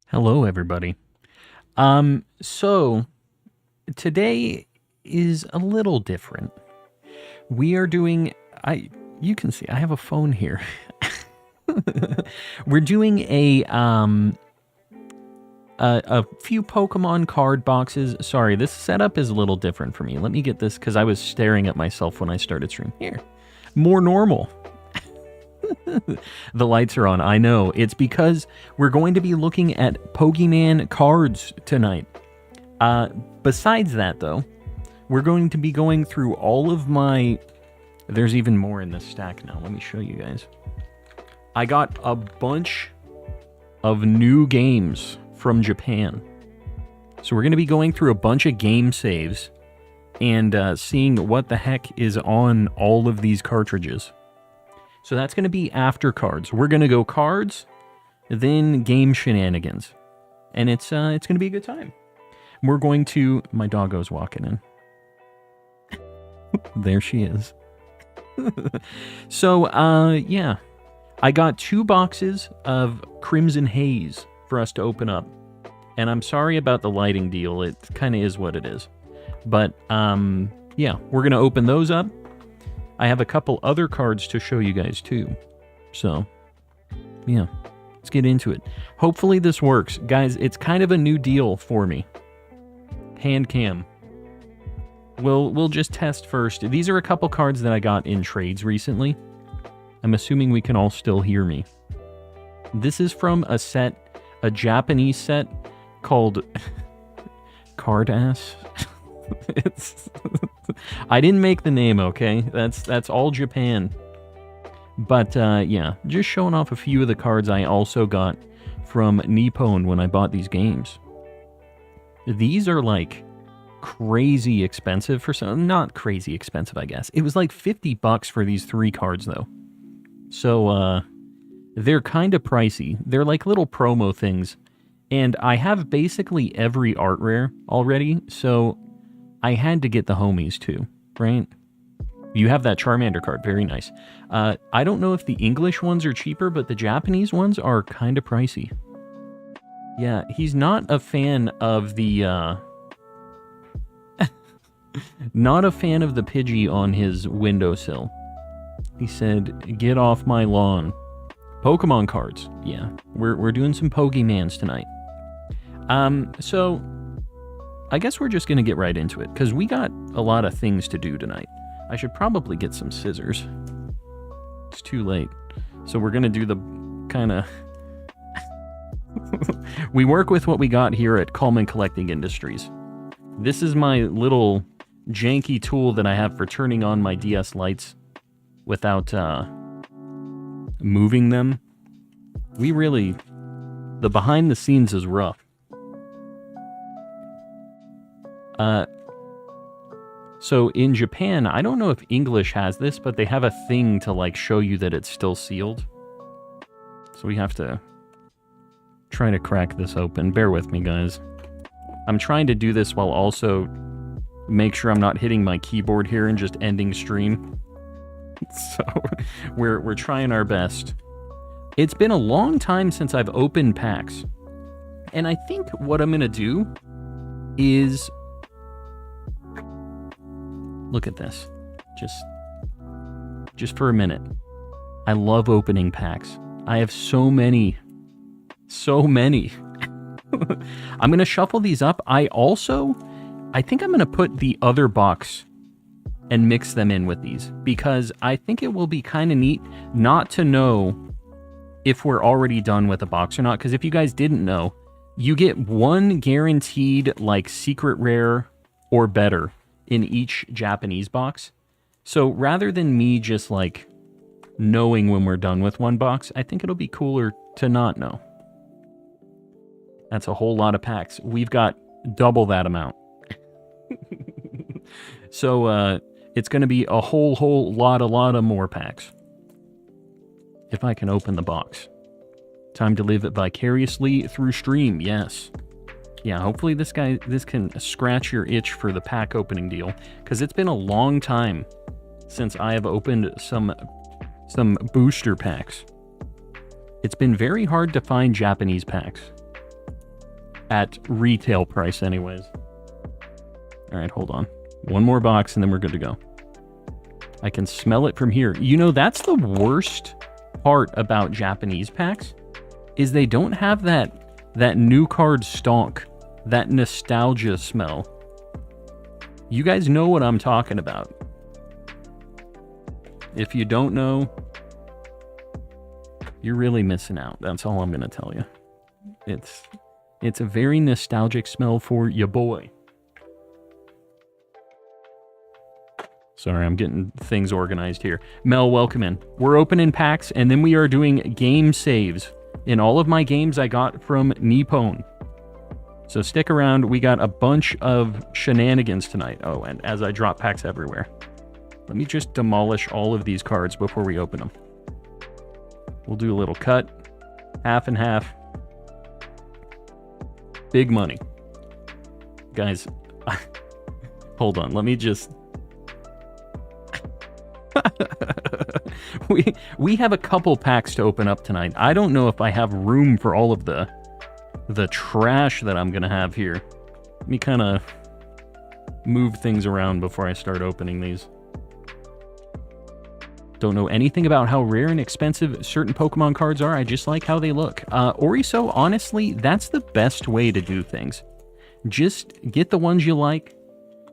Hello, everybody. So today is a little different. We are doing, you can see, I have a phone here. We're doing a few Pokemon card boxes. Sorry, this setup is a little different for me. Let me get this, because I was staring at myself when I started streaming. Here, more normal. The lights are on. I know. It's because we're going to be looking at Pokemon cards tonight. Besides that, though, we're going to be going through all of my... There's even more in this stack now. Let me show you guys. I got a bunch of new games from Japan. So we're going to be going through a bunch of game saves and seeing what the heck is on all of these cartridges. So that's going to be after cards. We're going to go cards, then game shenanigans. And it's going to be a good time. We're going to... My doggo's walking in. There she is. So, yeah. I got 2 boxes of Crimson Haze for us to open up. And I'm sorry about the lighting deal. It kind of is what it is. But, yeah, we're going to open those up. I have a couple other cards to show you guys, too. So, yeah, let's get into it. Hopefully this works. Guys, it's kind of a new deal for me. Hand cam. We'll just test first. These are a couple cards that I got in trades recently. I'm assuming we can all still hear me. This is from a set, a Japanese set called Card Ass. It's... I didn't make the name, okay? That's all Japan. But, yeah, just showing off a few of the cards I also got from Nippon when I bought these games. These are, like, crazy expensive for some... Not crazy expensive, I guess. It was like $50 for these 3 cards, though. So, they're kind of pricey. They're like little promo things. And I have basically every art rare already, so... I had to get the homies too, right? You have that Charmander card, very nice. I don't know if the English ones are cheaper, but the Japanese ones are kind of pricey. Yeah, he's not a fan of the, not a fan of the Pidgey on his windowsill. He said, "Get off my lawn." Pokemon cards, yeah. We're doing some Pokemans tonight. So... I guess we're just going to get right into it, because we got a lot of things to do tonight. I should probably get some scissors. It's too late. So we're going to do the kind of... We work with what we got here at Coleman Collecting Industries. This is my little janky tool that I have for turning on my DS lights without moving them. We really... The behind the scenes is rough. So in Japan, I don't know if English has this, but they have a thing to like show you that it's still sealed. So we have to try to crack this open. Bear with me, guys. I'm trying to do this while also make sure I'm not hitting my keyboard here and just ending stream. So we're trying our best. It's been a long time since I've opened packs. And I think what I'm going to do is... Look at this. Just for a minute. I love opening packs. I have so many. So many. I'm going to shuffle these up. I think I'm going to put the other box and mix them in with these, because I think it will be kind of neat not to know if we're already done with a box or not, because if you guys didn't know, you get one guaranteed like secret rare or better in each Japanese box. So rather than me just like knowing when we're done with one box, I think it'll be cooler to not know. That's a whole lot of packs. We've got double that amount. So it's going to be a whole lot of more packs. If I can open the box. Time to live it vicariously through stream, yes. Yeah, hopefully this can scratch your itch for the pack opening deal, because it's been a long time since I have opened some booster packs. It's been very hard to find Japanese packs. At retail price anyways. Alright, hold on. One more box and then we're good to go. I can smell it from here. You know, that's the worst part about Japanese packs, is they don't have that new card stonk, that nostalgia smell. You guys know what I'm talking about. If you don't know, you're really missing out. That's all I'm gonna tell you. It's a very nostalgic smell for ya boy. Sorry, I'm getting things organized here. Mel, welcome in. We're opening packs, and then we are doing game saves. In all of my games I got from Nippon. So stick around. We got a bunch of shenanigans tonight. Oh, and as I drop packs everywhere. Let me just demolish all of these cards before we open them. We'll do a little cut. Half and half. Big money. Guys, hold on. Let me just... we have a couple packs to open up tonight. I don't know if I have room for all of the trash that I'm gonna have here. Let me kind of move things around before I start opening these. Don't know anything about how rare and expensive certain Pokemon cards are. I just like how they look. Oriso, honestly, that's the best way to do things. Just get the ones you like.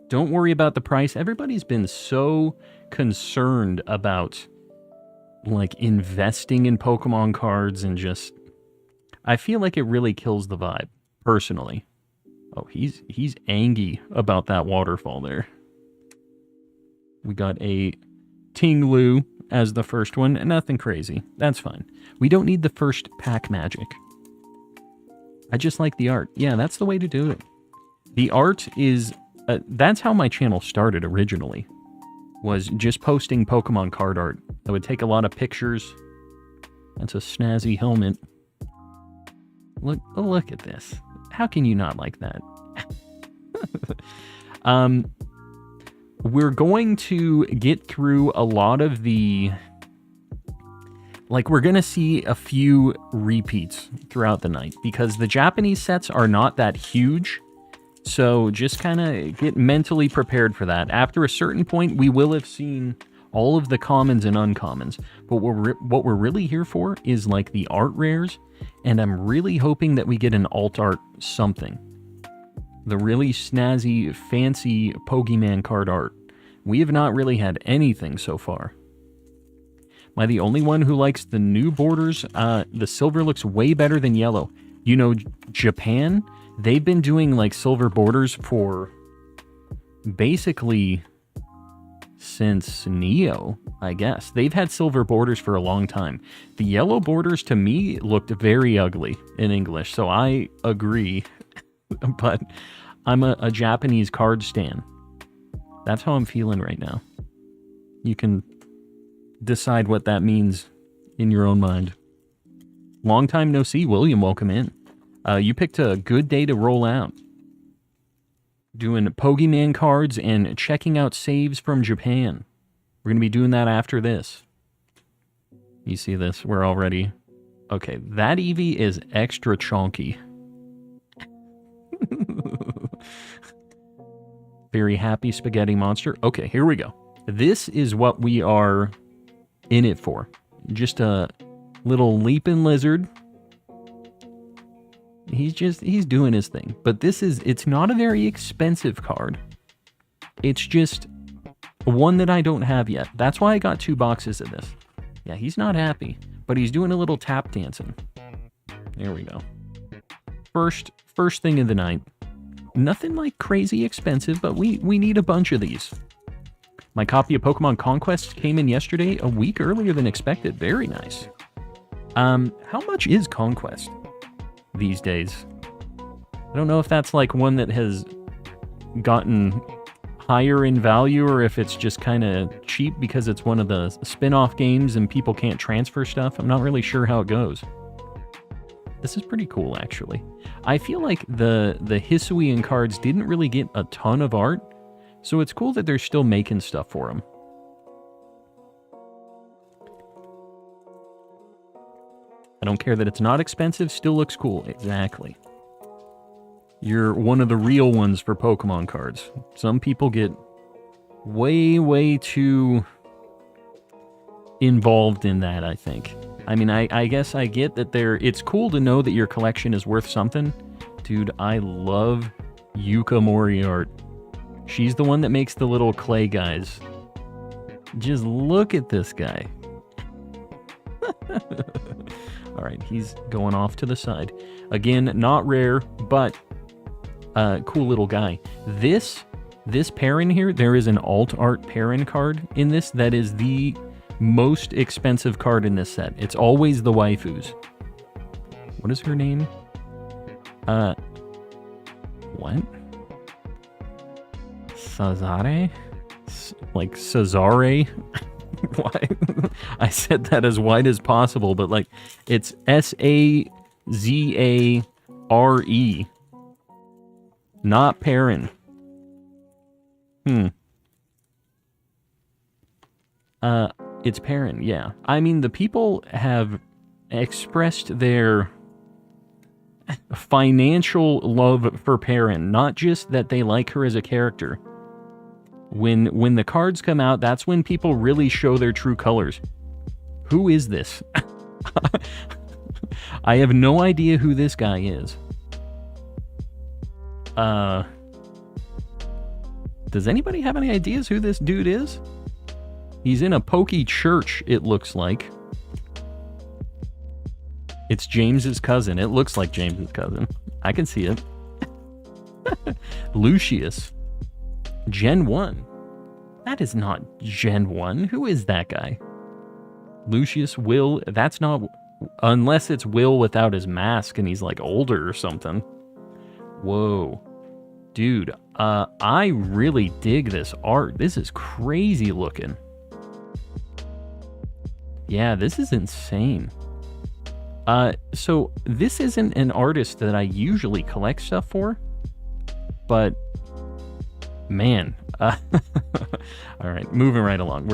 Don't worry about the price. Everybody's been so concerned about, like, investing in Pokemon cards and just... I feel like it really kills the vibe, personally. Oh, he's angry about that waterfall there. We got a Tinglu as the first one. Nothing crazy. That's fine. We don't need the first pack magic. I just like the art. Yeah, that's the way to do it. The art is... that's how my channel started originally. Was just posting Pokemon card art. I would take a lot of pictures. That's a snazzy helmet. Look at this. How can you not like that? We're going to get through a lot of the... Like, we're going to see a few repeats throughout the night, because the Japanese sets are not that huge. So just kind of get mentally prepared for that. After a certain point, we will have seen all of the commons and uncommons. But what we're really here for is, like, the art rares. And I'm really hoping that we get an alt art something. The really snazzy, fancy Pokemon card art. We have not really had anything so far. Am I the only one who likes the new borders? The silver looks way better than yellow. You know, Japan, they've been doing, like, silver borders for basically since Neo, I guess. They've had silver borders for a long time. The yellow borders, to me, looked very ugly in English, so I agree. But I'm a Japanese card stan. That's how I'm feeling right now. You can decide what that means in your own mind. Long time no see, William. Welcome in. You picked a good day to roll out. Doing Pokemon cards and checking out saves from Japan. We're going to be doing that after this. You see this? We're already... Okay, that Eevee is extra chonky. Very happy spaghetti monster. Okay, here we go. This is what we are in it for. Just a little leaping lizard. He's doing his thing. But it's not a very expensive card. It's just one that I don't have yet. That's why I got 2 boxes of this. Yeah, he's not happy, but he's doing a little tap dancing. There we go. First thing of the night. Nothing like crazy expensive, but we need a bunch of these. My copy of Pokemon Conquest came in yesterday, a week earlier than expected. Very nice. How much is Conquest these days? I don't know if that's like one that has gotten higher in value or if it's just kind of cheap because it's one of the spin-off games and people can't transfer stuff. I'm not really sure how it goes. This is pretty cool, actually. I feel like the Hisuian cards didn't really get a ton of art, so it's cool that they're still making stuff for them. I don't care that it's not expensive, still looks cool. Exactly. You're one of the real ones for Pokemon cards. Some people get way too involved in that, I think. I mean, I guess I get that it's cool to know that your collection is worth something. Dude, I love Yuka Moriart. She's the one that makes the little clay guys. Just look at this guy. Alright, he's going off to the side. Again, not rare, but cool little guy. This Perrin here, there is an alt art Perrin card in this that is the most expensive card in this set. It's always the waifus. What is her name? What? Sazare? Like Cesare? Why? I said that as wide as possible, but like, it's Sazare. Not Perrin. It's Perrin, yeah. I mean, the people have expressed their financial love for Perrin, not just that they like her as a character. When the cards come out, that's when people really show their true colors. Who is this? I have no idea who this guy is. Does anybody have any ideas who this dude is? He's in a pokey church, it looks like. It's James's cousin. It looks like James's cousin. I can see it. Lucius. Gen 1. That is not Gen 1. Who is that guy? Lucius Will. That's not... Unless it's Will without his mask and he's like older or something. Whoa. Dude, I really dig this art. This is crazy looking. Yeah, this is insane. So this isn't an artist that I usually collect stuff for, but man, all right, moving right along.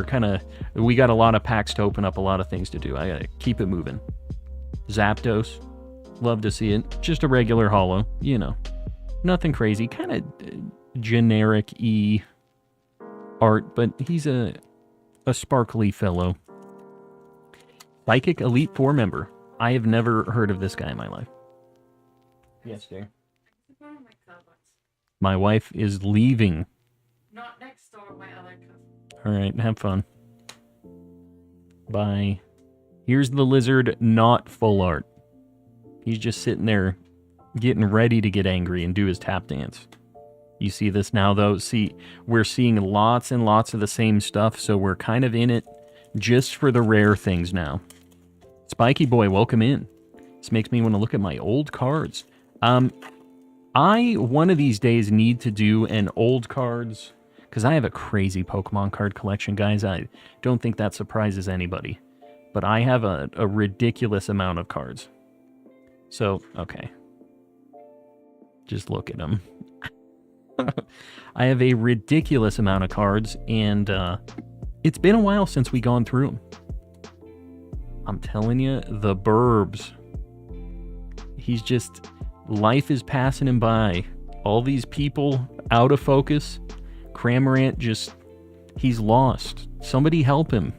We got a lot of packs to open up, a lot of things to do. I gotta keep it moving. Zapdos, love to see it. Just a regular holo, you know, nothing crazy, kind of generic-y art, but he's a sparkly fellow. Psychic Elite 4 member. I have never heard of this guy in my life. Yes, dear. My wife is leaving. Not next door, my other cousin. Alright, have fun. Bye. Here's the lizard, not full art. He's just sitting there getting ready to get angry and do his tap dance. You see this now, though? See, we're seeing lots and lots of the same stuff, so we're kind of in it just for the rare things now. Spiky Boy, welcome in. This makes me want to look at my old cards. I, one of these days, need to do an old cards, because I have a crazy Pokemon card collection, guys. I don't think that surprises anybody. But I have a ridiculous amount of cards. So, okay. Just look at them. I have a ridiculous amount of cards, and it's been a while since we gone through them. I'm telling you, the burbs. He's just... Life is passing him by. All these people out of focus. Cramorant just... He's lost. Somebody help him.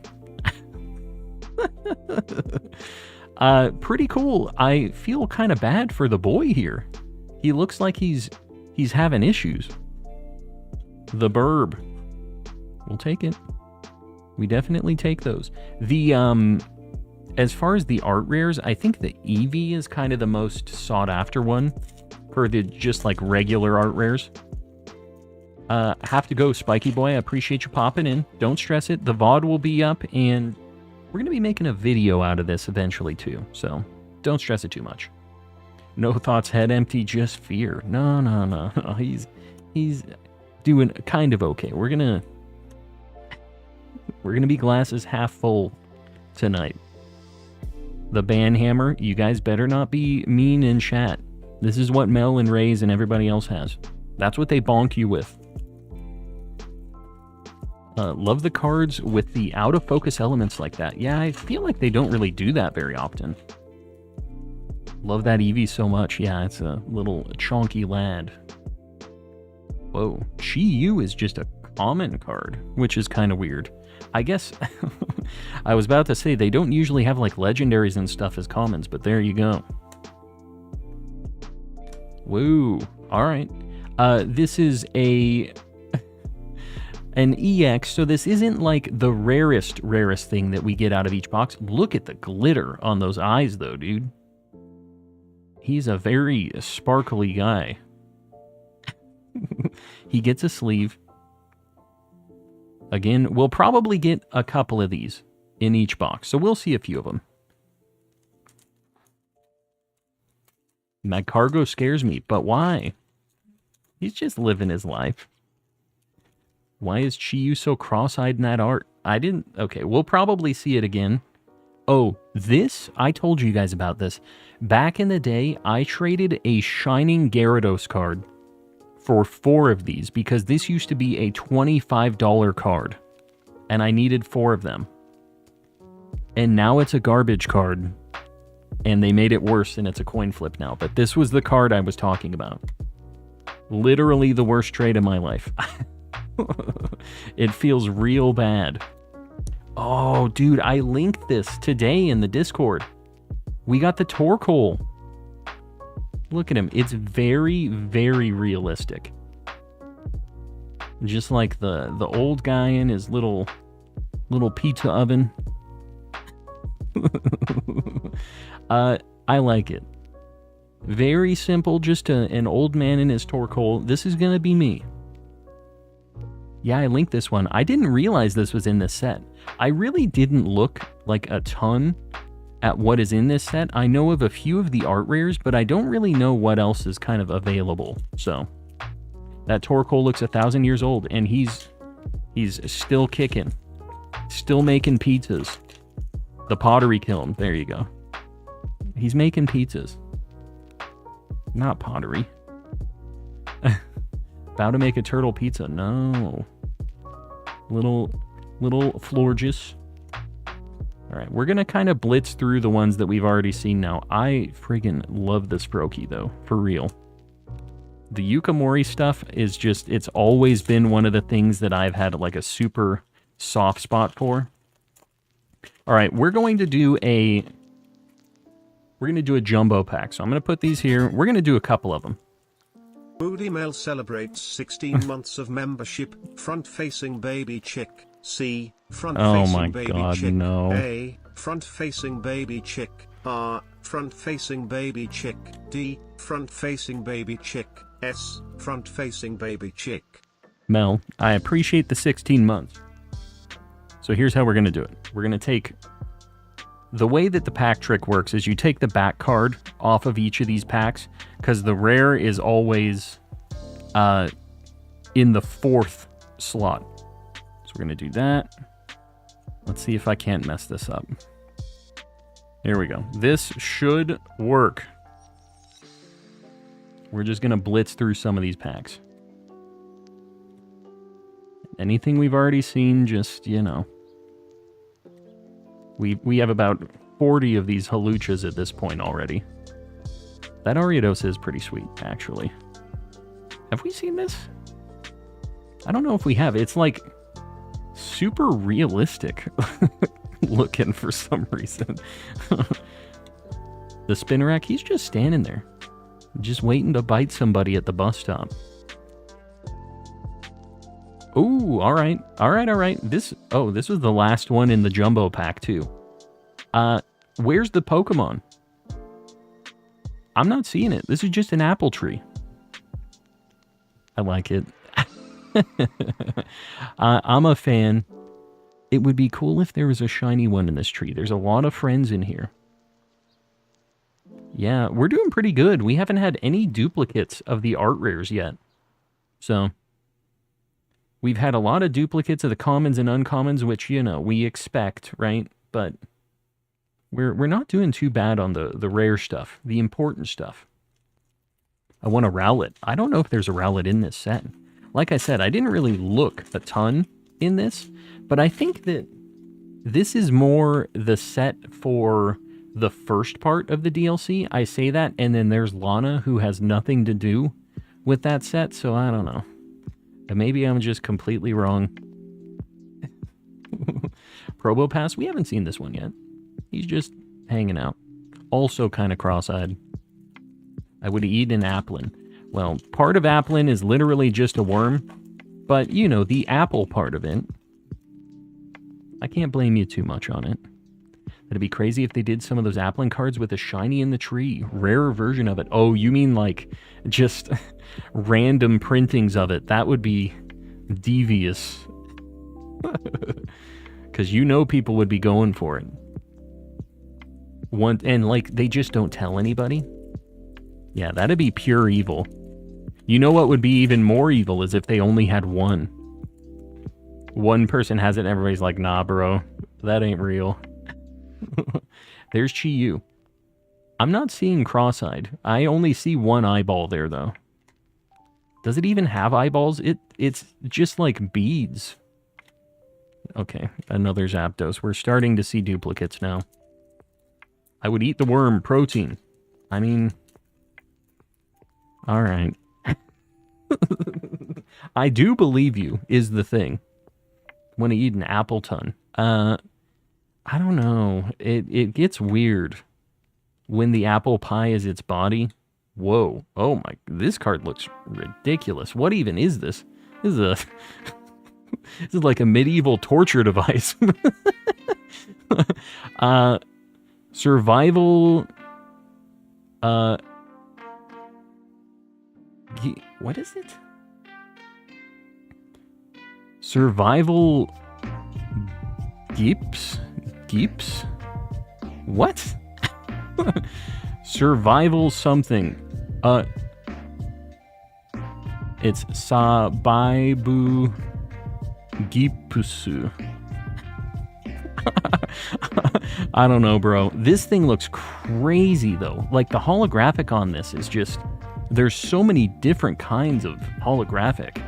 Pretty cool. I feel kind of bad for the boy here. He looks like he's having issues. The burb. We'll take it. We definitely take those. The, as far as the art rares, I think the Eevee is kind of the most sought after one for the just like regular art rares. Have to go, Spiky Boy. I appreciate you popping in. Don't stress it. The VOD will be up, and we're going to be making a video out of this eventually too, so don't stress it too much. No thoughts, head empty, just fear. No. He's doing kind of okay. We're gonna be glasses half full tonight. The Banhammer, you guys better not be mean in chat. This is what Mel and Rays and everybody else has. That's what they bonk you with. Love the cards with the out-of-focus elements like that. Yeah, I feel like they don't really do that very often. Love that Eevee so much. Yeah, it's a little chonky lad. Whoa. Chi-Yu is just a common card, which is kind of weird. I guess I was about to say they don't usually have like legendaries and stuff as commons, but there you go. Woo. All right. This is an EX, so this isn't like the rarest thing that we get out of each box. Look at the glitter on those eyes, though, dude. He's a very sparkly guy. He gets a sleeve. Again, we'll probably get a couple of these in each box, so we'll see a few of them. Magcargo scares me, but why? He's just living his life. Why is Chi-Yu so cross-eyed in that art? I didn't... Okay, we'll probably see it again. Oh, this? I told you guys about this. Back in the day, I traded a Shining Gyarados card for 4 of these because this used to be a $25 card. And I needed 4 of them. And now it's a garbage card. And they made it worse and it's a coin flip now. But this was the card I was talking about. Literally the worst trade of my life. It feels real bad. Oh, dude, I linked this today in the Discord. We got the Torkoal. Look at him. It's very, very realistic. Just like the old guy in his little pizza oven. I like it. Very simple, just an old man in his Torkoal. This is gonna be me. Yeah, I linked this one. I didn't realize this was in this set. I really didn't look like a ton at what is in this set. I know of a few of the art rares, but I don't really know what else is kind of available. So, that Torkoal looks 1,000 years old, and he's still kicking. Still making pizzas. The pottery kiln. There you go. He's making pizzas. Not pottery. About to make a turtle pizza. No. Little Florges. Alright, we're gonna kind of blitz through the ones that we've already seen now. I friggin' love this Brokey, though. For real. The Yukimori stuff is just... It's always been one of the things that I've had, like, a super soft spot for. Alright, we're going to do a... We're going to do a jumbo pack. So I'm going to put these here. We're going to do a couple of them. Moody Mel celebrates 16 months of membership. Front-facing baby chick. C. Front-facing baby chick. No. A. Front-facing baby chick. R. Front-facing baby chick. D. Front-facing baby chick. S. Front-facing baby chick. Mel, I appreciate the 16 months. So here's how we're going to do it. We're going to take... The way that the pack trick works is you take the back card off of each of these packs, because the rare is always in the 4th slot. So we're going to do that. Let's see if I can't mess this up. There we go. This should work. We're just going to blitz through some of these packs. Anything we've already seen, just, you know... We have about 40 of these Haluchas at this point already. That Ariados is pretty sweet, actually. Have we seen this? I don't know if we have. It's like super realistic looking for some reason. The Spinarak, he's just standing there. Just waiting to bite somebody at the bus stop. Ooh, alright. Alright. This was the last one in the jumbo pack, too. Where's the Pokemon? I'm not seeing it. This is just an apple tree. I like it. I'm a fan. It would be cool if there was a shiny one in this tree. There's a lot of friends in here. Yeah, we're doing pretty good. We haven't had any duplicates of the art rares yet. So... We've had a lot of duplicates of the commons and uncommons, which, you know, we expect, right? But we're not doing too bad on the rare stuff, the important stuff. I want a Rowlet. I don't know if there's a Rowlet in this set. Like I said, I didn't really look a ton in this, but I think that this is more the set for the first part of the DLC. I say that, and then there's Lana, who has nothing to do with that set, so I don't know. And maybe I'm just completely wrong. Probopass, we haven't seen this one yet. He's just hanging out. Also kind of cross-eyed. I would eat an applin. Well, part of applin is literally just a worm, but, you know, the apple part of it, I can't blame you too much on it. It'd be crazy if they did some of those applin cards with a shiny in the tree. Rarer version of it. Oh, you mean like just random printings of it. That would be devious. Because you know people would be going for it. And like, they just don't tell anybody. Yeah, that'd be pure evil. You know what would be even more evil is if they only had one. One person has it and everybody's like, nah, bro, that ain't real. There's Chi-Yu. I'm not seeing cross-eyed. I only see one eyeball there, though. Does it even have eyeballs? It's just like beads. Okay, another Zapdos. We're starting to see duplicates now. I would eat the worm. Protein. I mean... Alright. I do believe you, is the thing. When I eat an Appleton. I don't know. It gets weird when the apple pie is its body. Whoa. Oh my. This card looks ridiculous. What even is this? This is a... this is like a medieval torture device. Survival... what is it? Survival... Geeps? Geeps? What? Survival something. It's Sabaibu Gipusu. I don't know, bro. This thing looks crazy, though. Like, the holographic on this is just... There's so many different kinds of holographic.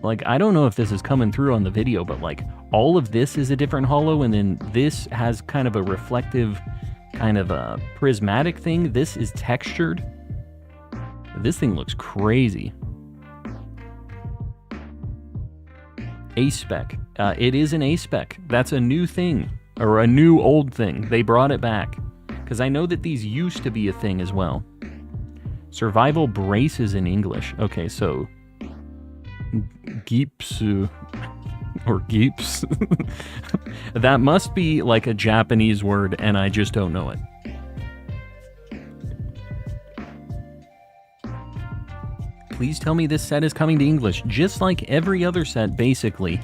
Like, I don't know if this is coming through on the video, but, like, all of this is a different holo, and then this has kind of a reflective, kind of a prismatic thing. This is textured. This thing looks crazy. A-Spec. It is an A-Spec. That's a new thing, or a new old thing. They brought it back. Because I know that these used to be a thing as well. Survival braces in English. Okay, so... Geepsu. Or Geeps. That must be like a Japanese word, and I just don't know it. Please tell me this set is coming to English. Just like every other set, basically.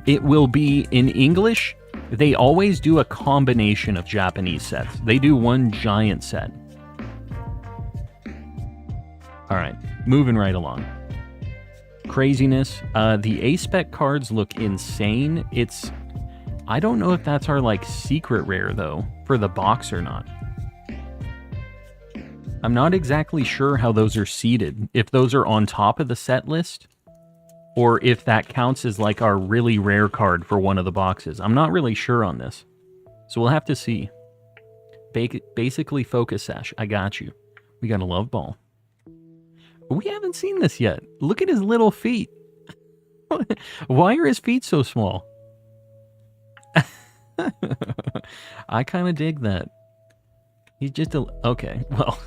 It will be in English. They always do a combination of Japanese sets. They do one giant set. Alright, moving right along. Craziness. The A-Spec cards look insane. I don't know if that's our, like, secret rare, though, for the box or not. I'm not exactly sure how those are seated. If those are on top of the set list, or if that counts as, like, our really rare card for one of the boxes. I'm not really sure on this. So we'll have to see. Basically, Focus Sash. I got you. We got a Love Ball. We haven't seen this yet. Look at his little feet. Why are his feet so small? I kind of dig that. He's just a... Okay, well.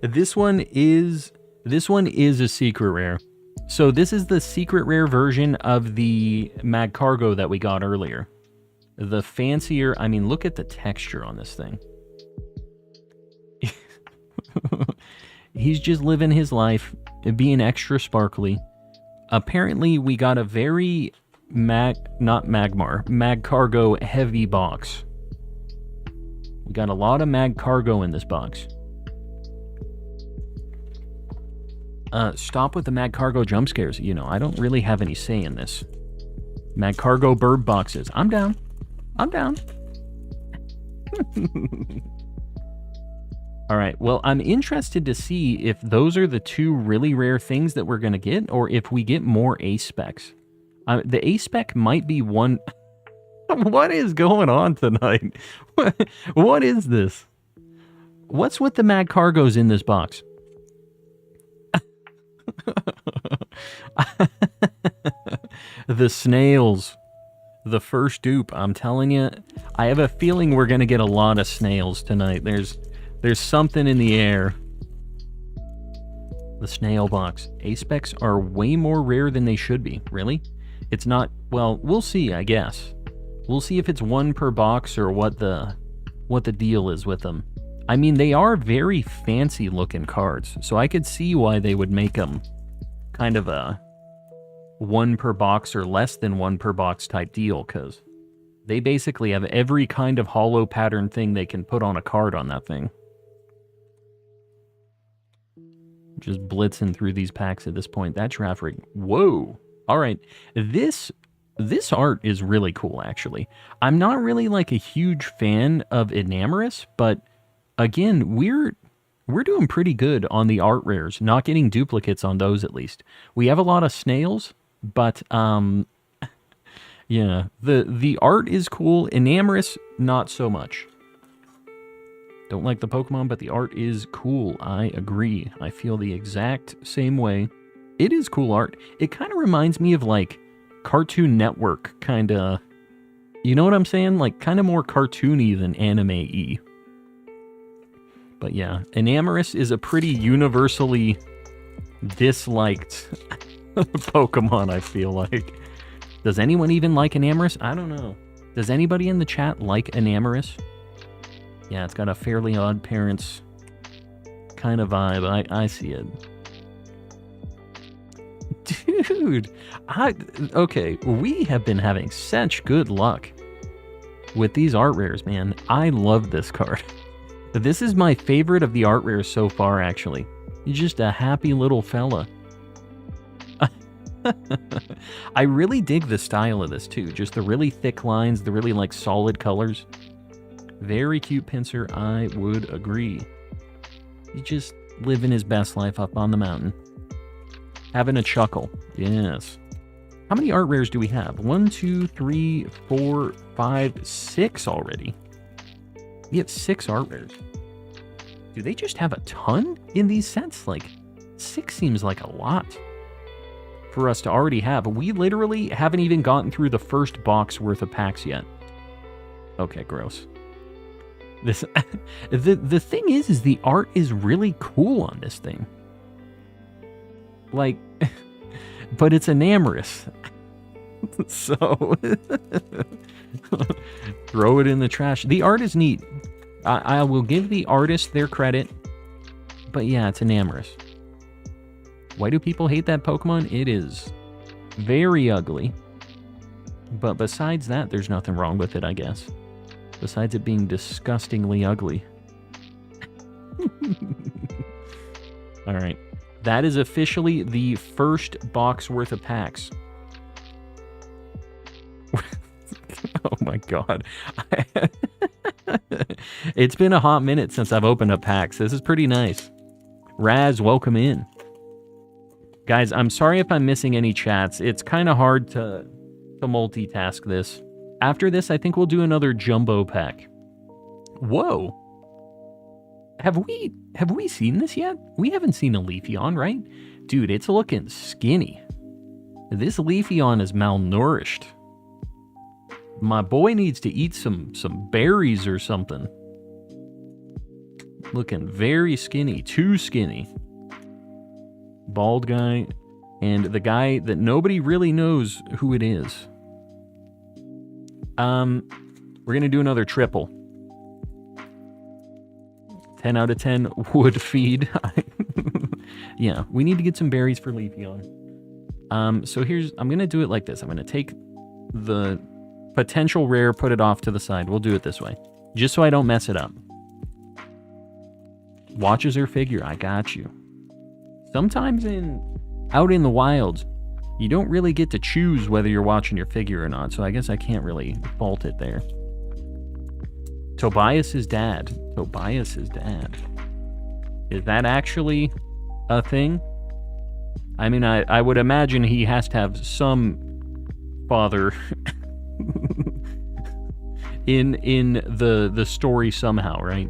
This one is a secret rare. So this is the secret rare version of the Mag Cargo that we got earlier. The fancier... I mean, look at the texture on this thing. He's just living his life, being extra sparkly. Apparently, we got a very Mag Cargo heavy box. We got a lot of Mag Cargo in this box. Stop with the Mag Cargo jump scares. You know, I don't really have any say in this. Mag Cargo bird boxes. I'm down. I'm down. Alright, well, I'm interested to see if those are the two really rare things that we're going to get, or if we get more A-Specs. The A-Spec might be one... What is going on tonight? What is this? What's with the mad cargos in this box? The snails. The first dupe. I'm telling you, I have a feeling we're going to get a lot of snails tonight. There's something in the air. The snail box. A-specs are way more rare than they should be. Really? It's not... Well, we'll see, I guess. We'll see if it's one per box or what the deal is with them. I mean, they are very fancy looking cards, so I could see why they would make them kind of a one per box or less than one per box type deal, because they basically have every kind of hollow pattern thing they can put on a card on that thing. Just blitzing through these packs at this point. That giraffe rig. Whoa. All right. This art is really cool, actually. I'm not really like a huge fan of Enamorous, but again, we're doing pretty good on the art rares. Not getting duplicates on those, at least. We have a lot of snails, but yeah, the art is cool. Enamorous, not so much. Don't like the Pokemon, but the art is cool. I agree. I feel the exact same way. It is cool art. It kind of reminds me of like Cartoon Network, kind of. You know what I'm saying? Like kind of more cartoony than anime-y. But yeah, Enamorous is a pretty universally disliked Pokemon, I feel like. Does anyone even like Enamorous? I don't know. Does anybody in the chat like Enamorous? Yeah, it's got a Fairly Odd Parents kind of vibe. I see it. Dude, okay, we have been having such good luck with these art rares, man. I love this card. This is my favorite of the art rares so far, actually. He's just a happy little fella. I really dig the style of this, too. Just the really thick lines, the really, like, solid colors. Very cute pincer, I would agree. He's just living his best life up on the mountain. Having a chuckle. Yes. How many art rares do we have? 1, 2, 3, 4, 5, 6 already. We have 6 art rares. Do they just have a ton in these sets? Like, 6 seems like a lot for us to already have. We literally haven't even gotten through the first box worth of packs yet. Okay, gross. This the thing is the art is really cool on this thing. Like, but it's Enamorous. So, throw it in the trash. The art is neat. I will give the artist their credit. But yeah, it's Enamorous. Why do people hate that Pokemon? It is very ugly. But besides that, there's nothing wrong with it, I guess. Besides it being disgustingly ugly. Alright. That is officially the first box worth of packs. Oh my god. It's been a hot minute since I've opened up packs. This is pretty nice. Raz, welcome in. Guys, I'm sorry if I'm missing any chats. It's kind of hard to multitask this. After this, I think we'll do another jumbo pack. Whoa. Have we seen this yet? We haven't seen a Leafeon, right? Dude, it's looking skinny. This Leafeon is malnourished. My boy needs to eat some berries or something. Looking very skinny. Too skinny. Bald guy. And the guy that nobody really knows who it is. We're going to do another triple. 10 out of 10 would feed. Yeah, we need to get some berries for Leafeon. So I'm going to do it like this. I'm going to take the potential rare, put it off to the side. We'll do it this way. Just so I don't mess it up. Watches her figure. I got you. Sometimes out in the wild, you don't really get to choose whether you're watching your figure or not, so I guess I can't really fault it there. Tobias's dad. Tobias's dad. Is that actually a thing? I mean, I would imagine he has to have some father in the story somehow, right?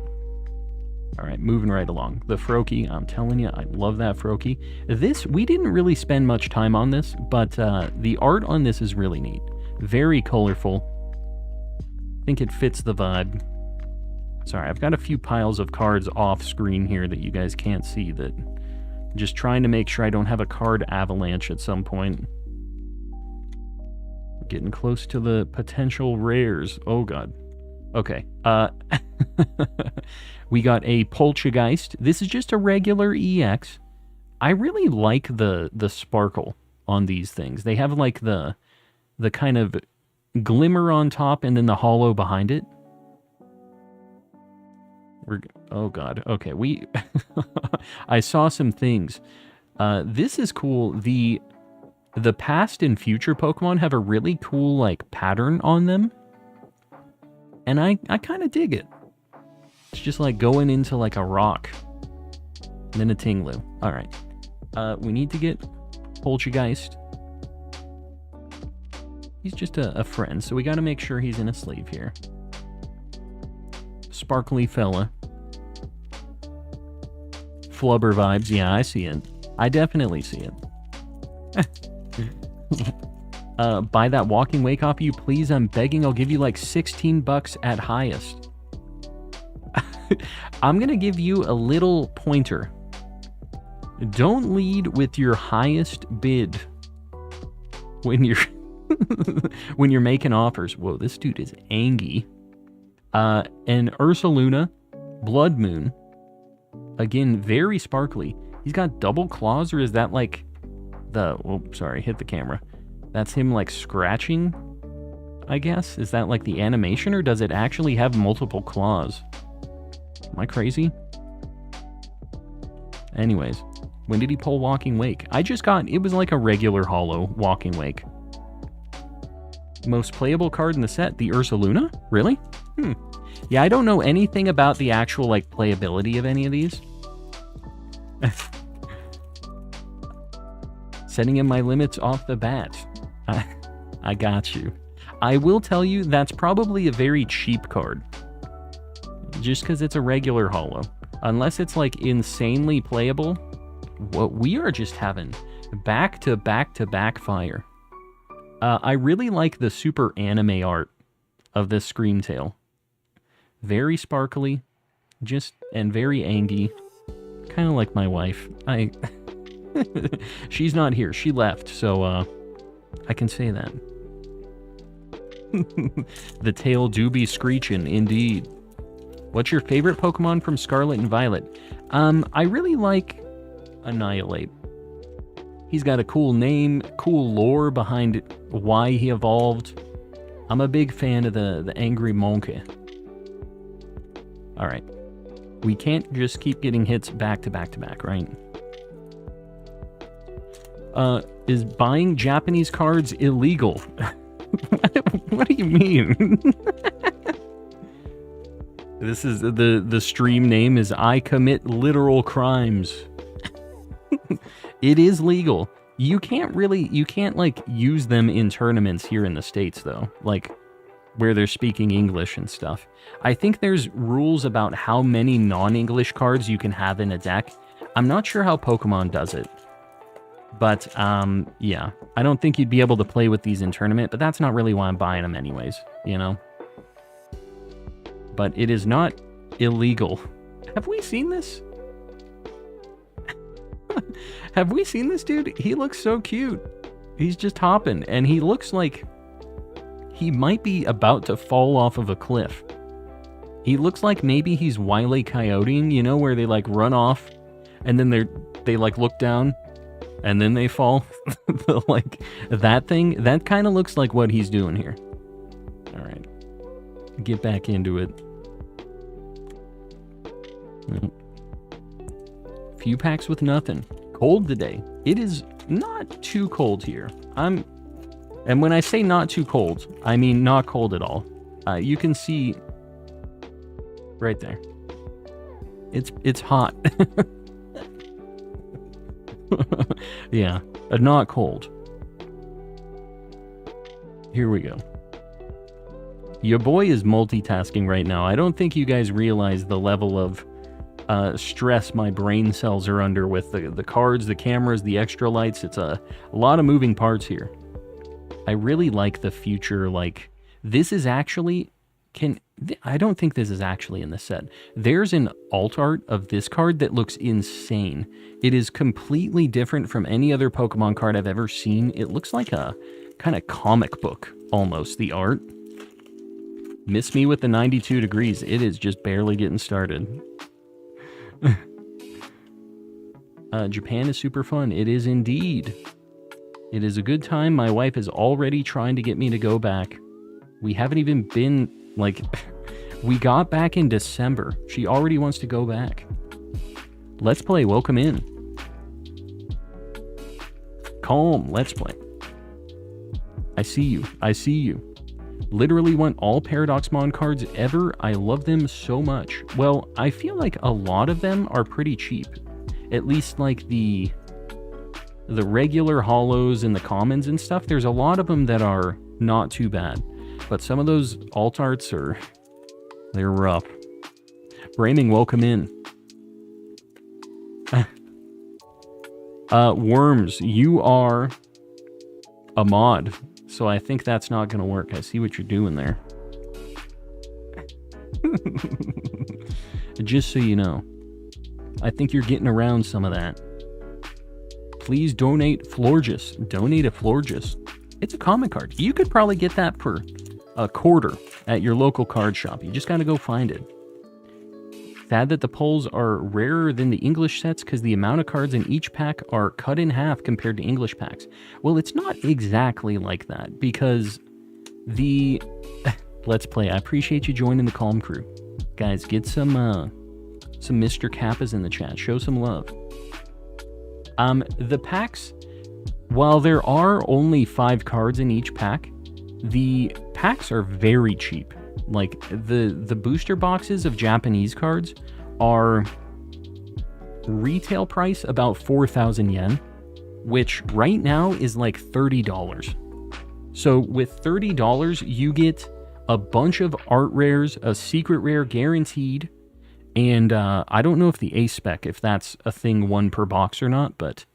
All right, moving right along. The Froakie, I'm telling you, I love that Froakie. This, we didn't really spend much time on this, but the art on this is really neat. Very colorful. I think it fits the vibe. Sorry, I've got a few piles of cards off screen here that you guys can't see, that I'm just trying to make sure I don't have a card avalanche at some point. Getting close to the potential rares. Oh god. Okay. We got a Poltergeist. This is just a regular EX. I really like the sparkle on these things. They have like the kind of glimmer on top and then the hollow behind it. Oh god. Okay, we I saw some things. This is cool. The past and future Pokemon have a really cool like pattern on them. And I kind of dig it. It's just like going into like a rock. And then a Tinglu. Alright. We need to get Poltergeist. He's just a friend, so we gotta make sure he's in a sleeve here. Sparkly fella. Flubber vibes. Yeah, I see it. I definitely see it. Buy that Walking Wake off you, please. I'm begging. I'll give you like 16 bucks at highest. I'm gonna give you a little pointer. Don't lead with your highest bid when you're when you're making offers. Whoa, this dude is angry. And Ursaluna, Blood Moon. Again, very sparkly. He's got double claws, or is that like the... Oh, sorry, hit the camera. That's him like scratching, I guess? Is that like the animation, or does it actually have multiple claws? Am I crazy? Anyways, when did he pull Walking Wake? I just got... It was like a regular holo Walking Wake. Most playable card in the set, the Ursaluna? Really? Yeah, I don't know anything about the actual like playability of any of these. Setting in my limits off the bat. I got you. I will tell you that's probably a very cheap card. Just because it's a regular holo. Unless it's like insanely playable. What we are just having back to back to back fire. I really like the super anime art of this Screamtail. Very sparkly, and very angy. Kind of like my wife. She's not here. She left, so I can say that. The tail do be screeching, indeed. What's your favorite Pokemon from Scarlet and Violet? I really like Annihilate. He's got a cool name, cool lore behind why he evolved. I'm a big fan of the Angry Monkey. Alright. We can't just keep getting hits back to back to back, right? Is buying Japanese cards illegal? What do you mean? This is the stream name is I Commit Literal Crimes. It is legal. You can't like use them in tournaments here in the States though, like where they're speaking English and stuff. I think there's rules about how many non-English cards you can have in a deck. I'm not sure how Pokemon does it. But, yeah. I don't think you'd be able to play with these in tournament, but that's not really why I'm buying them anyways, you know? But it is not illegal. Have we seen this? Have we seen this dude? He looks so cute. He's just hopping, and he looks like he might be about to fall off of a cliff. He looks like maybe he's Wile E. Coyoteing, you know, where they like run off, and then they like look down, and then they fall. Like that thing, that kind of looks like what he's doing here. All right, get back into it. Few packs with nothing. Cold today. It is not too cold here. And when I say not too cold, I mean not cold at all. You can see right there. It's hot. Yeah, not cold. Here we go. Your boy is multitasking right now. I don't think you guys realize the level of stress my brain cells are under with the cards, the cameras, the extra lights. It's a lot of moving parts here. I really like the future. Like, this is actually... I don't think this is actually in the set. There's an alt art of this card that looks insane. It is completely different from any other Pokemon card I've ever seen. It looks like a kind of comic book, almost, the art. Miss me with the 92 degrees. It is just barely getting started. Japan is super fun. It is indeed. It is a good time. My wife is already trying to get me to go back. We haven't even been, like... We got back in December. She already wants to go back. Let's play. Welcome in. Calm. Let's play. I see you. I see you. Literally want all Paradoxmon cards ever. I love them so much. Well, I feel like a lot of them are pretty cheap. At least like the regular holos and the commons and stuff. There's a lot of them that are not too bad. But some of those alt arts are... They're rough. Braming, welcome in. Worms, you are a mod, so I think that's not going to work. I see what you're doing there. Just so you know, I think you're getting around some of that. Please donate Florges. Donate a Florges. It's a comic card. You could probably get that for a quarter at your local card shop. You just gotta go find it. Sad that the pulls are rarer than the English sets because the amount of cards in each pack are cut in half compared to English packs. Well, it's not exactly like that because the... Let's play. I appreciate you joining the Calm crew. Guys, get some Mr. Kappas in the chat. Show some love. The packs, while there are only 5 cards in each pack, the packs are very cheap. Like, the booster boxes of Japanese cards are retail price about 4,000 yen, which right now is like $30. So with $30, you get a bunch of art rares, a secret rare guaranteed, and I don't know if the ace spec, if that's a thing 1 per box or not, but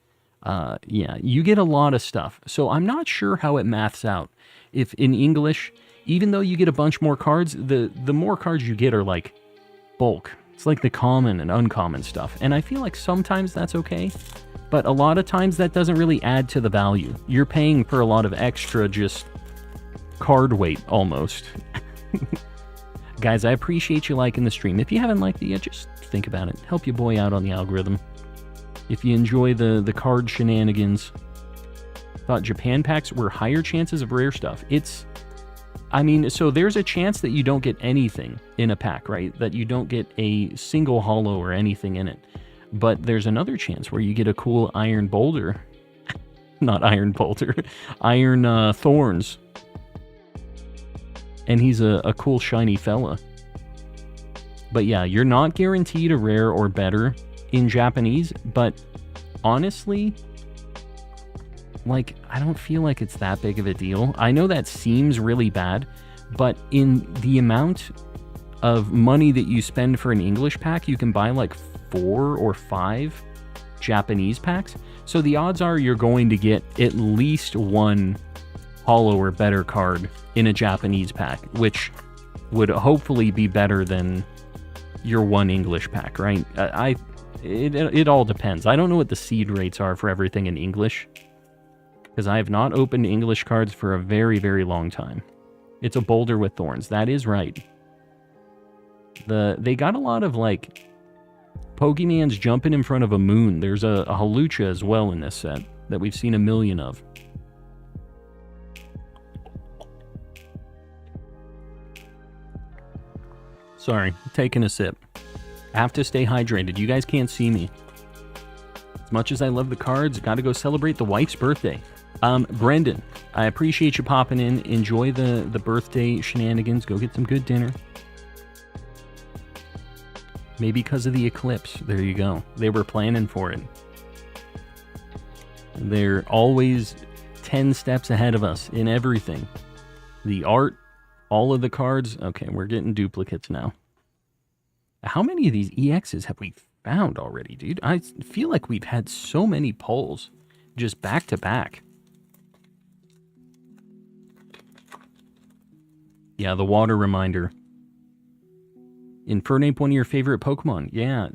yeah, you get a lot of stuff. So I'm not sure how it maths out. If in English, even though you get a bunch more cards, the more cards you get are like bulk. It's like the common and uncommon stuff. And I feel like sometimes that's okay, but a lot of times that doesn't really add to the value. You're paying for a lot of extra just card weight almost. Guys, I appreciate you liking the stream. If you haven't liked it yet, just think about it. Help your boy out on the algorithm. If you enjoy the card shenanigans. Thought Japan packs were higher chances of rare stuff. I mean, so there's a chance that you don't get anything in a pack, right? That you don't get a single holo or anything in it. But there's another chance where you get a cool Iron Boulder. Not Iron Boulder. Iron Thorns. And he's a cool shiny fella. But yeah, you're not guaranteed a rare or better in Japanese, but honestly... Like, I don't feel like it's that big of a deal. I know that seems really bad, but in the amount of money that you spend for an English pack, you can buy like 4 or 5 Japanese packs. So the odds are you're going to get at least 1 holo or better card in a Japanese pack, which would hopefully be better than your 1 English pack, right? It all depends. I don't know what the seed rates are for everything in English, because I have not opened English cards for a very, very long time. It's a boulder with thorns. That is right. They got a lot of, like, Pokemans jumping in front of a moon. There's a Halucha as well in this set that we've seen a million of. Sorry, taking a sip. I have to stay hydrated. You guys can't see me. As much as I love the cards, gotta go celebrate the wife's birthday. Brendan, I appreciate you popping in. Enjoy the birthday shenanigans. Go get some good dinner. Maybe because of the eclipse. There you go. They were planning for it. They're always 10 steps ahead of us in everything. The art, All of the cards. Okay, we're getting duplicates now. How many of these EXs have we found already, dude? I feel like we've had so many pulls just back to back. Yeah, the water reminder. Infernape, one of your favorite Pokemon. Yeah,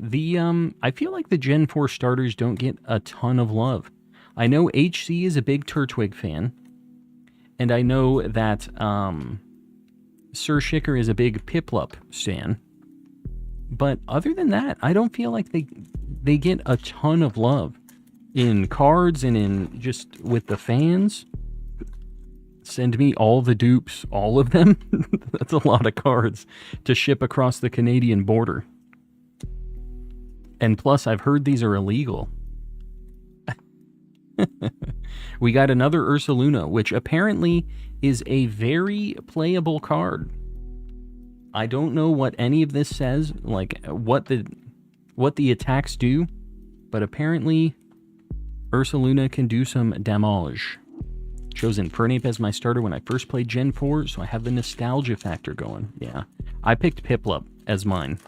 I feel like the Gen 4 starters don't get a ton of love. I know HC is a big Turtwig fan, and I know that Sir Shicker is a big Piplup stan. But other than that, I don't feel like they get a ton of love in cards and in just with the fans. Send me all the dupes, all of them. That's a lot of cards to ship across the Canadian border. And plus, I've heard these are illegal. We got another Ursaluna, which apparently is a very playable card. I don't know what any of this says, like what the attacks do, but apparently Ursaluna can do some damage. Chose Infernape as my starter when I first played Gen 4, so I have the nostalgia factor going. Yeah, I picked Piplup as mine.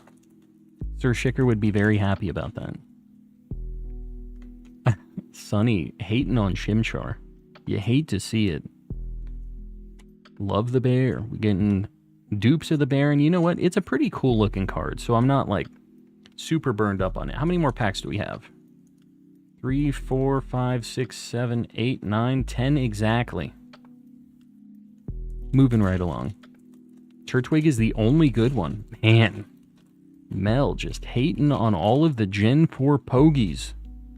Sir Shicker would be very happy about that. Sunny hating on Chimchar. You hate to see it. Love the bear. We're getting dupes of the bear, and you know what? It's a pretty cool looking card, so I'm not like super burned up on it. How many more packs do we have? 3, 4, 5, 6, 7, 8, 9, 10 exactly. Moving right along. Turtwig is the only good one. Man. Mel just hating on all of the Gen 4 pogies.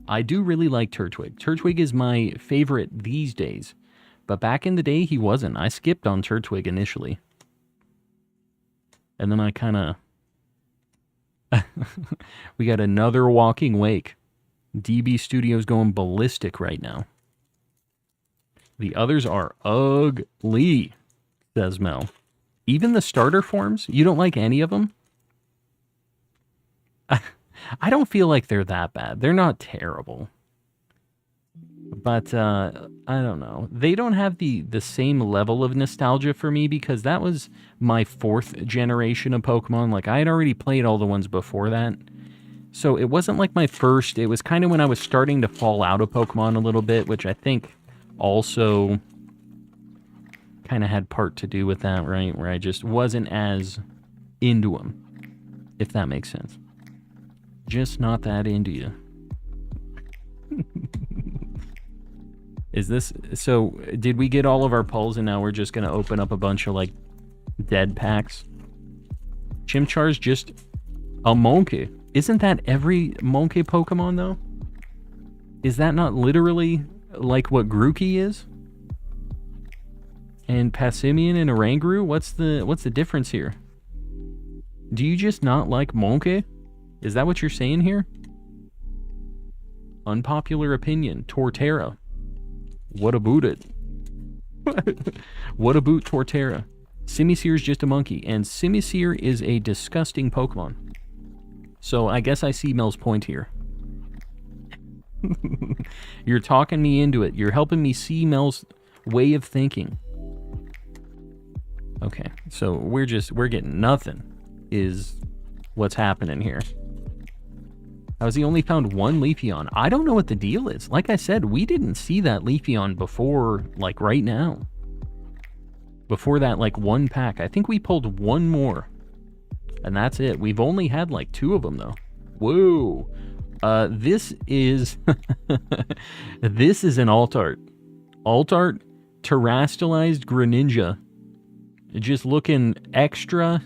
I do really like Turtwig. Turtwig is my favorite these days. But back in the day, he wasn't. I skipped on Turtwig initially. And then I kind of... We got another Walking Wake. DB Studios going ballistic right now. The others are ugly, says Mel. Even the starter forms? You don't like any of them? I don't feel like they're that bad. They're not terrible. But, I don't know. They don't have the same level of nostalgia for me because that was my 4th generation of Pokemon. Like, I had already played all the ones before that. So it wasn't like my first. It was kind of when I was starting to fall out of Pokemon a little bit, which I think also kind of had part to do with that, right? Where I just wasn't as into them, if that makes sense. Just not that into you. Is this... So, did we get all of our pulls and now we're just going to open up a bunch of, like, dead packs? Chimchar's just a monkey. Isn't that every monkey Pokemon, though? Is that not literally like what Grookey is? And Passimian and Oranguru? What's the difference here? Do you just not like monkey? Is that what you're saying here? Unpopular opinion. Torterra. What about it? What about Torterra? Simisear is just a monkey, and Simisear is a disgusting Pokemon. So I guess I see Mel's point here. You're talking me into it. You're helping me see Mel's way of thinking. Okay, so we're getting nothing is what's happening here. I was the only found one Leafeon. I don't know what the deal is. Like I said, we didn't see that Leafeon before, like, right now. Before that, like, one pack. I think we pulled one more. And that's it. We've only had, like, 2 of them, though. Whoa. This is... this is an Altart. Altart terrestrialized Greninja. Just looking extra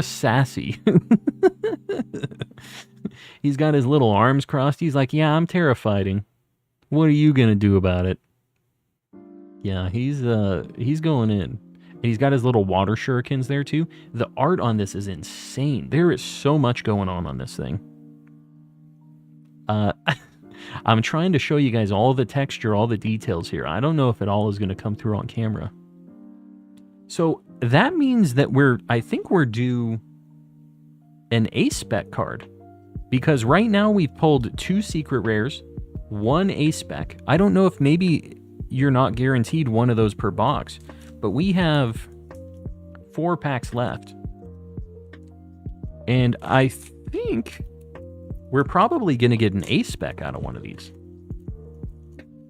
sassy. He's got his little arms crossed. He's like, yeah, I'm terrifying. What are you gonna do about it? Yeah, he's going in. And he's got his little water shurikens there too. The art on this is insane. There is so much going on this thing. I'm trying to show you guys all the texture, all the details here. I don't know if it all is going to come through on camera. So that means that I think we're due an A-Spec card. Because right now we've pulled 2 secret rares, 1 A-Spec. I don't know if maybe you're not guaranteed one of those per box. but we have 4 packs left. And I think we're probably going to get an ace spec out of one of these.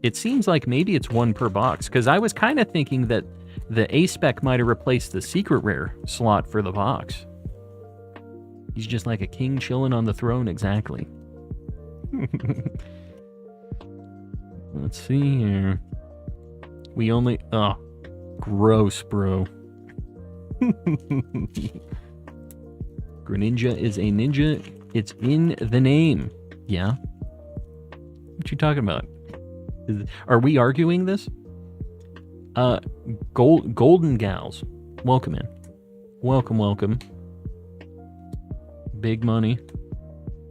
It seems like maybe it's 1 per box, because I was kind of thinking that the ace spec might have replaced the secret rare slot for the box. He's just like a king chilling on the throne, exactly. Let's see here. We only... Oh, gross, bro. Greninja is a ninja. It's in the name. Yeah? What you talking about? Are we arguing this? Golden Gals. Welcome in. Welcome, welcome. Big money.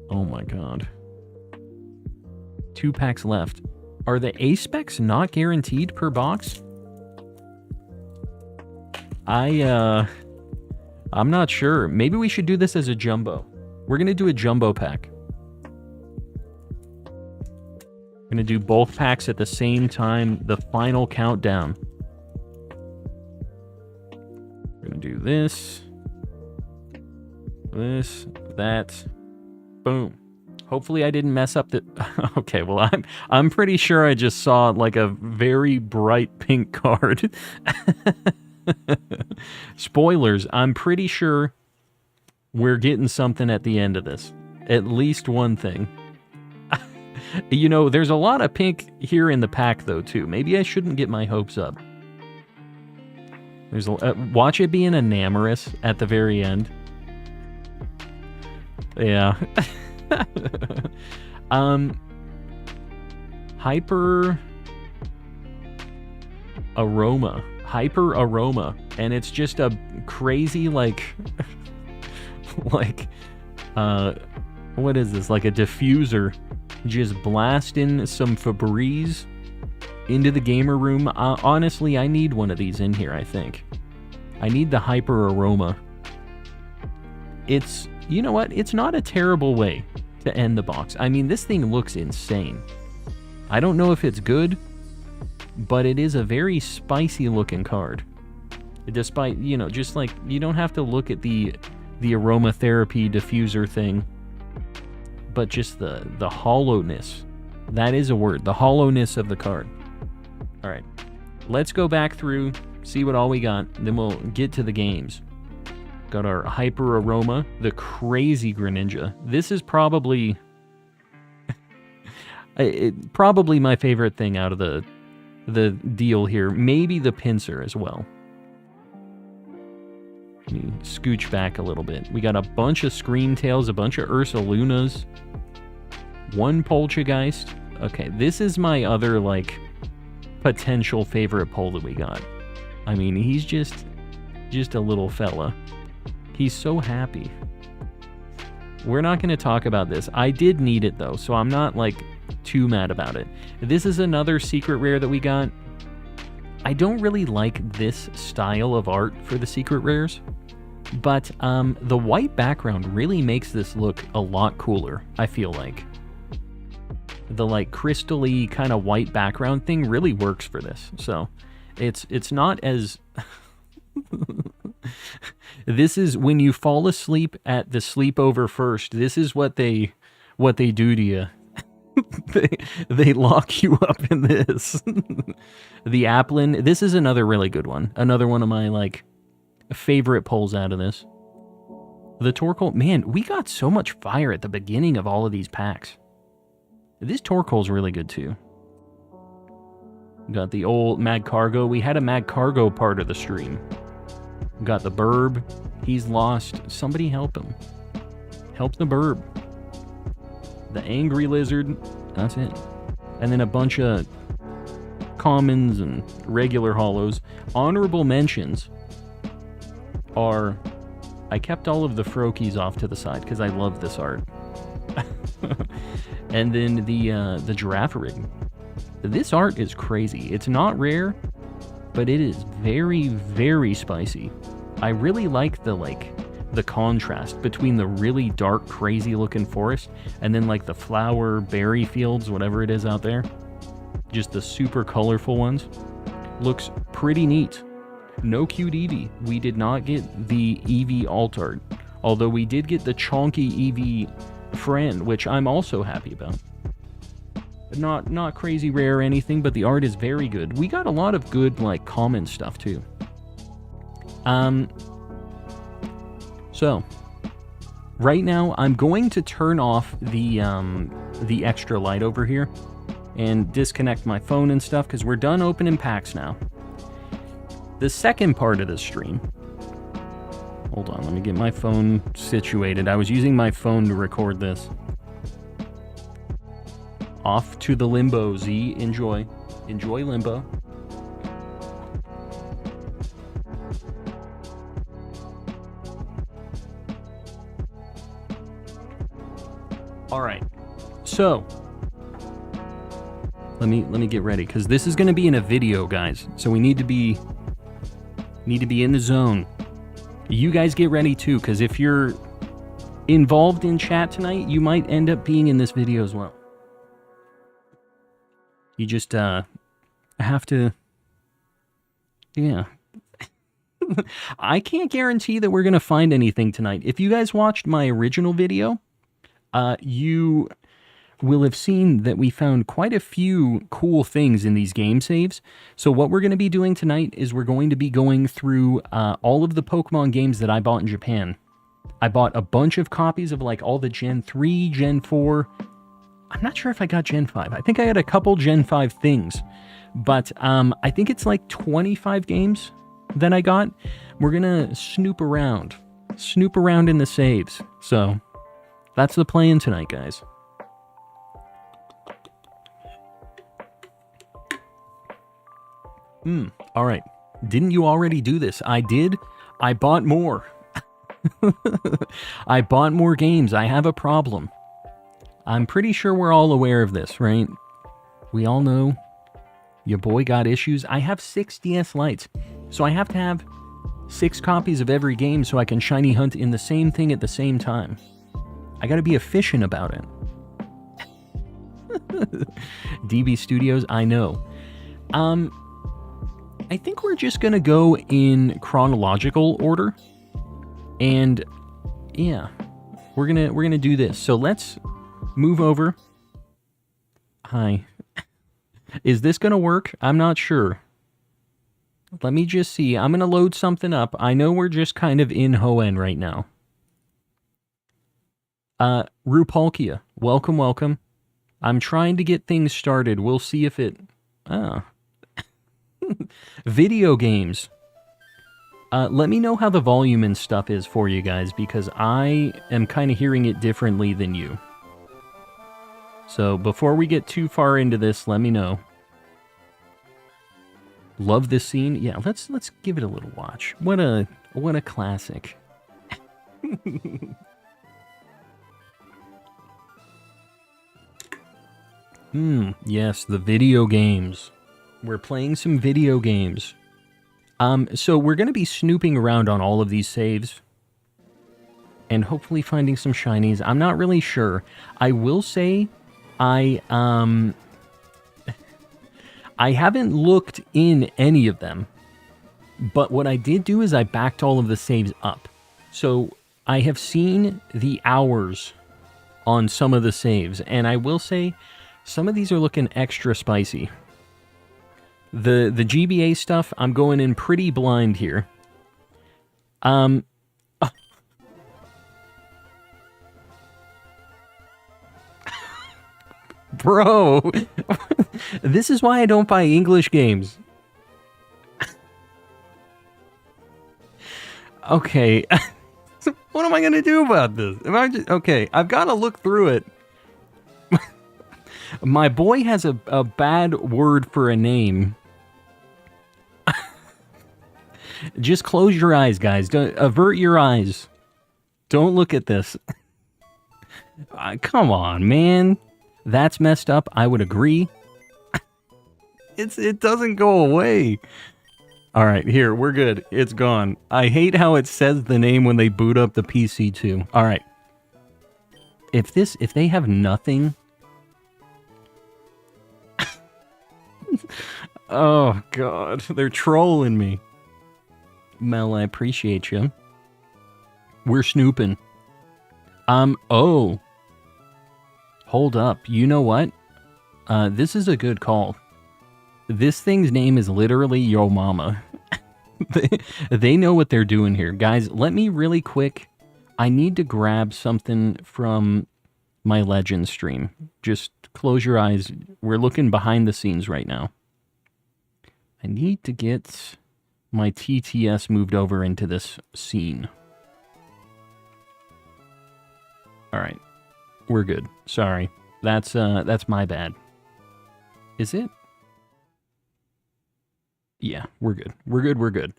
Oh my god. 2 packs left. Are the ace specs not guaranteed per box? I'm not sure. Maybe we should do this as a jumbo. We're going to do a jumbo pack. We're going to do both packs at the same time. The final countdown. We're going to do this. This. That. Boom. Hopefully I didn't mess up the... Okay, well, I'm pretty sure I just saw like a very bright pink card. Spoilers, I'm pretty sure we're getting something at the end of this. At least one thing. You know, there's a lot of pink here in the pack, though, too. Maybe I shouldn't get my hopes up. There's watch it being enamorous at the very end. Yeah. Hyper aroma, and it's just a crazy like what is this, like a diffuser just blasting some Febreze into the gamer room. Honestly, I need one of these in here. I think I need the hyper aroma. It's, you know what, it's not a terrible way to end the box. I mean, this thing looks insane. I don't know if it's good, but it is a very spicy looking card. Despite, you know, just like, you don't have to look at the aromatherapy diffuser thing, but just the hollowness. That is a word. The hollowness of the card. All right. Let's go back through, see what all we got, then we'll get to the games. Got our hyper aroma, the crazy Greninja. This is probably probably my favorite thing out of the deal here. Maybe the pincer as well. Let me scooch back a little bit. We got a bunch of Scream Tails, a bunch of Ursalunas, 1 Poltergeist. Okay, this is my other, like, potential favorite pull that we got. I mean, he's just a little fella. He's so happy. We're not going to talk about this. I did need it, though, so I'm not, like, too mad about it. This is another secret rare that we got. I don't really like this style of art for the secret rares, but the white background really makes this look a lot cooler, I feel like. The, like, crystal-y kind of white background thing really works for this, so it's not as... This is when you fall asleep at the sleepover first. This is what they do to you. they lock you up in this. The Applin. This is another really good one. Another one of my, like, favorite pulls out of this. The Torkoal. Man, we got so much fire at the beginning of all of these packs. This Torkoal's really good too. Got the old Mad Cargo. We had a Mad Cargo part of the stream. Got the Burb. He's lost. Somebody help him. Help the Burb. The Angry Lizard. That's it. And then a bunch of commons and regular hollows. Honorable mentions are... I kept all of the Froakies off to the side because I love this art. And then the Girafarig. This art is crazy. It's not rare, but it is very, very spicy. I really like the contrast between the really dark, crazy looking forest and then like the flower berry fields, whatever it is out there. Just the super colorful ones. Looks pretty neat. No cute Eevee. We did not get the Eevee alt art. Although we did get the chonky Eevee friend, which I'm also happy about. Not crazy rare or anything, but the art is very good. We got a lot of good, like, common stuff, too. So, right now, I'm going to turn off the extra light over here and disconnect my phone and stuff, because we're done opening packs now. The second part of the stream... Hold on, let me get my phone situated. I was using my phone to record this. Off to the limbo, Z. Enjoy. Enjoy limbo. Alright. So. Let me get ready, because this is going to be in a video, guys. So we need to be in the zone. You guys get ready too, because if you're involved in chat tonight, you might end up being in this video as well. You just have to... Yeah. I can't guarantee that we're going to find anything tonight. If you guys watched my original video, you will have seen that we found quite a few cool things in these game saves. So what we're going to be doing tonight is we're going to be going through all of the Pokemon games that I bought in Japan. I bought a bunch of copies of like all the Gen 3, Gen 4... I'm not sure if I got Gen 5. I think I had a couple Gen 5 things. But I think it's like 25 games that I got. We're going to snoop around. Snoop around in the saves. So, that's the plan tonight, guys. Alright. Didn't you already do this? I did. I bought more. I bought more games. I have a problem. I'm pretty sure we're all aware of this, right? We all know your boy got issues. I have 6 DS Lites, so I have to have 6 copies of every game so I can shiny hunt in the same thing at the same time. I gotta be efficient about it. DB Studios, I know. I think we're just gonna go in chronological order. And yeah, we're gonna do this. So let's move over. Hi. Is this gonna work? I'm not sure. Let me just see. I'm gonna load something up. I know we're just kind of in Hoenn right now. Rupalkia, welcome, welcome. I'm trying to get things started. We'll see if it... Video games. Let me know how the volume and stuff is for you guys, because I am kind of hearing it differently than you. So, before we get too far into this, let me know. Love this scene? Yeah, let's give it a little watch. What a classic. Yes, the video games. We're playing some video games. So we're going to be snooping around on all of these saves. And hopefully finding some shinies. I'm not really sure. I will say, I haven't looked in any of them. But what I did do is I backed all of the saves up. So I have seen the hours on some of the saves. And I will say, some of these are looking extra spicy. The GBA stuff, I'm going in pretty blind here. Bro, this is why I don't buy English games. Okay, what am I gonna do about this? Okay, I've got to look through it. My boy has a bad word for a name. Just close your eyes, guys. Don't avert your eyes. Don't look at this. Come on, man. That's messed up. I would agree. It doesn't go away. All right, here, we're good. It's gone. I hate how it says the name when they boot up the PC too. All right. If they have nothing. Oh god, they're trolling me. Mel, I appreciate you. We're snooping. Oh. Hold up. You know what? This is a good call. This thing's name is literally Yo Mama. They know what they're doing here. Guys, let me really quick... I need to grab something from my Legends stream. Just close your eyes. We're looking behind the scenes right now. I need to get my TTS moved over into this scene. Alright. We're good. Sorry. That's my bad. Is it? Yeah, we're good. We're good.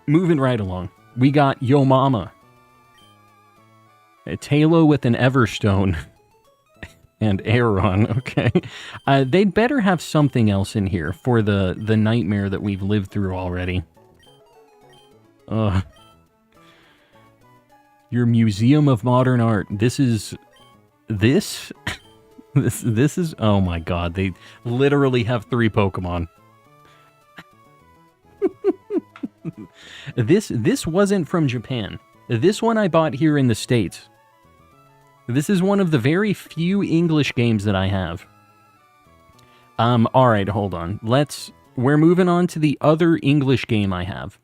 Moving right along. We got Yo Mama. A Talo with an Everstone. And Aeron, okay. They'd better have something else in here for the nightmare that we've lived through already. Your Museum of Modern Art. This is... This? This is... Oh my god, they literally have 3 Pokemon. This wasn't from Japan. This one I bought here in the States. This is one of the very few English games that I have. Alright, hold on. We're moving on to the other English game I have.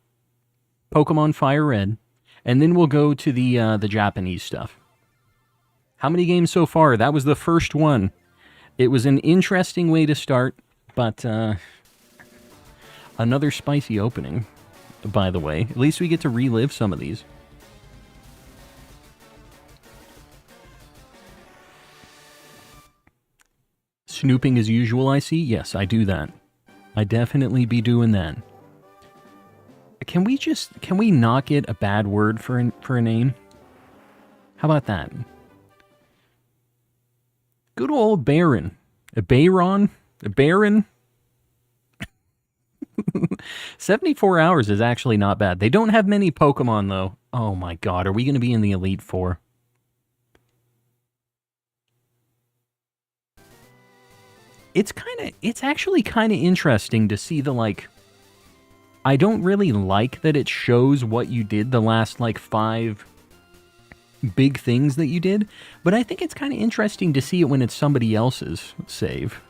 Pokemon Fire Red. And then we'll go to the Japanese stuff. How many games so far? That was the first one. It was an interesting way to start, but another spicy opening, by the way. At least we get to relive some of these. Snooping as usual, I see. Yes, I do that. I definitely be doing that. Can we not get a bad word for a name? How about that? Good old Baron. A Baron? A Baron? 74 hours is actually not bad. They don't have many Pokemon, though. Oh my god, are we going to be in the Elite Four? It's actually kind of interesting to see the, like... I don't really like that it shows what you did the last, like, 5 big things that you did, but I think it's kind of interesting to see it when it's somebody else's save.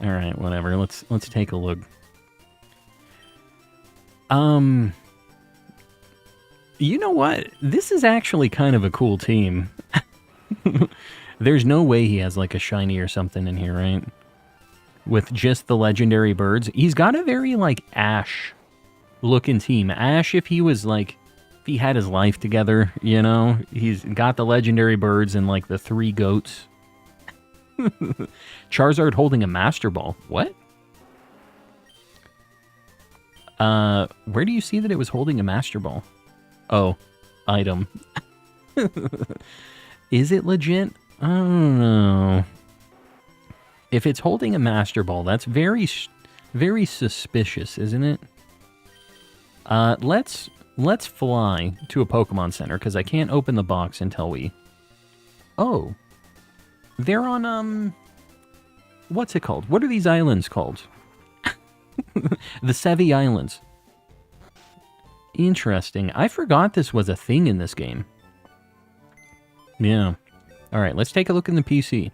Alright, whatever. Let's take a look. You know what? This is actually kind of a cool team. There's no way he has, like, a shiny or something in here, right? With just the legendary birds. He's got a very, like, Ash-looking team. Ash, if he was, like... If he had his life together, you know? He's got the legendary birds and, like, the 3 goats. Charizard holding a Master Ball. What? Where do you see that it was holding a Master Ball? Oh, item. Is it legit? I don't know. If it's holding a Master Ball, that's very, very suspicious, isn't it? Let's fly to a Pokemon Center, because I can't open the box until we... Oh. They're on, what's it called? What are these islands called? The Sevi Islands. Interesting. I forgot this was a thing in this game. Yeah. Alright, let's take a look in the PC.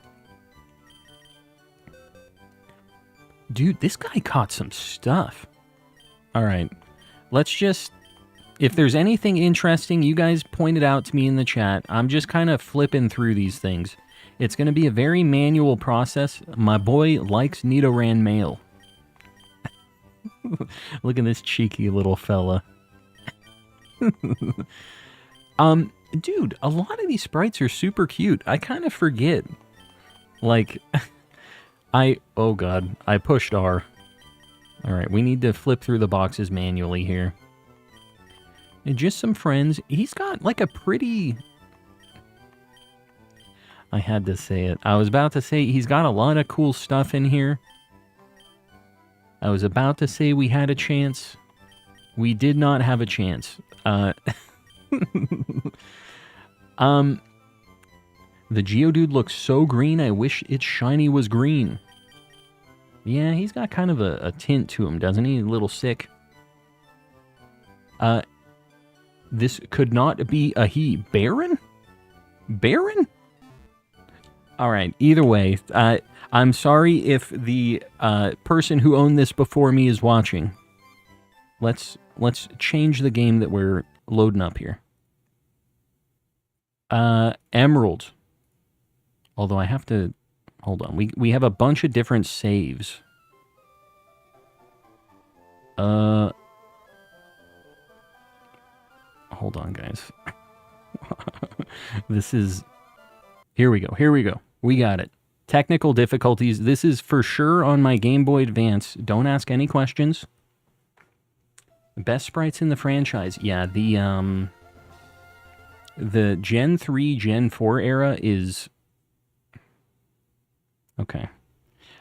Dude, this guy caught some stuff. Alright. Let's just... If there's anything interesting, you guys point it out to me in the chat. I'm just kind of flipping through these things. It's going to be a very manual process. My boy likes Nidoran male. Look at this cheeky little fella. Dude, a lot of these sprites are super cute. I kind of forget. Like, oh god, I pushed R. Alright, we need to flip through the boxes manually here. And just some friends. He's got, like, a pretty... I had to say it. I was about to say he's got a lot of cool stuff in here. I was about to say we had a chance. We did not have a chance. The Geodude looks so green, I wish its shiny was green. Yeah, he's got kind of a tint to him, doesn't he? A little sick. This could not be a he. Baron? Baron? Alright, either way, I'm sorry if the person who owned this before me is watching. Let's change the game that we're loading up here. Emerald. Although I have to... Hold on. We have a bunch of different saves. Hold on, guys. This is... Here we go. Here we go. We got it. Technical difficulties. This is for sure on my Game Boy Advance. Don't ask any questions. Best sprites in the franchise. Yeah, the Gen 3, Gen 4 era is... Okay.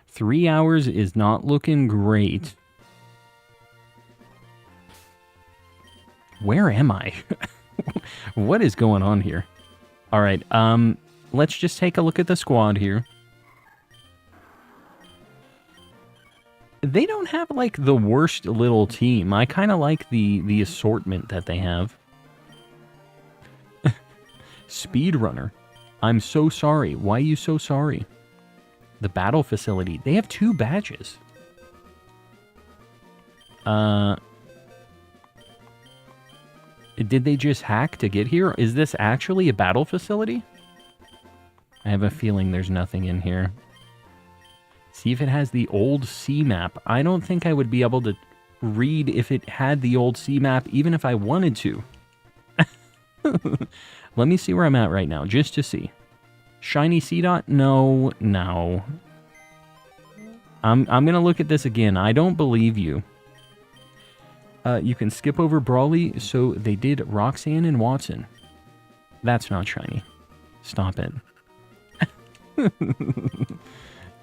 3 hours is not looking great. Where am I? What is going on here? Alright, let's just take a look at the squad here. They don't have, like, the worst little team. I kind of like the assortment that they have. Speedrunner. I'm so sorry. Why are you so sorry? The battle facility. They have 2 badges. Did they just hack to get here? Is this actually a battle facility? I have a feeling there's nothing in here. See if it has the old sea map. I don't think I would be able to read if it had the old sea map, even if I wanted to. Let me see where I'm at right now, just to see. Shiny C dot? No, no. I'm gonna look at this again. I don't believe you. You can skip over Brawly, so they did Roxanne and Watson. That's not shiny. Stop it.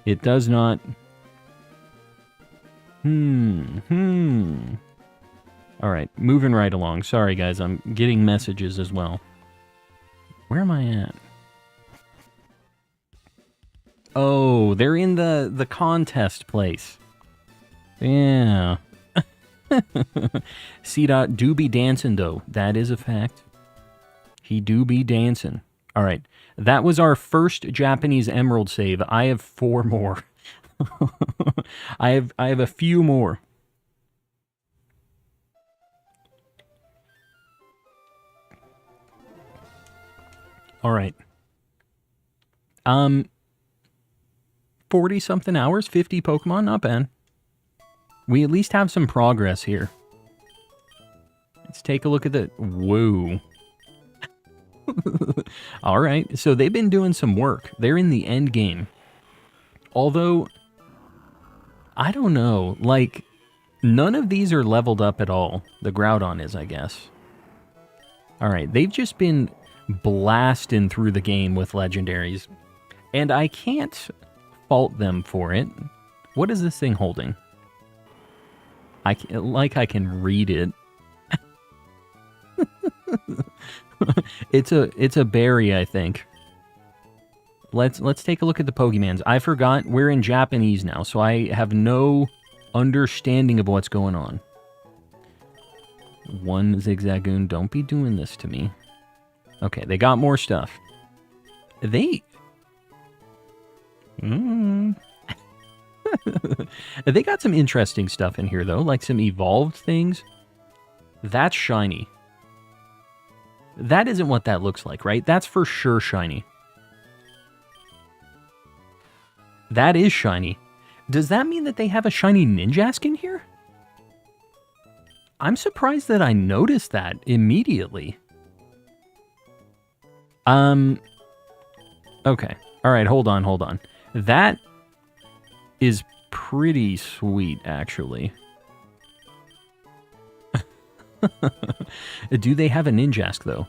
It does not... Alright, moving right along. Sorry, guys, I'm getting messages as well. Where am I at? Oh, they're in the contest place. Yeah. C-Dot do be dancing, though. That is a fact. He do be dancing. Alright, that was our first Japanese Emerald save. I have 4 more. I have a few more. Alright. 40-something hours, 50 Pokemon, not bad. We at least have some progress here. Let's take a look at the... Whoa. Alright, so they've been doing some work. They're in the end game. Although, I don't know, like, none of these are leveled up at all. The Groudon is, I guess. Alright, they've just been blasting through the game with legendaries. And I can't fault them for it. What is this thing holding? I can read it. It's a berry, I think. Let's take a look at the Pokemons. I forgot we're in Japanese now, so I have no understanding of what's going on. One Zigzagoon, don't be doing this to me. Okay, they got more stuff. They got some interesting stuff in here, though, like some evolved things. That's shiny. That isn't what that looks like, right? That's for sure shiny. That is shiny. Does that mean that they have a shiny Ninjask in here? I'm surprised that I noticed that immediately. Okay. Alright, hold on. That is pretty sweet, actually. Do they have a Ninjask, though?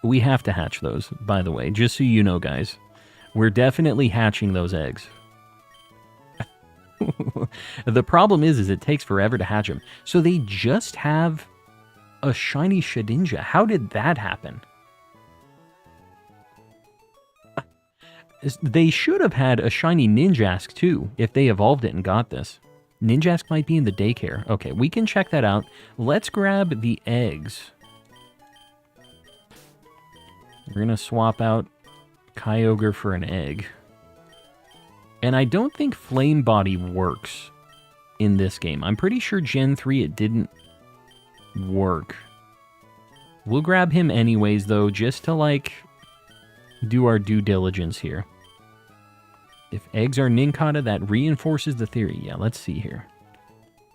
We have to hatch those, by the way, just so you know, guys. We're definitely hatching those eggs. The problem is it takes forever to hatch them. So they just have a shiny Shedinja. How did that happen? They should have had a shiny Ninjask, too, if they evolved it and got this. Ninjask might be in the daycare. Okay, we can check that out. Let's grab the eggs. We're going to swap out Kyogre for an egg. And I don't think Flame Body works in this game. I'm pretty sure Gen 3 it didn't work. We'll grab him anyways, though, just to, like, do our due diligence here. If eggs are Nincada, that reinforces the theory. Yeah, let's see here.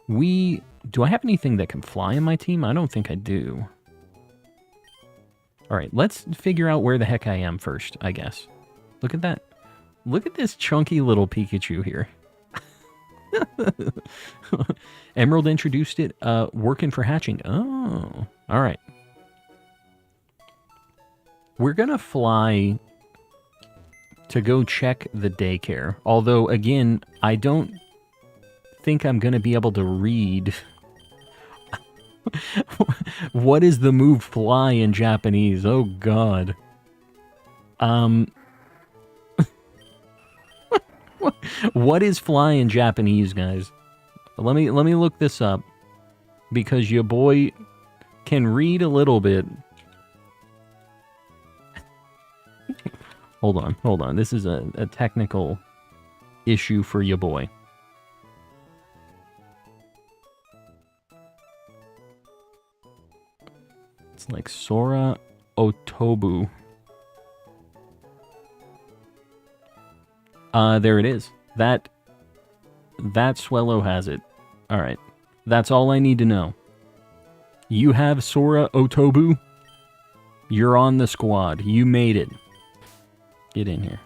Do I have anything that can fly in my team? I don't think I do. All right, let's figure out where the heck I am first, I guess. Look at that. Look at this chunky little Pikachu here. Emerald introduced it, working for hatching. Oh, all right. We're going to fly to go check the daycare. Although, again, I don't think I'm going to be able to read. What is the move fly in Japanese? Oh, God. What is fly in Japanese, guys? Let me look this up. Because your boy can read a little bit. Hold on. This is a technical issue for your boy. It's like Sora Otobu. There it is. That Swellow has it. Alright. That's all I need to know. You have Sora Otobu. You're on the squad. You made it. Get in here.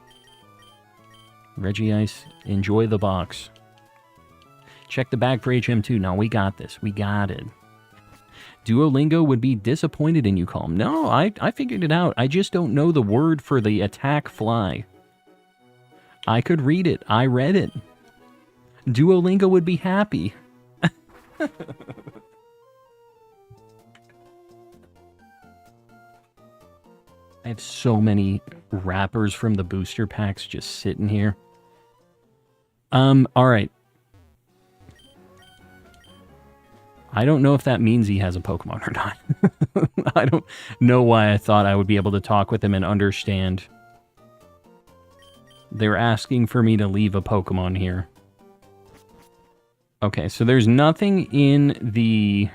Regice, enjoy the box. Check the bag for HM2. No, we got this. We got it. Duolingo would be disappointed in you, Calm. No, I figured it out. I just don't know the word for the attack fly. I could read it. I read it. Duolingo would be happy. I have so many wrappers from the booster packs just sitting here. Alright. I don't know if that means he has a Pokemon or not. I don't know why I thought I would be able to talk with him and understand. They're asking for me to leave a Pokemon here. Okay, so there's nothing in the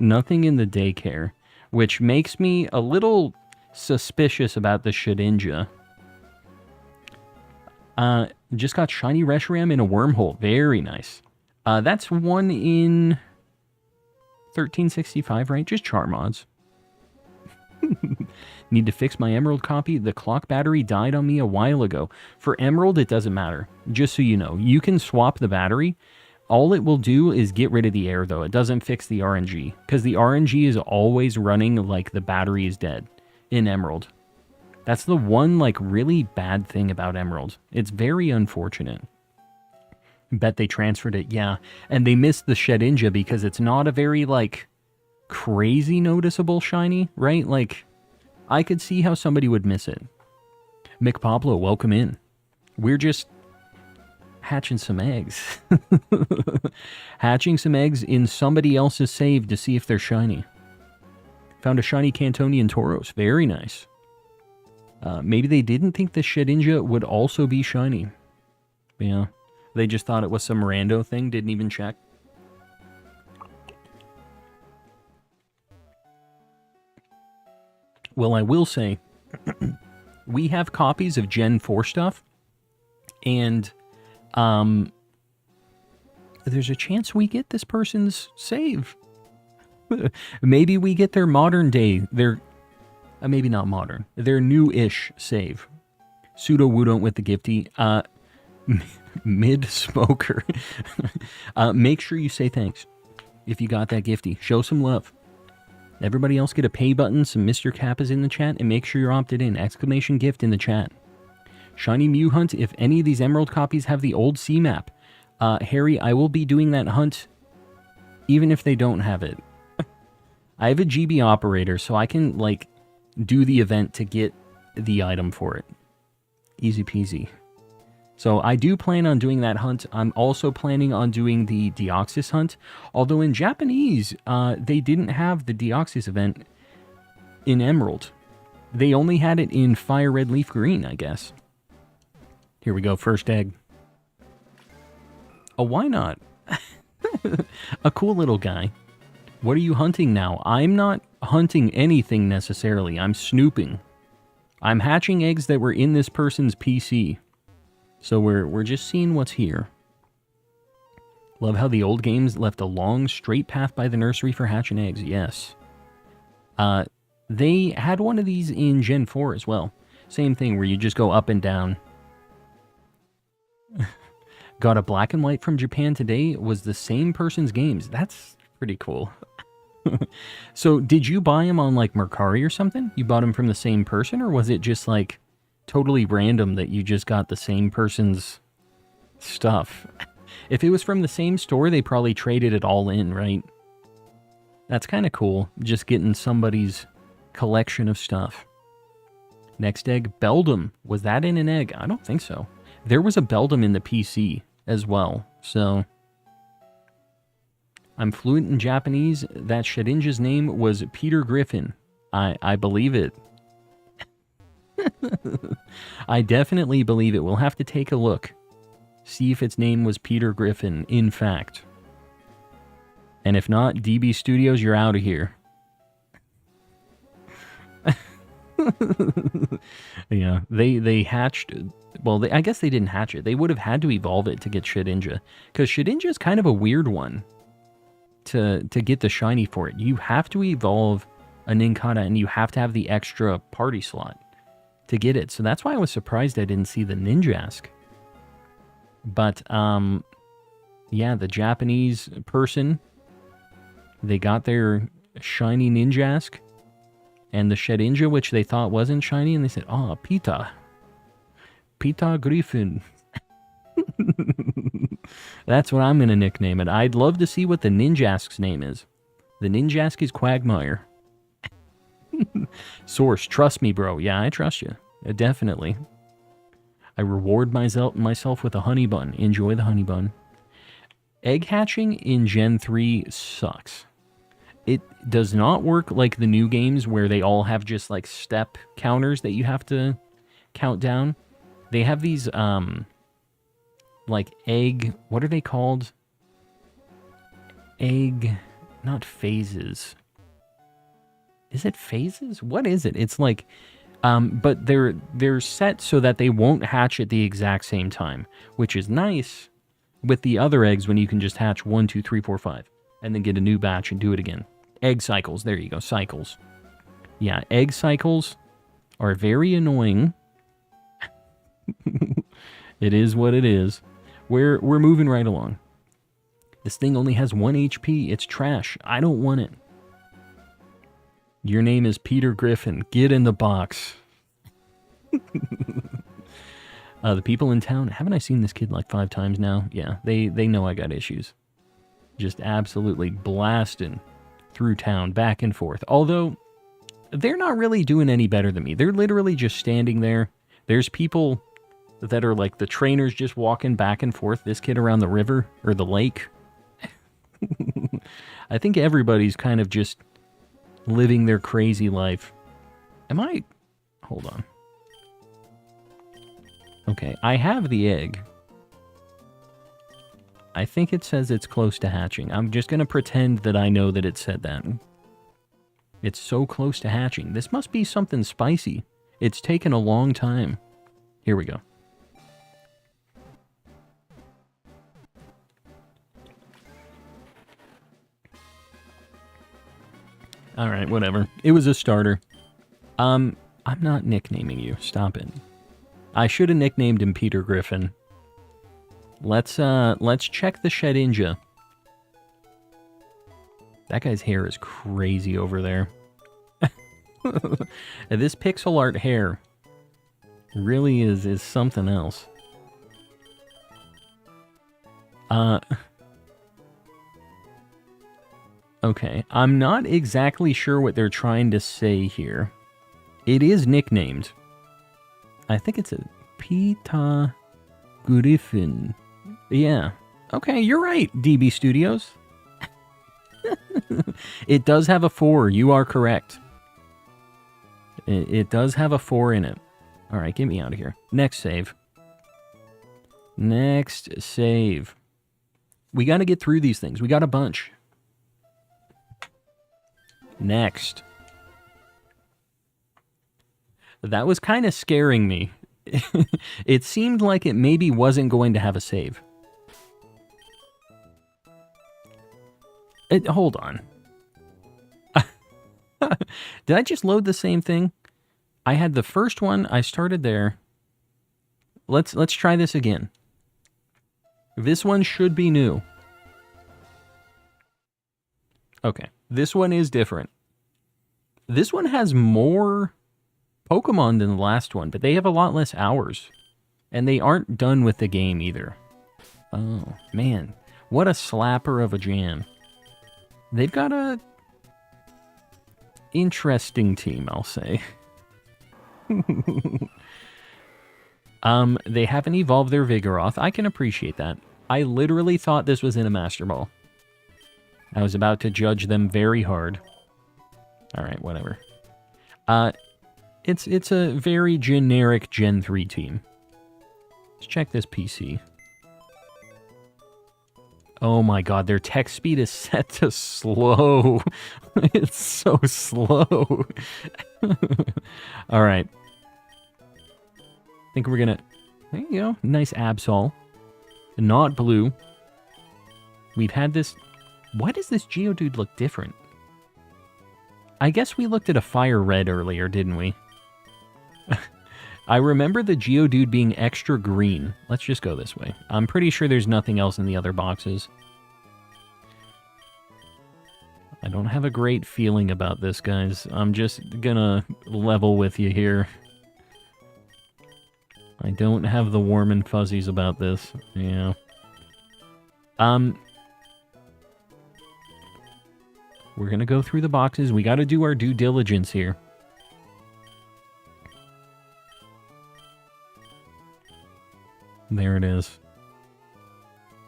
daycare, which makes me a little suspicious about the Shedinja. Just got Shiny Reshiram in a Wormhole. Very nice. That's one in 1365, right? Just Charmods. Need to fix my Emerald copy. The clock battery died on me a while ago. For Emerald, it doesn't matter. Just so you know, you can swap the battery. All it will do is get rid of the air, though. It doesn't fix the RNG. Because the RNG is always running like the battery is dead in Emerald. That's the one, like, really bad thing about Emerald. It's very unfortunate. Bet they transferred it, yeah. And they missed the Shedinja because it's not a very, like, crazy noticeable shiny, right? Like, I could see how somebody would miss it. Mick Pablo, welcome in. We're just hatching some eggs. Hatching some eggs in somebody else's save to see if they're shiny. Found a shiny Cantonian Tauros. Very nice. Maybe they didn't think the Shedinja would also be shiny. Yeah. They just thought it was some rando thing. Didn't even check. Well, I will say, we have copies of Gen 4 stuff. And there's a chance we get this person's save. Maybe we get their modern day, their maybe not modern, their new-ish save. Pseudo Woodont with the gifty. Mid-smoker. Make sure you say thanks if you got that gifty. Show some love. Everybody else get a pay button, some Mr. Kappas in the chat, and make sure you're opted in. Exclamation gift in the chat. Shiny Mew Hunt, if any of these Emerald copies have the old C map. Harry, I will be doing that hunt even if they don't have it. I have a GB operator, so I can, like, do the event to get the item for it. Easy peasy. So I do plan on doing that hunt. I'm also planning on doing the Deoxys hunt. Although in Japanese, they didn't have the Deoxys event in Emerald. They only had it in Fire Red Leaf Green, I guess. Here we go, first egg. Oh, why not? A cool little guy. What are you hunting now? I'm not hunting anything necessarily. I'm snooping. I'm hatching eggs that were in this person's PC. So we're just seeing what's here. Love how the old games left a long, straight path by the nursery for hatching eggs. Yes. They had one of these in Gen 4 as well. Same thing where you just go up and down. Got a black and white from Japan today. Was the same person's games. That's pretty cool. So did you buy them on like Mercari or something? You bought them from the same person, or was it just like totally random that you just got the same person's stuff? If it was from the same store, they probably traded it all in, right? That's kind of cool, just getting somebody's collection of stuff. Next egg, Beldum. Was that in an egg? I don't think so. There was a Beldum in the PC as well, so... I'm fluent in Japanese. That Shedinja's name was Peter Griffin. I believe it. I definitely believe it. We'll have to take a look. See if its name was Peter Griffin, in fact. And if not, DB Studios, you're out of here. Yeah, they hatched... Well, I guess they didn't hatch it. They would have had to evolve it to get Shedinja. Because Shedinja is kind of a weird one to get the shiny for it. You have to evolve a Ninkata, and you have to have the extra party slot to get it. So that's why I was surprised I didn't see the Ninjask. But, yeah, the Japanese person, they got their shiny Ninjask and the Shedinja, which they thought wasn't shiny, and they said, oh, Peter Griffin. That's what I'm going to nickname it. I'd love to see what the Ninjask's name is. The Ninjask is Quagmire. Source, trust me, bro. Yeah, I trust you. Definitely. I reward myself with a honey bun. Enjoy the honey bun. Egg hatching in Gen 3 sucks. It does not work like the new games where they all have just like step counters that you have to count down. They have these, like egg, what are they called? Egg, not phases. Is it phases? What is it? It's like, but they're set so that they won't hatch at the exact same time, which is nice with the other eggs when you can just hatch 1, 2, 3, 4, 5, and then get a new batch and do it again. Egg cycles, there you go, cycles. Yeah, egg cycles are very annoying. It is what it is. We're moving right along. This thing only has 1 HP. It's trash. I don't want it. Your name is Peter Griffin. Get in the box. The people in town. Haven't I seen this kid like 5 times now? Yeah, they know I got issues. Just absolutely blasting through town, back and forth. Although, they're not really doing any better than me. They're literally just standing there. There's people that are like the trainers just walking back and forth. This kid around the river or the lake. I think everybody's kind of just living their crazy life. Am I... Hold on. Okay, I have the egg. I think it says it's close to hatching. I'm just going to pretend that I know that it said that. It's so close to hatching. This must be something spicy. It's taken a long time. Here we go. Alright, whatever. It was a starter. I'm not nicknaming you. Stop it. I should have nicknamed him Peter Griffin. Let's check the Shedinja. That guy's hair is crazy over there. This pixel art hair really is something else. Okay, I'm not exactly sure what they're trying to say here. It is nicknamed. I think it's a Pita Griffin. Yeah. Okay, you're right, DB Studios. It does have a 4. You are correct. It does have a 4 in it. All right, get me out of here. Next save. Next save. We got to get through these things. We got a bunch. Next. That was kind of scaring me. It seemed like it maybe wasn't going to have a save. Hold on. Did I just load the same thing? I had the first one. I started there. Let's try this again. This one should be new. Okay. This one is different. This one has more Pokemon than the last one, but they have a lot less hours. And they aren't done with the game either. Oh, man. What a slapper of a jam. They've got a interesting team, I'll say. They haven't evolved their Vigoroth. I can appreciate that. I literally thought this was in a Master Ball. I was about to judge them very hard. Alright, whatever. It's a very generic Gen 3 team. Let's check this PC. Oh my god, their text speed is set to slow. It's so slow. Alright. I think we're gonna... There you go. Nice Absol. Not blue. We've had this... Why does this Geodude look different? I guess we looked at a Fire Red earlier, didn't we? I remember the Geodude being extra green. Let's just go this way. I'm pretty sure there's nothing else in the other boxes. I don't have a great feeling about this, guys. I'm just gonna level with you here. I don't have the warm and fuzzies about this. Yeah. We're gonna go through the boxes. We gotta do our due diligence here. There it is.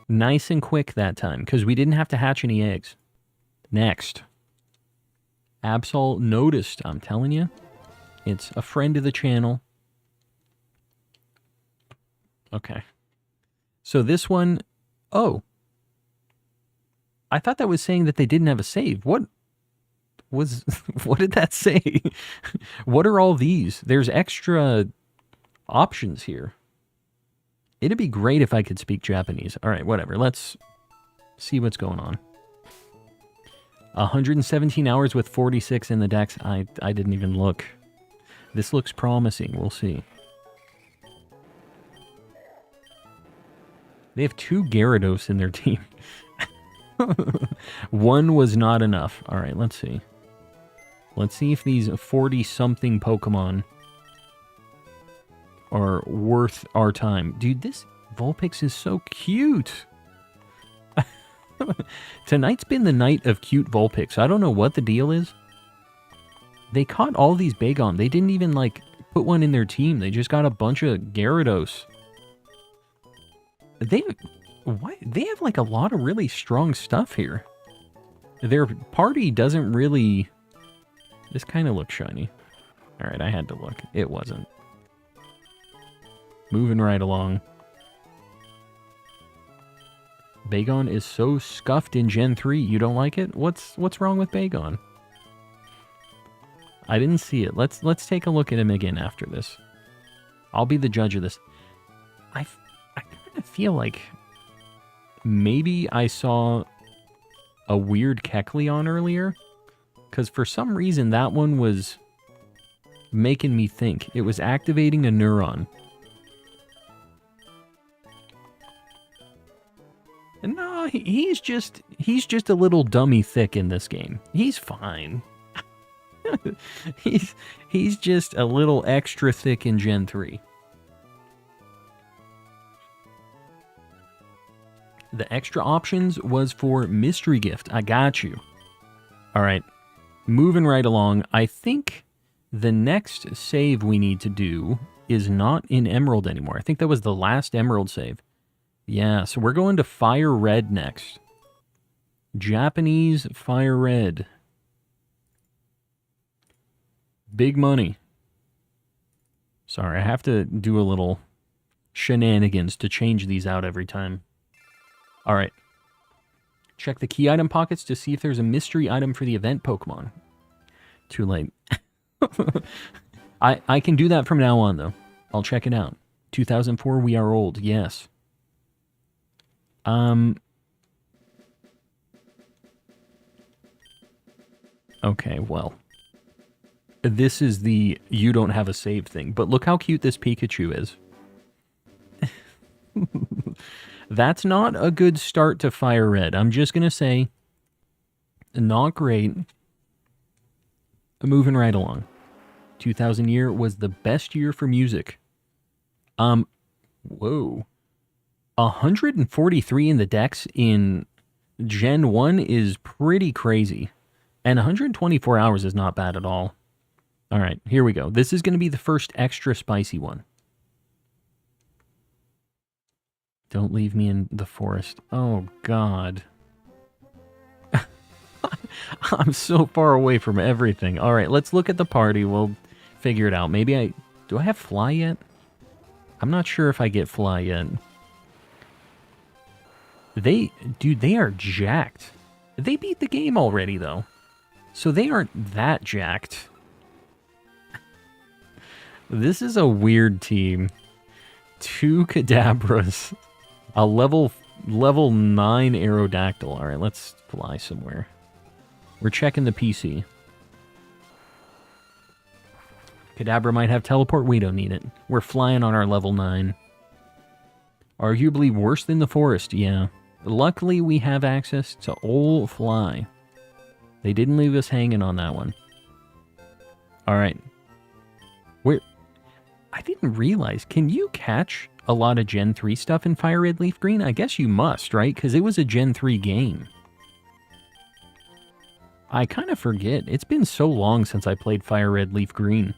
Nice and quick that time, because we didn't have to hatch any eggs. Next. Absol noticed, I'm telling you. It's a friend of the channel. Okay. So this one... Oh. I thought that was saying that they didn't have a save. What was... What did that say? What are all these? There's extra options here. It'd be great if I could speak Japanese. All right, whatever. Let's see what's going on. 117 hours with 46 in the decks. I didn't even look. This looks promising. We'll see. They have 2 Gyarados in their team. One was not enough. All right, let's see. Let's see if these 40-something Pokemon are worth our time. Dude, this Vulpix is so cute. Tonight's been the night of cute Vulpix. I don't know what the deal is. They caught all these Bagon. They didn't even, like, put one in their team. They just got a bunch of Gyarados. They have, like, a lot of really strong stuff here. Their party doesn't really... This kind of looks shiny. Alright, I had to look. It wasn't. Moving right along. Bagon is so scuffed in Gen 3. You don't like it? What's wrong with Bagon? I didn't see it. Let's take a look at him again after this. I'll be the judge of this. I kind of feel like maybe I saw a weird Kecleon earlier, because for some reason that one was making me think. It was activating a neuron. No, he's just a little dummy thick in this game. He's fine. he's just a little extra thick in Gen 3. The extra options was for Mystery Gift. I got you. All right. Moving right along. I think the next save we need to do is not in Emerald anymore. I think that was the last Emerald save. Yeah, so we're going to Fire Red next. Japanese Fire Red. Big money. Sorry, I have to do a little shenanigans to change these out every time. All right. Check the key item pockets to see if there's a mystery item for the event Pokemon. Too late. I can do that from now on, though. I'll check it out. 2004, we are old. Yes. Okay, well. This is the you don't have a save thing, but look how cute this Pikachu is. That's not a good start to Fire Red. I'm just going to say, not great. Moving right along. 2000 year was the best year for music. Whoa. 143 in the decks in Gen 1 is pretty crazy. And 124 hours is not bad at all. All right, here we go. This is going to be the first extra spicy one. Don't leave me in the forest. Oh, God. I'm so far away from everything. All right, let's look at the party. We'll figure it out. Maybe do I have Fly yet? I'm not sure if I get Fly yet. Dude, they are jacked. They beat the game already, though. So they aren't that jacked. This is a weird team. 2 Kadabras. A level 9 Aerodactyl. All right, let's fly somewhere. We're checking the PC. Kadabra might have teleport. We don't need it. We're flying on our level 9. Arguably worse than the forest, yeah. Luckily, we have access to Ol Fly. They didn't leave us hanging on that one. All right. I didn't realize, can you catch a lot of Gen 3 stuff in Fire Red Leaf Green? I guess you must, right? Because it was a Gen 3 game. I kind of forget. It's been so long since I played Fire Red Leaf Green.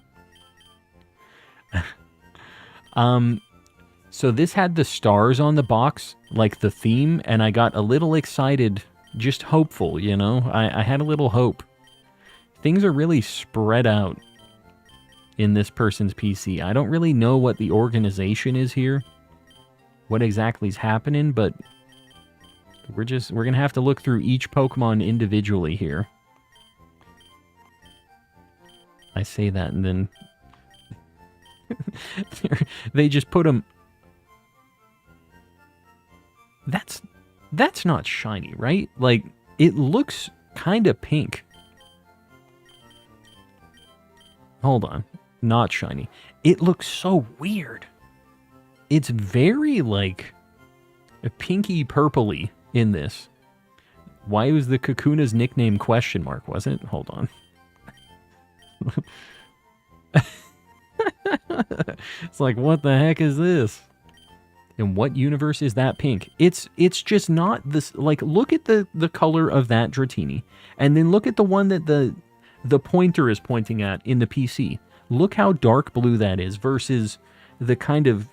So this had the stars on the box, like the theme, and I got a little excited, just hopeful, you know? I had a little hope. Things are really spread out in this person's PC. I don't really know what the organization is here, what exactly is happening, but we're gonna have to look through each Pokemon individually here. I say that and then they just put them. That's not shiny, right? Like, it looks kind of pink. Hold on. Not shiny. It looks so weird. It's very, like, pinky purpley in this. Why was the Kakuna's nickname question mark, wasn't it? Hold on. It's like, what the heck is this? In what universe is that pink? It's just not this. Like, look at the color of that Dratini, and then look at the one that the pointer is pointing at in the PC. Look how dark blue that is versus the kind of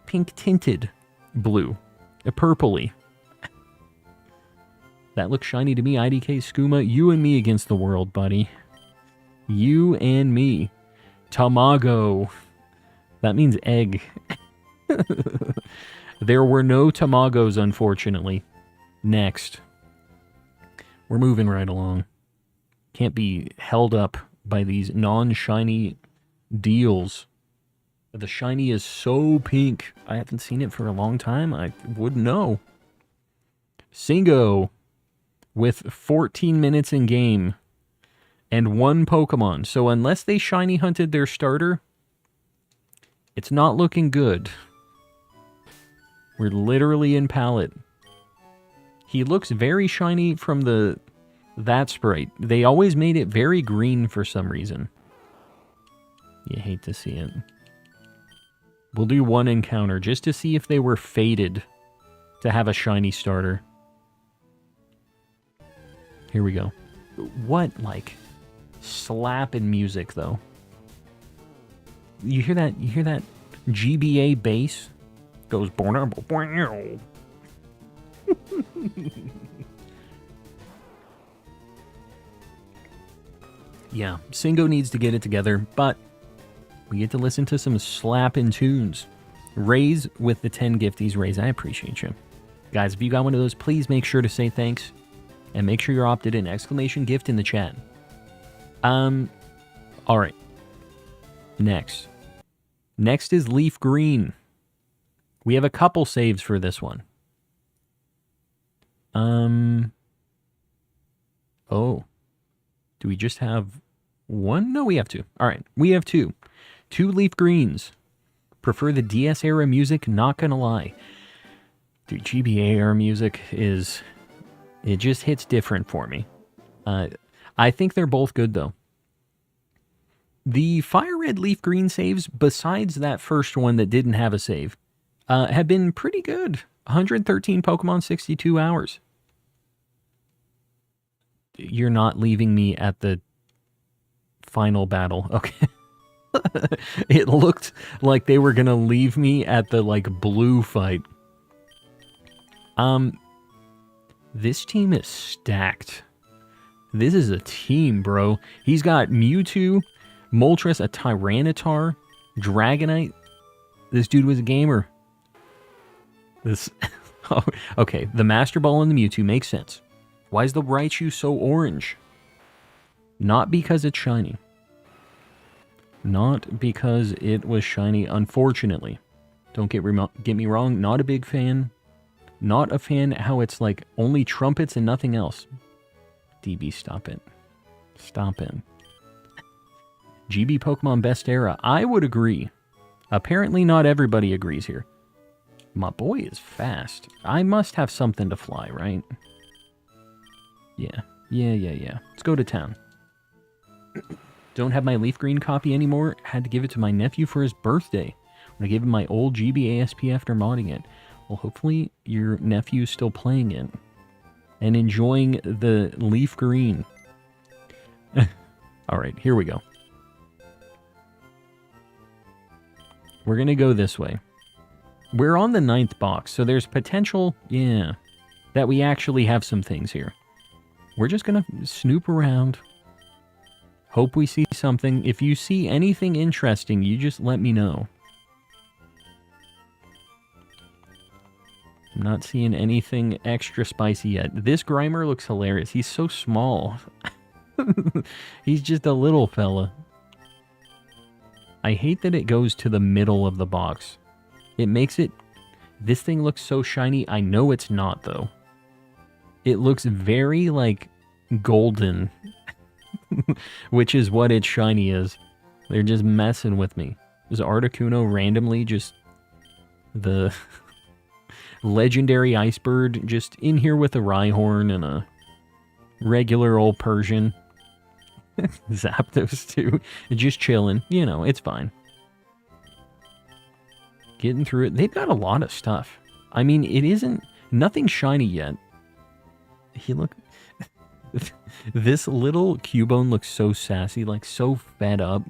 pink tinted blue, a purpley. That looks shiny to me. IDK Skooma, you and me against the world, buddy. You and me. Tamago. That means egg. There were no Tamagos, unfortunately. Next. We're moving right along. Can't be held up by these non-shiny deals. The shiny is so pink. I haven't seen it for a long time. I wouldn't know. Singo with 14 minutes in game and 1 Pokemon. So unless they shiny hunted their starter, it's not looking good. We're literally in palette. He looks very shiny from that sprite. They always made it very green for some reason. You hate to see it. We'll do 1 encounter just to see if they were fated to have a shiny starter. Here we go. What, like, slapping music, though? You hear that? You hear that GBA bass goes... Yeah, Singo needs to get it together, but we get to listen to some slapping tunes. Raise with the 10 gifties. Raise, I appreciate you. Guys, if you got one of those, please make sure to say thanks. And make sure you're opted in. Exclamation gift in the chat. Alright. Next. Next is Leaf Green. We have a couple saves for this one. Oh. Do we just have one? No, we have two. Alright, we have two. Two Leaf Greens. Prefer the DS era music, not gonna lie. Dude, GBA era music is... It just hits different for me. I think they're both good, though. The Fire Red Leaf Green saves, besides that first one that didn't have a save, have been pretty good. 113 Pokemon, 62 hours. You're not leaving me at the final battle. Okay. It looked like they were going to leave me at the, blue fight. This team is stacked. This is a team, bro. He's got Mewtwo, Moltres, a Tyranitar, Dragonite. This dude was a gamer. This... Oh, okay, the Master Ball and the Mewtwo makes sense. Why is the Raichu so orange? Not because it's shiny. Not because it was shiny, unfortunately. Don't get me wrong, not a big fan. Not a fan how it's only trumpets and nothing else. DB, stop it. Stop it. GB Pokemon Best Era, I would agree. Apparently not everybody agrees here. My boy is fast. I must have something to fly, right? Yeah. Let's go to town. Don't have my Leaf Green copy anymore. Had to give it to my nephew for his birthday. When I gave him my old GB ASP after modding it. Well, hopefully your nephew's still playing it. And enjoying the Leaf Green. Alright, here we go. We're going to go this way. We're on the 9th box, so there's potential, that we actually have some things here. We're just going to snoop around. Hope we see something. If you see anything interesting, you just let me know. I'm not seeing anything extra spicy yet. This Grimer looks hilarious. He's so small. He's just a little fella. I hate that it goes to the middle of the box. It makes it... This thing looks so shiny. I know it's not, though. It looks very, golden. Which is what its shiny is. They're just messing with me. Is Articuno randomly just... The... Legendary Ice Bird just in here with a Rhyhorn and a regular old Persian. Zapdos too. Just chilling. It's fine. Getting through it. They've got a lot of stuff. I mean, it isn't... Nothing shiny yet. This little Cubone looks so sassy, so fed up.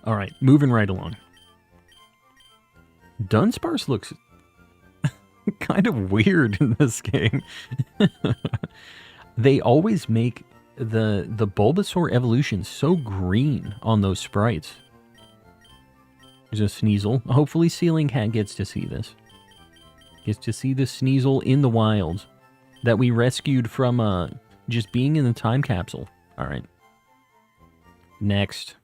Alright, moving right along. Dunsparce looks kind of weird in this game. They always make the Bulbasaur evolution so green on those sprites. There's a Sneasel. Hopefully Ceiling Cat gets to see this. Gets to see the Sneasel in the wild that we rescued from just being in the time capsule. Alright. Next.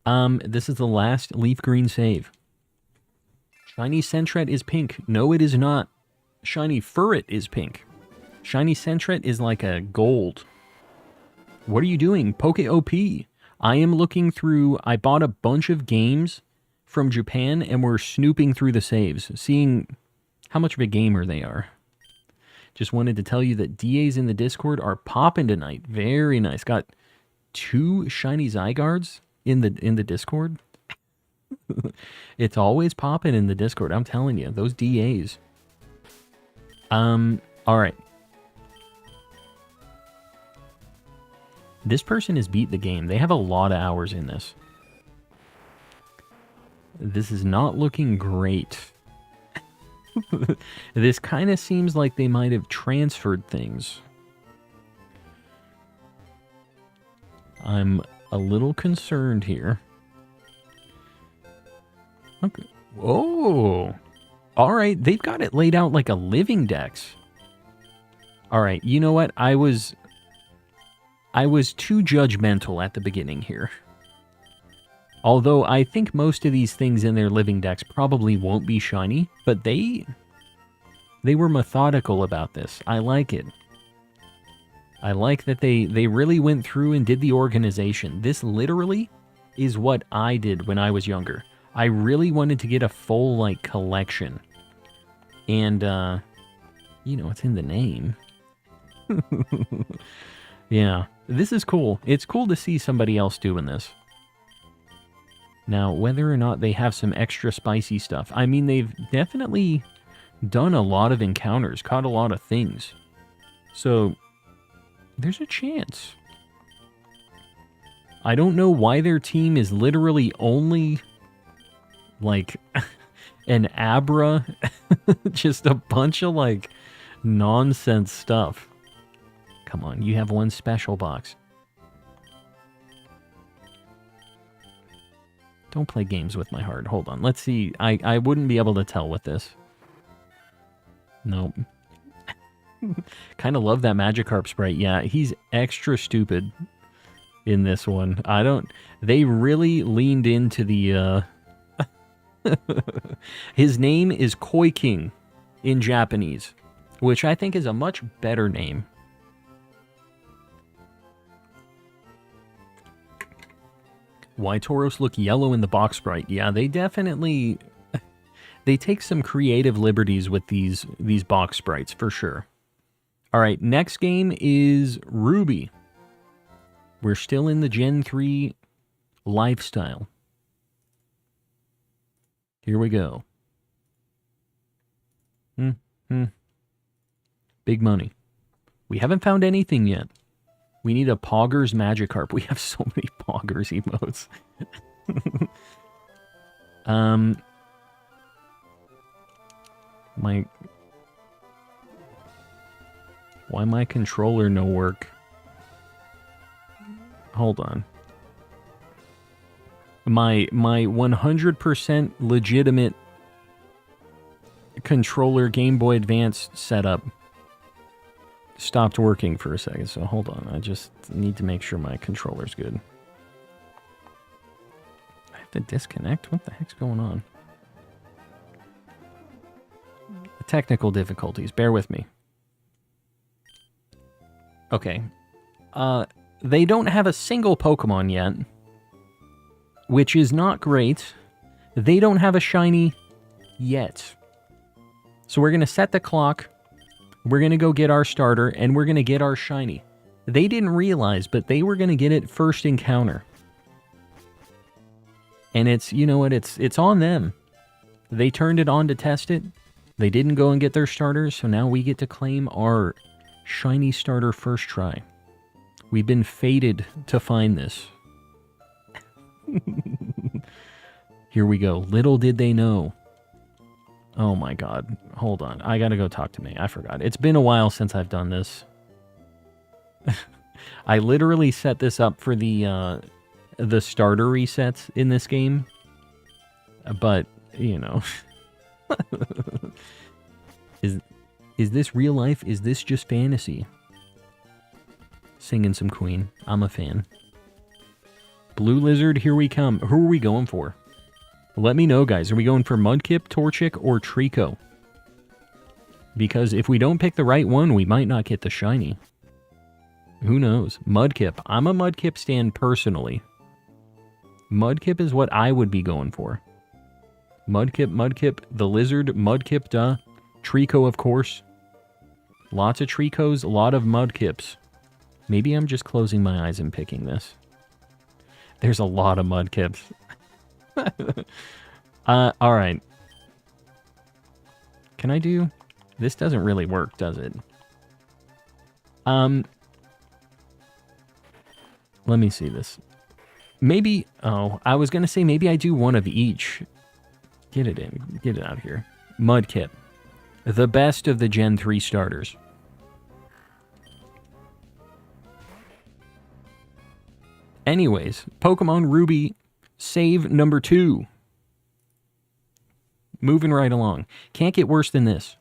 This is the last Leaf Green save. Shiny Sentret is pink. No, it is not. Shiny Furret is pink. Shiny Sentret is like a gold. What are you doing? Poke OP. I am looking through... I bought a bunch of games from Japan, and we're snooping through the saves, seeing how much of a gamer they are. Just wanted to tell you that DAs in the Discord are popping tonight. Very nice. Got 2 Shiny Zygardes in the Discord. It's always popping in the Discord. I'm telling you, those DAs. All right. This person has beat the game. They have a lot of hours in this. This is not looking great. This kind of seems like they might have transferred things. I'm a little concerned here. Okay. Oh! Alright, they've got it laid out like a living dex. Alright, you know what? I was too judgmental at the beginning here. Although I think most of these things in their living decks probably won't be shiny, but they were methodical about this. I like it. I like that they really went through and did the organization. This literally is what I did when I was younger. I really wanted to get a full, like, collection. And, you know, it's in the name. Yeah, this is cool. It's cool to see somebody else doing this. Now, whether or not they have some extra spicy stuff, I mean, they've definitely done a lot of encounters, caught a lot of things. So, there's a chance. I don't know why their team is literally only, like, an Abra, just a bunch of, like, nonsense stuff. Come on, you have one special box. Don't play games with my heart. Hold on. Let's see. I wouldn't be able to tell with this. Nope. Kind of love that Magikarp sprite. Yeah, he's extra stupid in this one. They really leaned into the, His name is Koi King in Japanese, which I think is a much better name. Why Tauros look yellow in the box sprite? Yeah, they definitely... They take some creative liberties with these box sprites, for sure. Alright, next game is Ruby. We're still in the Gen 3 lifestyle. Here we go. Big money. We haven't found anything yet. We need a Poggers Magikarp. We have so many Poggers emotes. Why my controller no work? Hold on. My 100% legitimate controller Game Boy Advance setup stopped working for a second, so hold on. I just need to make sure my controller's good. I have to disconnect? What the heck's going on? Technical difficulties. Bear with me. Okay. They don't have a single Pokemon yet, which is not great. They don't have a shiny yet. So we're going to set the clock. We're going to go get our starter, and we're going to get our shiny. They didn't realize, but they were going to get it first encounter. And it's, you know what, it's on them. They turned it on to test it. They didn't go and get their starters, so now we get to claim our shiny starter first try. We've been fated to find this. Here we go. Little did they know. Oh my god. Hold on. I gotta go talk to May. I forgot. It's been a while since I've done this. I literally set this up for the starter resets in this game. But, you know. Is this real life? Is this just fantasy? Singing some Queen. I'm a fan. Blue Lizard, here we come. Who are we going for? Let me know, guys. Are we going for Mudkip, Torchic, or Trico? Because if we don't pick the right one, we might not get the shiny. Who knows? Mudkip. I'm a Mudkip stan personally. Mudkip is what I would be going for. Mudkip, the Lizard, Mudkip, duh. Trico, of course. Lots of Tricos, a lot of Mudkips. Maybe I'm just closing my eyes and picking this. There's a lot of Mudkips. Alright. Can I do... This doesn't really work, does it? Let me see this. Maybe, oh, I was going to say maybe I do one of each. Get it in. Get it out here. Mudkip. The best of the Gen 3 starters. Anyways, Pokemon Ruby save number 2. Moving right along. Can't get worse than this.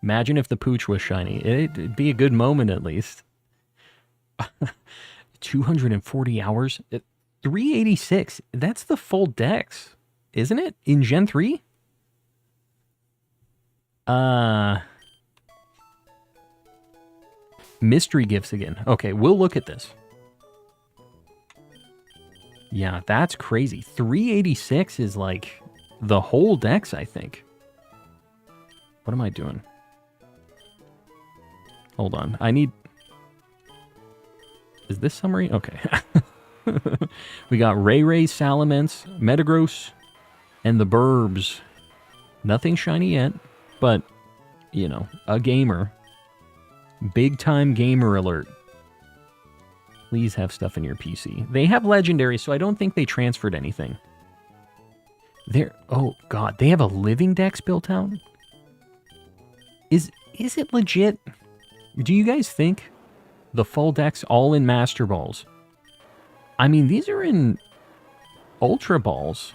Imagine if the Pooch was shiny. It'd be a good moment at least. 240 hours? 386. That's the full dex, isn't it? In Gen 3? Mystery gifts again. Okay, we'll look at this. Yeah, that's crazy. 386 is like the whole dex, I think. What am I doing? Hold on. I need... Is this summary? Okay. We got Ray, Salamence, Metagross, and the Burbs. Nothing shiny yet, but, you know, a gamer. Big time gamer alert. Please have stuff in your PC. They have legendary, so I don't think they transferred anything. Oh god, they have a living dex built out? Is it legit? Do you guys think the full dex all in Master Balls? I mean, these are in Ultra Balls.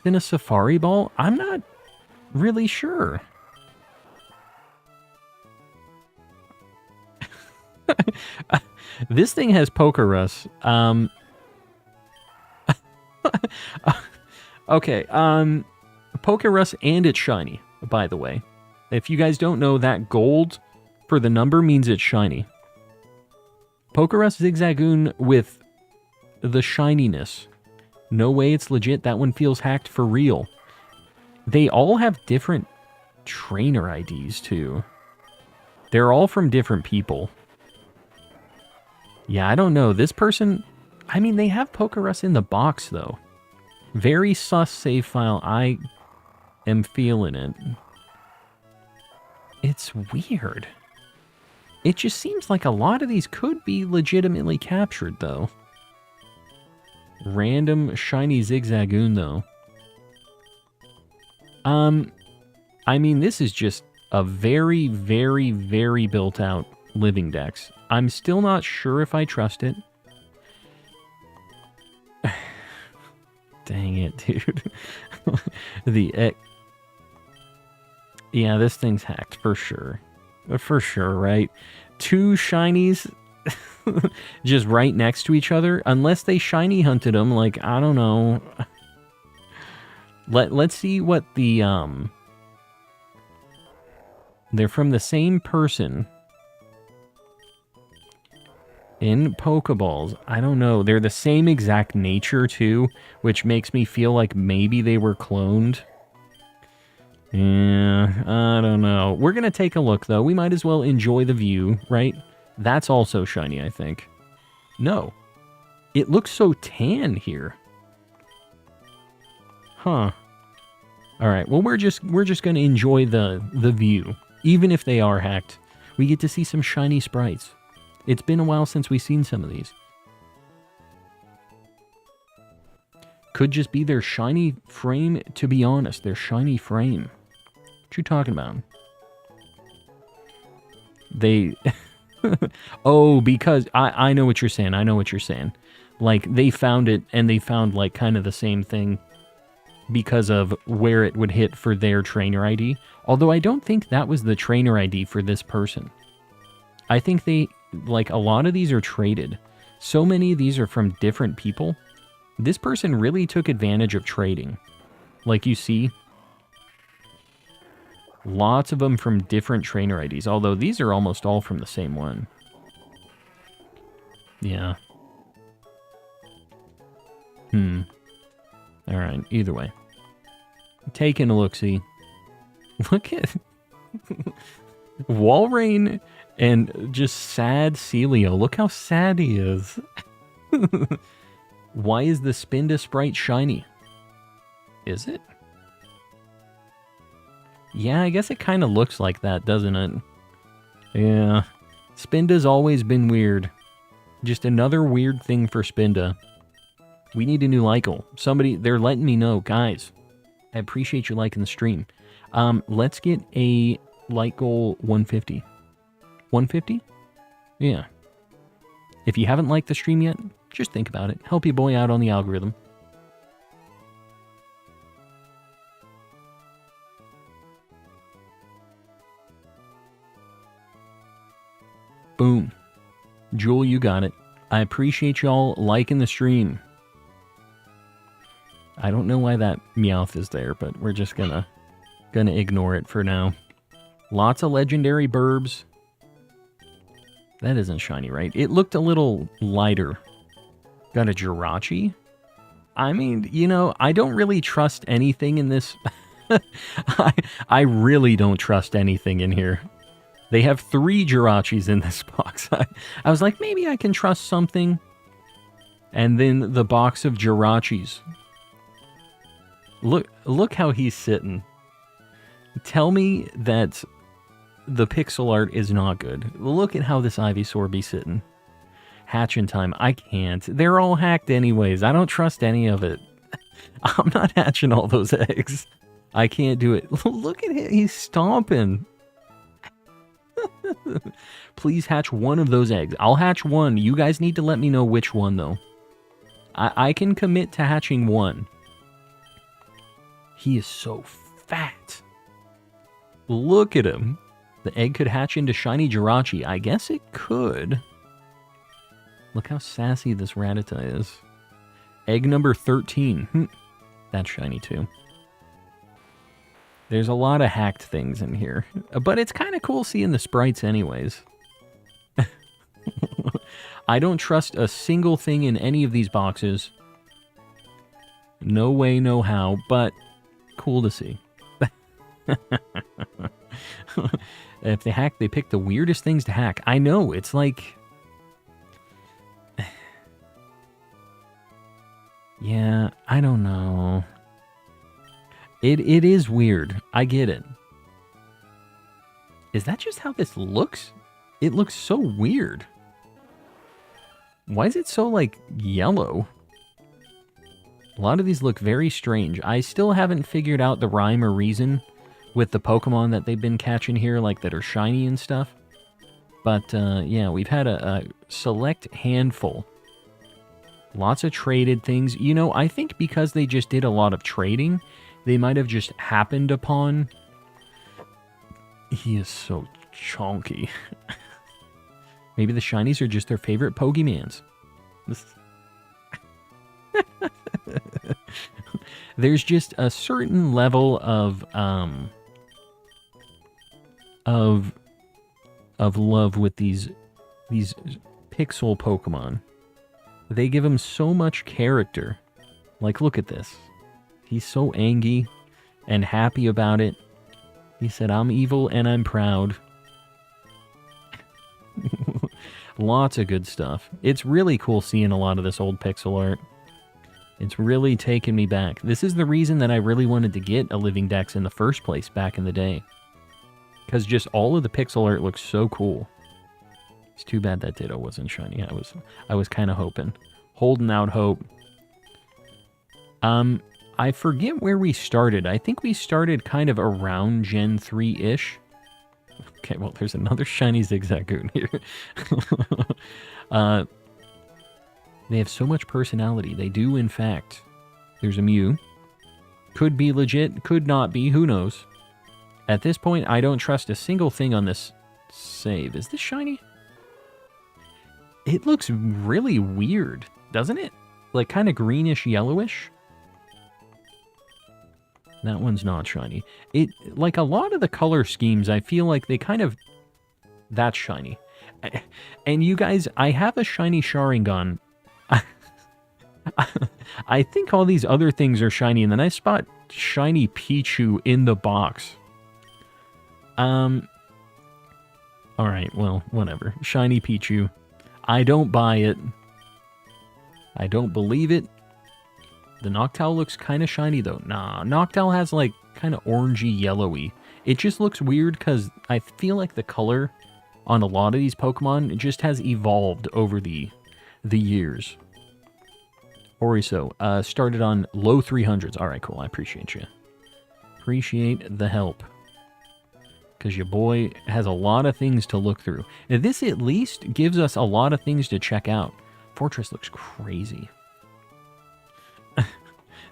In a Safari Ball? I'm not really sure. This thing has Pokerus. Okay, Pokerus and it's shiny, by the way. If you guys don't know, that gold for the number means it's shiny. Pokerus Zigzagoon with the shininess. No way it's legit. That one feels hacked for real. They all have different trainer IDs, too. They're all from different people. Yeah, I don't know. This person... I mean, they have Pokerus in the box, though. Very sus save file. I am feeling it. It's weird. It just seems like a lot of these could be legitimately captured, though. Random shiny Zigzagoon, though. I mean, this is just a very, very, very built-out living dex. I'm still not sure if I trust it. Dang it, dude. Yeah, this thing's hacked, for sure. For sure, right? Two shinies just right next to each other. Unless they shiny hunted them, like, I don't know. Let's see what the, they're from the same person. In Pokeballs. I don't know. They're the same exact nature, too, which makes me feel like maybe they were cloned. Yeah, I don't know. We're going to take a look, though. We might as well enjoy the view, right? That's also shiny, I think. No. It looks so tan here. Huh. Alright, well, we're just going to enjoy the view. Even if they are hacked. We get to see some shiny sprites. It's been a while since we've seen some of these. Could just be their shiny frame, to be honest. Their shiny frame. What you talking about? They... Oh, because... I know what you're saying. I know what you're saying. Like, they found it, and they found, like, kind of the same thing because of where it would hit for their trainer ID. Although I don't think that was the trainer ID for this person. I think they... Like, a lot of these are traded. So many of these are from different people. This person really took advantage of trading. Like you see. Lots of them from different trainer IDs. Although these are almost all from the same one. Yeah. Alright, either way. Taking a look-see. Look at... Walrein... And just sad Celio. Look how sad he is. Why is the Spinda sprite shiny? Is it? Yeah, I guess it kind of looks like that, doesn't it? Yeah. Spinda's always been weird. Just another weird thing for Spinda. We need a new Lycal. Somebody, they're letting me know. Guys, I appreciate you liking the stream. Let's get a Lycal 150. 150? Yeah. If you haven't liked the stream yet, just think about it. Help your boy out on the algorithm. Boom. Jewel, you got it. I appreciate y'all liking the stream. I don't know why that Meowth is there, but we're just gonna ignore it for now. Lots of legendary burbs. That isn't shiny, right? It looked a little lighter. Got a Jirachi? I mean, you know, I don't really trust anything in this. I really don't trust anything in here. They have 3 Jirachis in this box. I was like, maybe I can trust something. And then the box of Jirachis. Look how he's sitting. Tell me that the pixel art is not good. Look at how this Ivysaur be sitting. Hatching time. I can't. They're all hacked anyways. I don't trust any of it. I'm not hatching all those eggs. I can't do it. Look at him. He's stomping. Please hatch one of those eggs. I'll hatch one. You guys need to let me know which one, though. I can commit to hatching one. He is so fat. Look at him. The egg could hatch into shiny Jirachi. I guess it could. Look how sassy this Rattata is. Egg number 13. That's shiny too. There's a lot of hacked things in here. But it's kind of cool seeing the sprites anyways. I don't trust a single thing in any of these boxes. No way, no how, but cool to see. If they hack, they pick the weirdest things to hack. I know, it's like... Yeah, I don't know. It is weird. I get it. Is that just how this looks? It looks so weird. Why is it so, like, yellow? A lot of these look very strange. I still haven't figured out the rhyme or reason with the Pokemon that they've been catching here, like, that are shiny and stuff. But, yeah, we've had a select handful. Lots of traded things. You know, I think because they just did a lot of trading, they might have just happened upon... He is so chonky. Maybe the shinies are just their favorite Pokemans. There's just a certain level of love with these pixel Pokemon. They give him so much character. Like, look at this. He's so angry and happy about it. He said, I'm evil and I'm proud. Lots of good stuff. It's really cool seeing a lot of this old pixel art. It's really taken me back. This is the reason that I really wanted to get a Living Dex in the first place back in the day. Because just all of the pixel art looks so cool. It's too bad that Ditto wasn't shiny. I was kind of hoping. Holding out hope. I forget where we started. I think we started kind of around Gen 3-ish. Okay, well, there's another shiny Zigzagoon here. They have so much personality. They do, in fact. There's a Mew. Could be legit, could not be, who knows. At this point, I don't trust a single thing on this save. Is this shiny? It looks really weird, doesn't it? Like kind of greenish, yellowish. That one's not shiny. It, like a lot of the color schemes, I feel like they kind of... That's shiny. And you guys, I have a shiny Sharingan. I think all these other things are shiny, and then I spot shiny Pichu in the box. Alright, well, whatever. Shiny Pichu. I don't buy it. I don't believe it. The Noctowl looks kind of shiny, though. Nah, Noctowl has, like, kind of orangey, yellowy. It just looks weird because I feel like the color on a lot of these Pokemon just has evolved over the the years. Oriso, started on low 300s. All right, cool. I appreciate you. Appreciate the help. Because your boy has a lot of things to look through. Now, this at least gives us a lot of things to check out. Fortress looks crazy.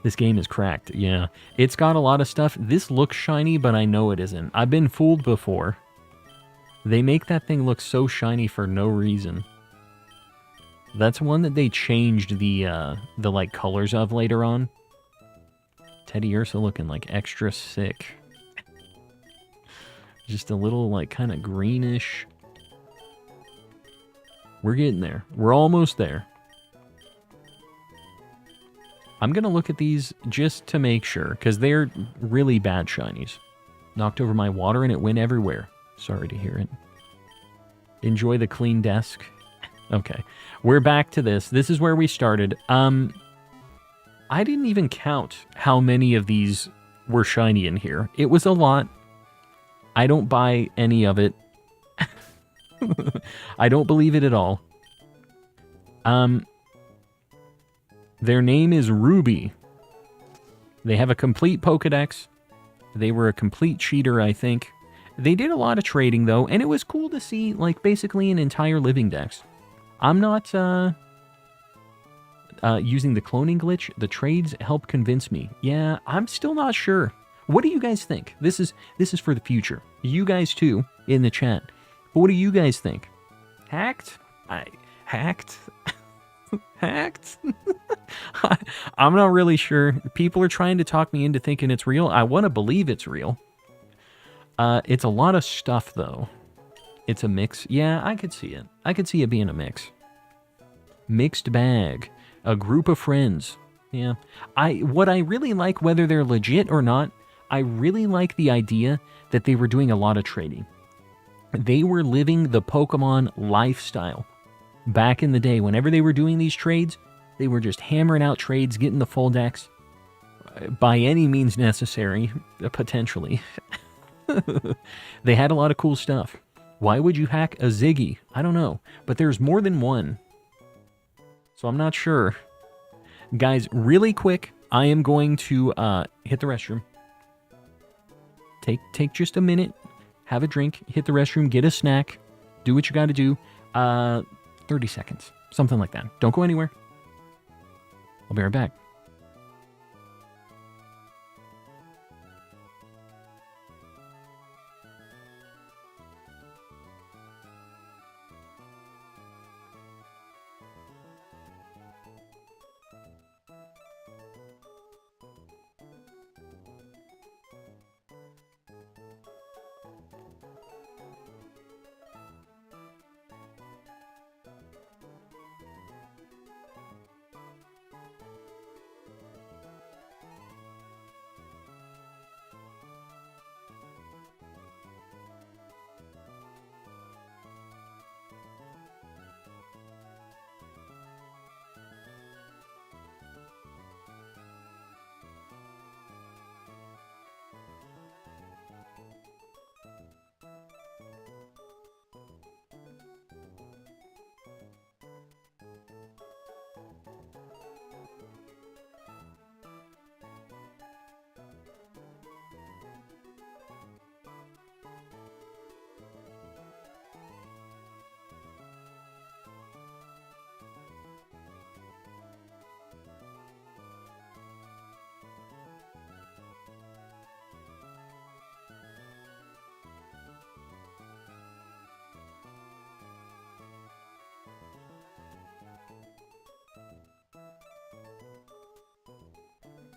This game is cracked. Yeah, it's got a lot of stuff. This looks shiny, but I know it isn't. I've been fooled before. They make that thing look so shiny for no reason. That's one that they changed the like colors of later on. Teddy Ursa looking like extra sick. Just a little like kind of greenish. We're getting there. We're almost there. I'm going to look at these just to make sure, because they're really bad shinies. Knocked over my water and it went everywhere. Sorry to hear it. Enjoy the clean desk. Okay, we're back to this. This is where we started. I didn't even count how many of these were shiny in here. It was a lot. I don't buy any of it. I don't believe it at all. Their name is Ruby. They have a complete Pokedex. They were a complete cheater, I think. They did a lot of trading, though, and it was cool to see, like, basically an entire living dex. I'm not, using the cloning glitch. The trades help convince me. Yeah, I'm still not sure. What do you guys think? This is for the future. You guys, too, in the chat. But what do you guys think? Hacked? Hacked? Hacked? I'm not really sure. People are trying to talk me into thinking it's real. I want to believe it's real. It's a lot of stuff, though. It's a mix. Yeah, I could see it. I could see it being a mix. Mixed bag. A group of friends. Yeah. What I really like, whether they're legit or not, I really like the idea that they were doing a lot of trading. They were living the Pokemon lifestyle. Back in the day, whenever they were doing these trades, they were just hammering out trades, getting the full decks. By any means necessary, potentially. They had a lot of cool stuff. Why would you hack a Ziggy? I don't know. But there's more than one. So I'm not sure. Guys, really quick, I am going to hit the restroom. Take just a minute. Have a drink. Hit the restroom. Get a snack. Do what you got to do. 30 seconds. Something like that. Don't go anywhere. I'll be right back.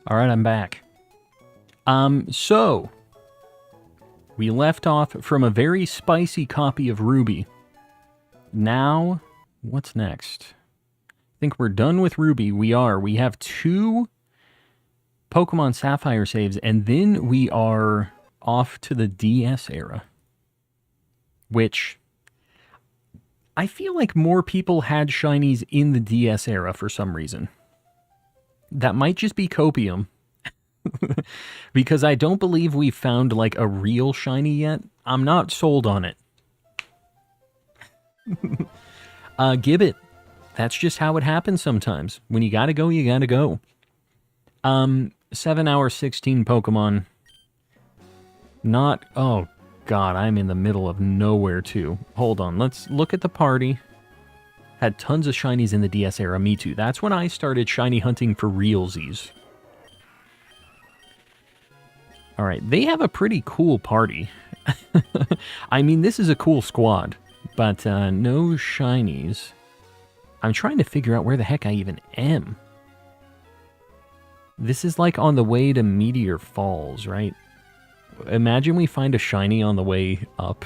All right, I'm back. So we left off from a very spicy copy of Ruby. Now, what's next? I think we're done with Ruby. We have 2 Pokemon Sapphire saves, and then we are off to the DS era, which I feel like more people had shinies in the DS era for some reason. That might just be copium. Because I don't believe we've found like a real shiny yet. I'm not sold on it. Gibbet, That's just how it happens sometimes. When you gotta go, you gotta go. 7 hour 16 Pokemon. Not... Oh, God, I'm in the middle of nowhere, too. Hold on, let's look at the party. Had tons of shinies in the DS era, me too. That's when I started shiny hunting for realsies. Alright, they have a pretty cool party. I mean, this is a cool squad, but no shinies. I'm trying to figure out where the heck I even am. This is like on the way to Meteor Falls, right? Imagine we find a shiny on the way up.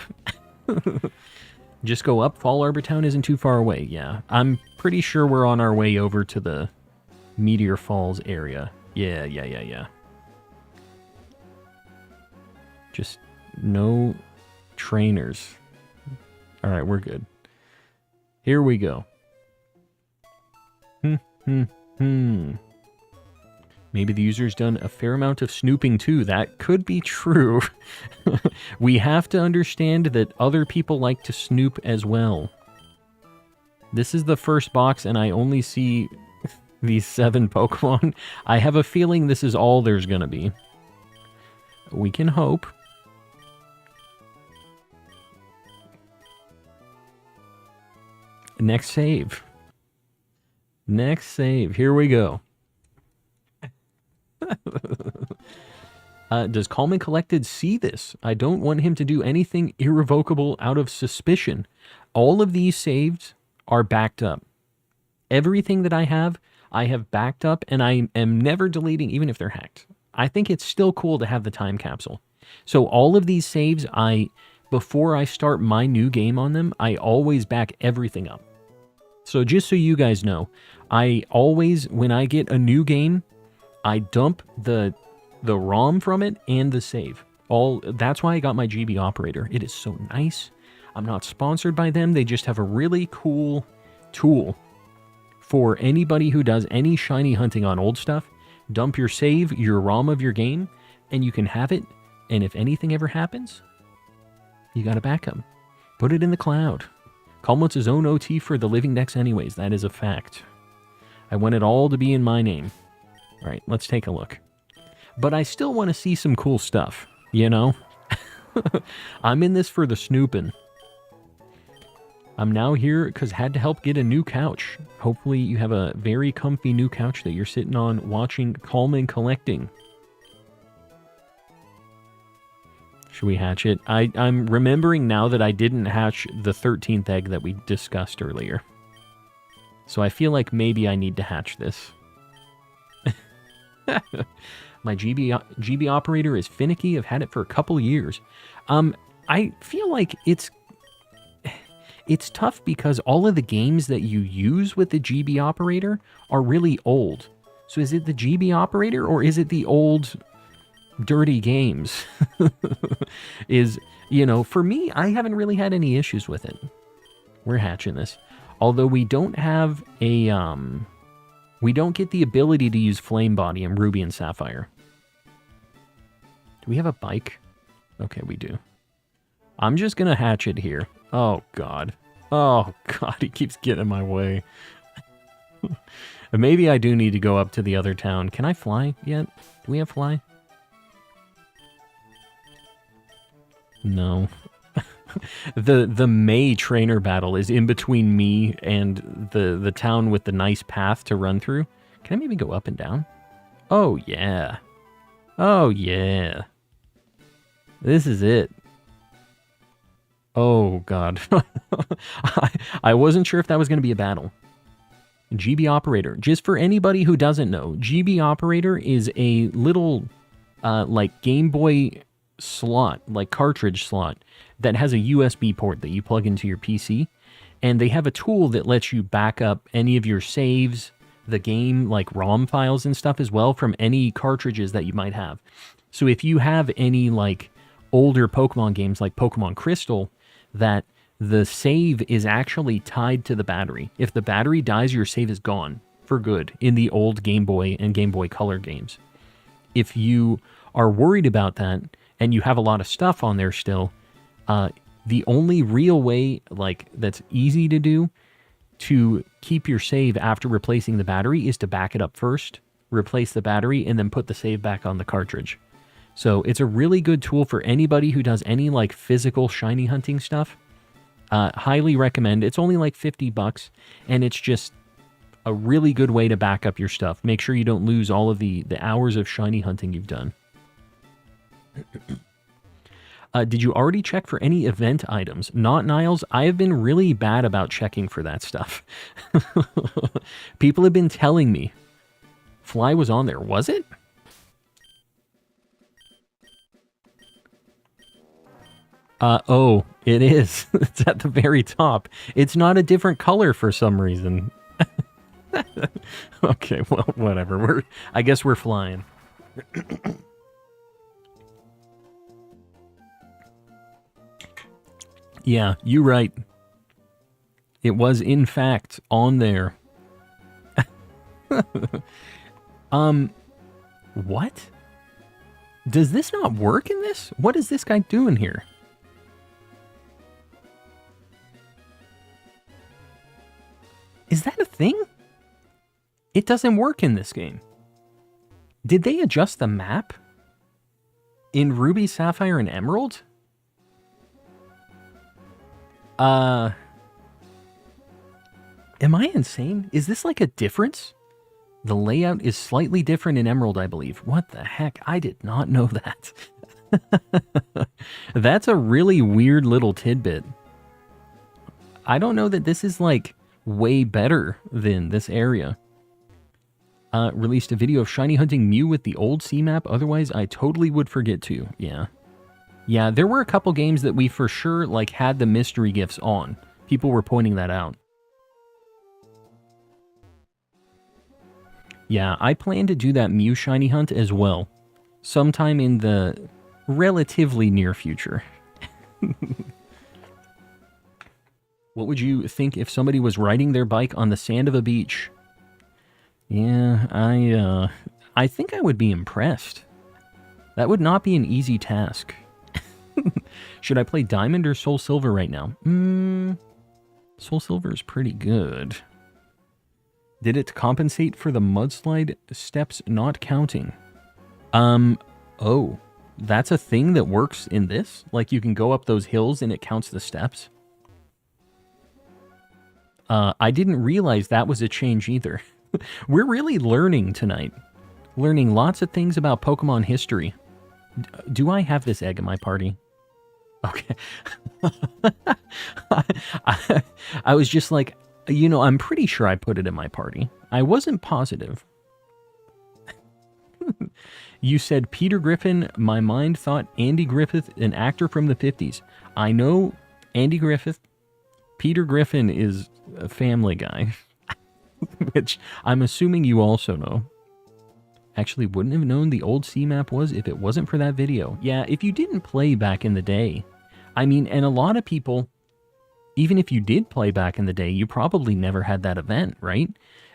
Just go up. Fall Arbor Town isn't too far away, yeah. I'm pretty sure we're on our way over to the Meteor Falls area. Yeah. Just no trainers. Alright, we're good. Here we go. Maybe the user's done a fair amount of snooping too. That could be true. We have to understand that other people like to snoop as well. This is the first box and I only see these 7 Pokemon. I have a feeling this is all there's gonna be. We can hope. Next save. Next save. Here we go. Does Calm and Collected see this? I don't want him to do anything irrevocable out of suspicion. All of these saves are backed up. Everything that I have backed up, and I am never deleting, even if they're hacked. I think it's still cool to have the time capsule. So all of these saves, before I start my new game on them, I always back everything up. So just so you guys know, I always, when I get a new game, I dump the ROM from it and the save. That's why I got my GB operator. It is so nice. I'm not sponsored by them. They just have a really cool tool for anybody who does any shiny hunting on old stuff. Dump your save, your ROM of your game, and you can have it. And if anything ever happens, you got a backup. Put it in the cloud. Calm wants his own OT for the living decks anyways. That is a fact. I want it all to be in my name. All right, let's take a look. But I still want to see some cool stuff, you know? I'm in this for the snooping. I'm now here because had to help get a new couch. Hopefully you have a very comfy new couch that you're sitting on watching Calm and Collecting. Should we hatch it? I'm remembering now that I didn't hatch the 13th egg that we discussed earlier. So I feel like maybe I need to hatch this. My GB operator is finicky. I've had it for a couple years. I feel like it's tough because all of the games that you use with the GB operator are really old. So is it the GB operator or is it the old dirty games? For me, I haven't really had any issues with it. We're hatching this. Although we don't have a, we don't get the ability to use Flame Body in Ruby and Sapphire. Do we have a bike? Okay, we do. I'm just gonna hatch it here. Oh, God. Oh, God, he keeps getting in my way. Maybe I do need to go up to the other town. Can I fly yet? Do we have fly? No. The May trainer battle is in between me and the town with the nice path to run through. Can I maybe go up and down? Oh, yeah. Oh, yeah. This is it. Oh, God. I wasn't sure if that was going to be a battle. GB Operator. Just for anybody who doesn't know, GB Operator is a little, like, Game Boy slot, like cartridge slot, that has a USB port that you plug into your PC. And they have a tool that lets you back up any of your saves, the game, like ROM files and stuff as well, from any cartridges that you might have. So if you have any, like, older Pokemon games like Pokemon Crystal, that the save is actually tied to the battery. If the battery dies, your save is gone for good in the old Game Boy and Game Boy Color games. If you are worried about that and you have a lot of stuff on there still, the only real way, like, that's easy to do to keep your save after replacing the battery is to back it up first, replace the battery, and then put the save back on the cartridge. So it's a really good tool for anybody who does any like physical shiny hunting stuff. Highly recommend. It's only like $50, and it's just a really good way to back up your stuff. Make sure you don't lose all of the hours of shiny hunting you've done. Did you already check for any event items? Not Niles. I have been really bad about checking for that stuff. People have been telling me. Fly was on there. Was it? Oh, it is. It's at the very top. It's not a different color for some reason. Okay, well, whatever. I guess we're flying. Yeah, you're right. It was, in fact, on there. What? Does this not work in this? What is this guy doing here? Is that a thing? It doesn't work in this game. Did they adjust the map? In Ruby, Sapphire, and Emerald? Am I insane? Is this like a difference? The layout is slightly different in Emerald, I believe. What the heck? I did not know that. That's a really weird little tidbit. I don't know that this is like way better than this area. Released a video of shiny hunting Mew with the old C map. Otherwise, I totally would forget to. Yeah. Yeah, there were a couple games that we for sure like had the mystery gifts on. People were pointing that out. Yeah, I plan to do that Mew shiny hunt as well. Sometime in the relatively near future. What would you think if somebody was riding their bike on the sand of a beach? Yeah, I think I would be impressed. That would not be an easy task. Should I play Diamond or Soul Silver right now? Soul Silver is pretty good. Did it compensate for the mudslide steps not counting? Oh, that's a thing that works in this? Like you can go up those hills and it counts the steps? I didn't realize that was a change either. We're really learning tonight. Learning lots of things about Pokemon history. Do I have this egg in my party? Okay. I was just like, you know, I'm pretty sure I put it in my party. I wasn't positive. You said Peter Griffin. My mind thought Andy Griffith, an actor from the 50s. I know Andy Griffith. Peter Griffin is a Family Guy. Which I'm assuming you also know. Actually, wouldn't have known the old C map was if it wasn't for that video. Yeah, if you didn't play back in the day. I mean, and a lot of people, even if you did play back in the day, you probably never had that event, right?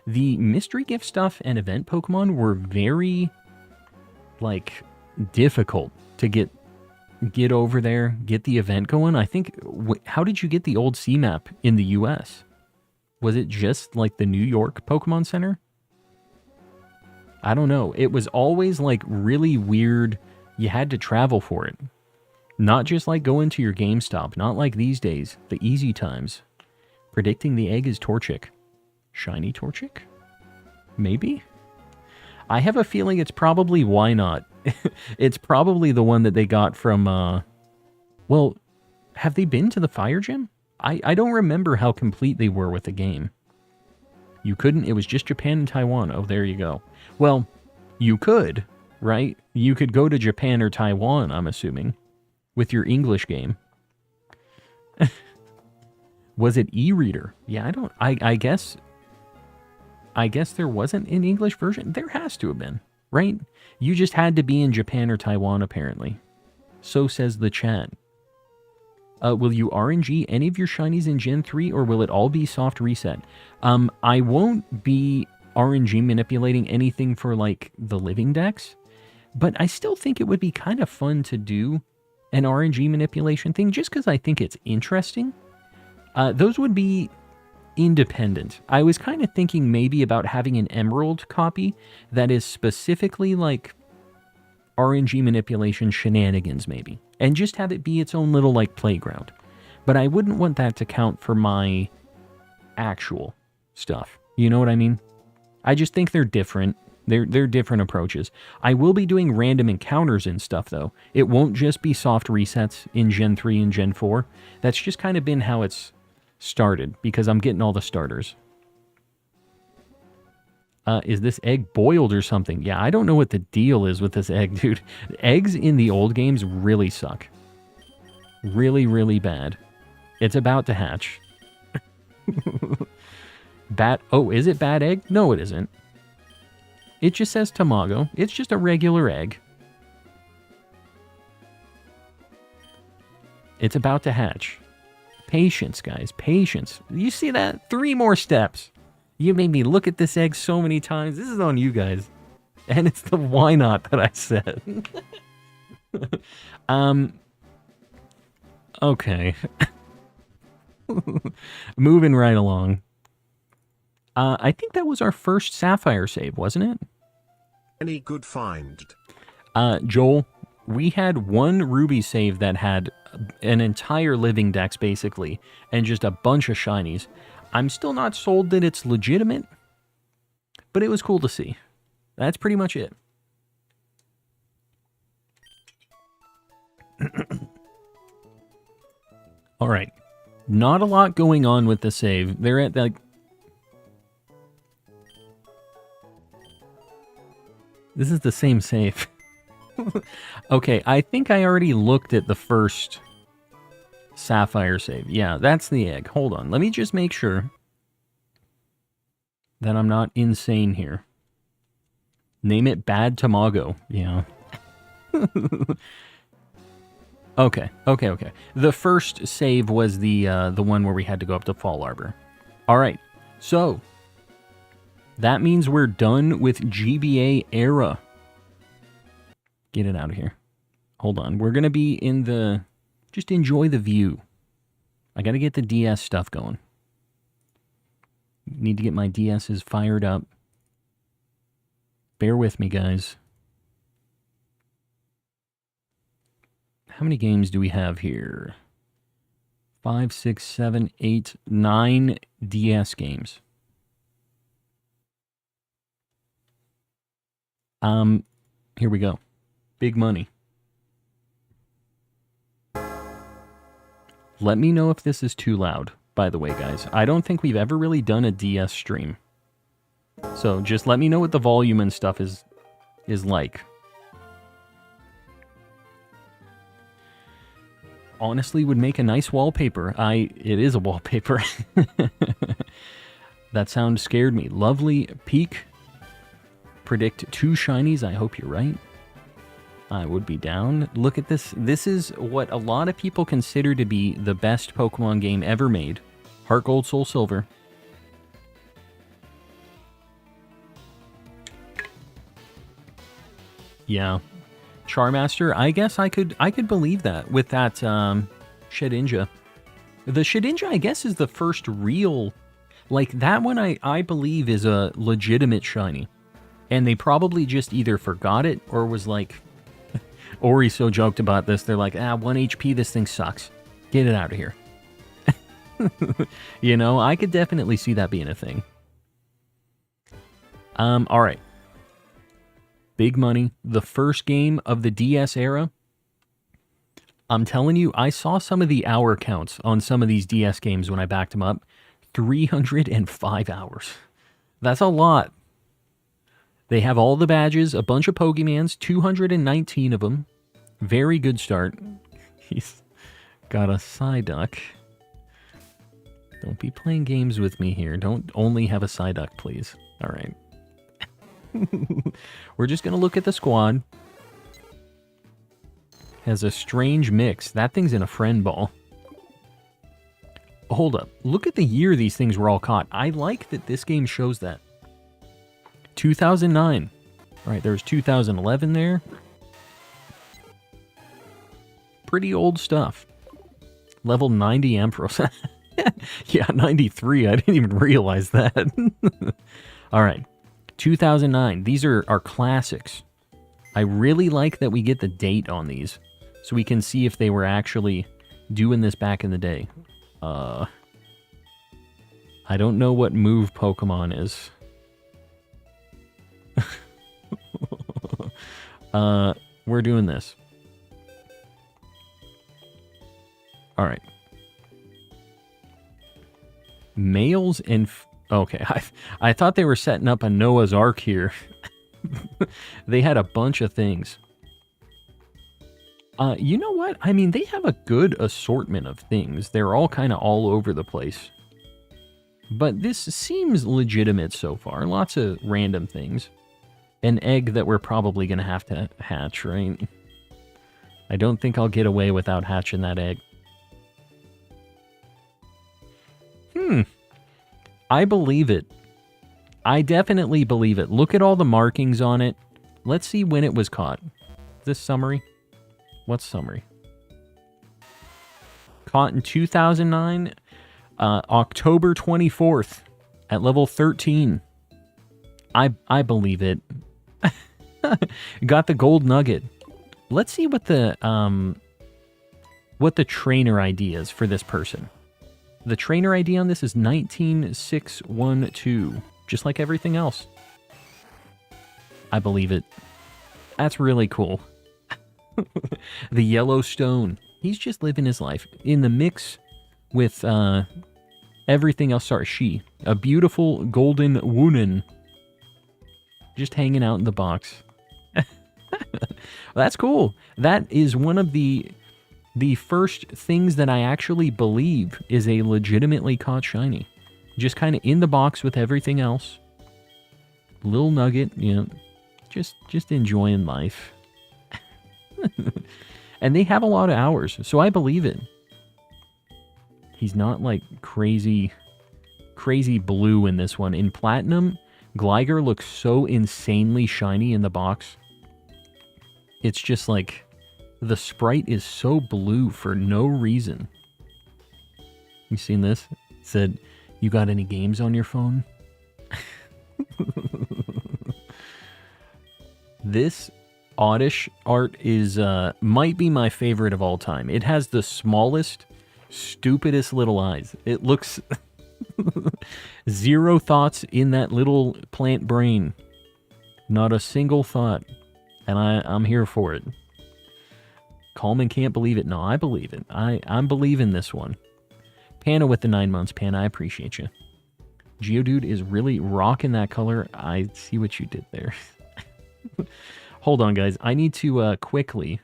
The mystery gift stuff and event Pokemon were very, like, difficult to get over there, get the event going. I think, how did you get the old C map in the US? Was it just like the New York Pokemon Center? I don't know. It was always like really weird. You had to travel for it. Not just like go into your GameStop. Not like these days. The easy times. Predicting the egg is Torchic. Shiny Torchic? Maybe? I have a feeling it's probably Why Not. It's probably the one that they got from, well, have they been to the Fire Gym? I don't remember how complete they were with the game. You couldn't, it was just Japan and Taiwan. Oh, there you go. Well, you could, right? You could go to Japan or Taiwan, I'm assuming, with your English game. Was it e-reader? Yeah, I guess there wasn't an English version. There has to have been, right? You just had to be in Japan or Taiwan, apparently. So says the chat. Will you RNG any of your shinies in Gen 3, or will it all be soft reset? I won't be RNG manipulating anything for, like, the living decks, but I still think it would be kind of fun to do an RNG manipulation thing, just because I think it's interesting. Those would be independent. I was kind of thinking maybe about having an Emerald copy that is specifically like RNG manipulation shenanigans maybe. And just have it be its own little like playground. But I wouldn't want that to count for my actual stuff. You know what I mean? I just think they're different. They're different approaches. I will be doing random encounters and stuff, though. It won't just be soft resets in Gen 3 and Gen 4. That's just kind of been how it's started, because I'm getting all the starters. Is this egg boiled or something? Yeah, I don't know what the deal is with this egg, dude. Eggs in the old games really suck. Really, really bad. It's about to hatch. Oh, is it bad egg? No, it isn't. It just says Tamago. It's just a regular egg. It's about to hatch. Patience, guys. Patience. You see that? 3 more steps. You made me look at this egg so many times. This is on you guys. And it's the why not that I said. Okay. Moving right along. I think that was our first Sapphire save, wasn't it? Any good find? Joel, we had one Ruby save that had an entire living dex, basically, and just a bunch of shinies. I'm still not sold that it's legitimate, but it was cool to see. That's pretty much it. All right. Not a lot going on with the save. They're at like... This is the same save. Okay, I think I already looked at the first Sapphire save. Yeah, that's the egg. Hold on. Let me just make sure that I'm not insane here. Name it Bad Tamago. Yeah. Okay. The first save was the one where we had to go up to Fall Arbor. All right. So that means we're done with GBA era. Get it out of here. Hold on. We're going to be in the... Just enjoy the view. I got to get the DS stuff going. Need to get my DSs fired up. Bear with me, guys. How many games do we have here? 5, 6, 7, 8, 9 DS games. Here we go. Big money. Let me know if this is too loud, by the way, guys. I don't think we've ever really done a DS stream. So just let me know what the volume and stuff is like. Honestly, would make a nice wallpaper. It is a wallpaper. That sound scared me. Lovely peak. Predict 2 shinies. I hope you're right. I would be down. Look at this. This is what a lot of people consider to be the best Pokemon game ever made. Heart Gold, Soul Silver. Yeah. Charmaster, I guess I could believe that with that Shedinja. The Shedinja, I guess, is the first real... Like, that one I believe is a legitimate shiny. And they probably just either forgot it or was like... Ori so joked about this, they're like, 1 HP, this thing sucks. Get it out of here. You know, I could definitely see that being a thing. Alright. Big money. The first game of the DS era. I'm telling you, I saw some of the hour counts on some of these DS games when I backed them up. 305 hours. That's a lot. They have all the badges, a bunch of Pokemons, 219 of them. Very good start. He's got a Psyduck. Don't be playing games with me here. Don't only have a Psyduck, please. All right. We're just going to look at the squad. Has a strange mix. That thing's in a friend ball. Hold up. Look at the year these things were all caught. I like that this game shows that. 2009. All right, there's 2011 there. Pretty old stuff. Level 90 Ampharos. Yeah, 93. I didn't even realize that. All right. 2009. These are our classics. I really like that we get the date on these so we can see if they were actually doing this back in the day. I don't know what move Pokemon is. We're doing this. All right. Males and... Okay, I thought they were setting up a Noah's Ark here. They had a bunch of things. You know what? I mean, they have a good assortment of things. They're all kind of all over the place. But this seems legitimate so far. Lots of random things. An egg that we're probably going to have to hatch, right? I don't think I'll get away without hatching that egg. I believe it. I definitely believe it. Look at all the markings on it. Let's see when it was caught. This summary? What's summary? Caught in 2009, October 24th at level 13. I believe it. Got the gold nugget. Let's see what the trainer ID is for this person. The trainer ID on this is 19612, just like everything else. I believe it. That's really cool. The Yellowstone. He's just living his life in the mix with everything else. Sorry, she. A beautiful golden Woonin. Just hanging out in the box. That's cool. That is one of the first things that I actually believe is a legitimately caught shiny. Just kind of in the box with everything else. Little nugget, you know, just enjoying life. And they have a lot of hours, so I believe it. He's not like crazy blue in this one. In Platinum, Gligar looks so insanely shiny in the box. It's just like the sprite is so blue for no reason. You seen this? It said, "You got any games on your phone?" This Oddish art is might be my favorite of all time. It has the smallest, stupidest little eyes. It looks zero thoughts in that little plant brain. Not a single thought. And I'm here for it. Coleman can't believe it. No, I believe it. I'm believing this one. Panna with the 9 months. Panna, I appreciate you. Geodude is really rocking that color. I see what you did there. Hold on, guys. I need to quickly...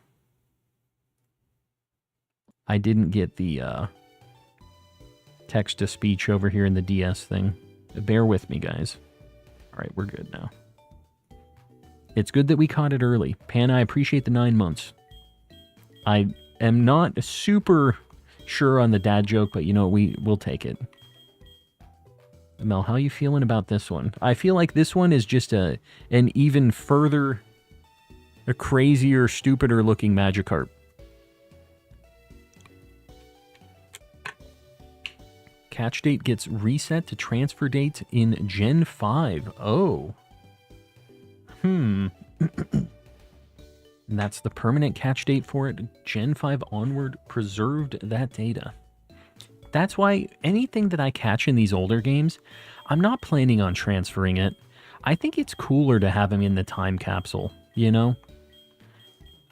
I didn't get the text-to-speech over here in the DS thing. Bear with me, guys. All right, we're good now. It's good that we caught it early. Pan, I appreciate the 9 months. I am not super sure on the dad joke, but you know, we'll take it. Mel, how are you feeling about this one? I feel like this one is just an even further... a crazier, stupider looking Magikarp. Catch date gets reset to transfer date in Gen 5. Oh. And that's the permanent catch date for it. Gen 5 onward preserved that data. That's why anything that I catch in these older games, I'm not planning on transferring it. I think it's cooler to have them in the time capsule, you know?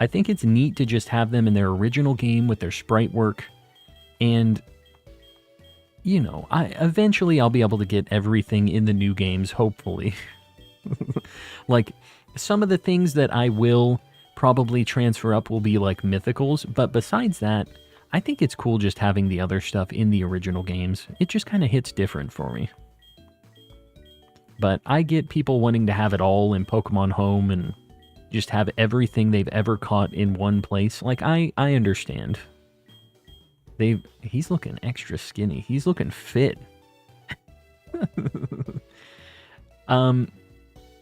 I think it's neat to just have them in their original game with their sprite work. And, you know, eventually I'll be able to get everything in the new games, hopefully. Like, some of the things that I will probably transfer up will be like mythicals, but besides that, I think it's cool just having the other stuff in the original games. It just kind of hits different for me. But I get people wanting to have it all in Pokemon Home and just have everything they've ever caught in one place. Like, I understand. He's looking extra skinny. He's looking fit.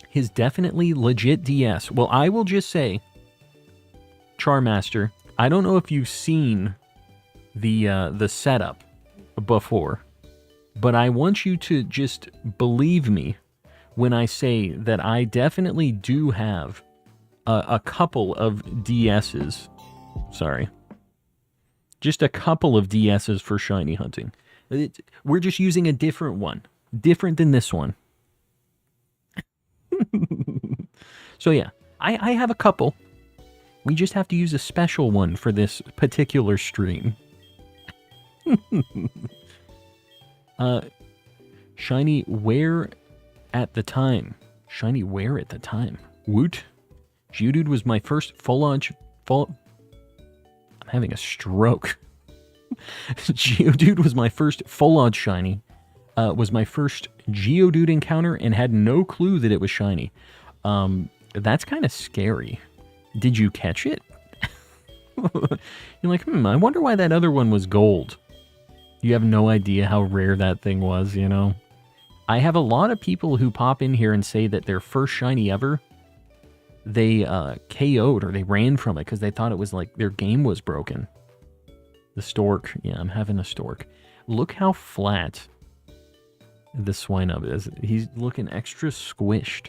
His definitely legit DS. Well, I will just say, Charmaster, I don't know if you've seen the setup before. But I want you to just believe me when I say that I definitely do have a couple of DSs. Sorry. Just a couple of DSs for shiny hunting. We're just using a different one. Different than this one. So yeah, I have a couple. We just have to use a special one for this particular stream. Shiny where at the time? Shiny where at the time? Woot. Geodude was my first I'm having a stroke. Geodude was my first full-on shiny. Was my first Geodude encounter and had no clue that it was shiny. That's kind of scary. Did you catch it? You're like, I wonder why that other one was gold. You have no idea how rare that thing was, you know? I have a lot of people who pop in here and say that their first shiny ever, they KO'd or they ran from it because they thought it was like their game was broken. The stork. Yeah, I'm having a stork. Look how flat the Swinub is. He's looking extra squished.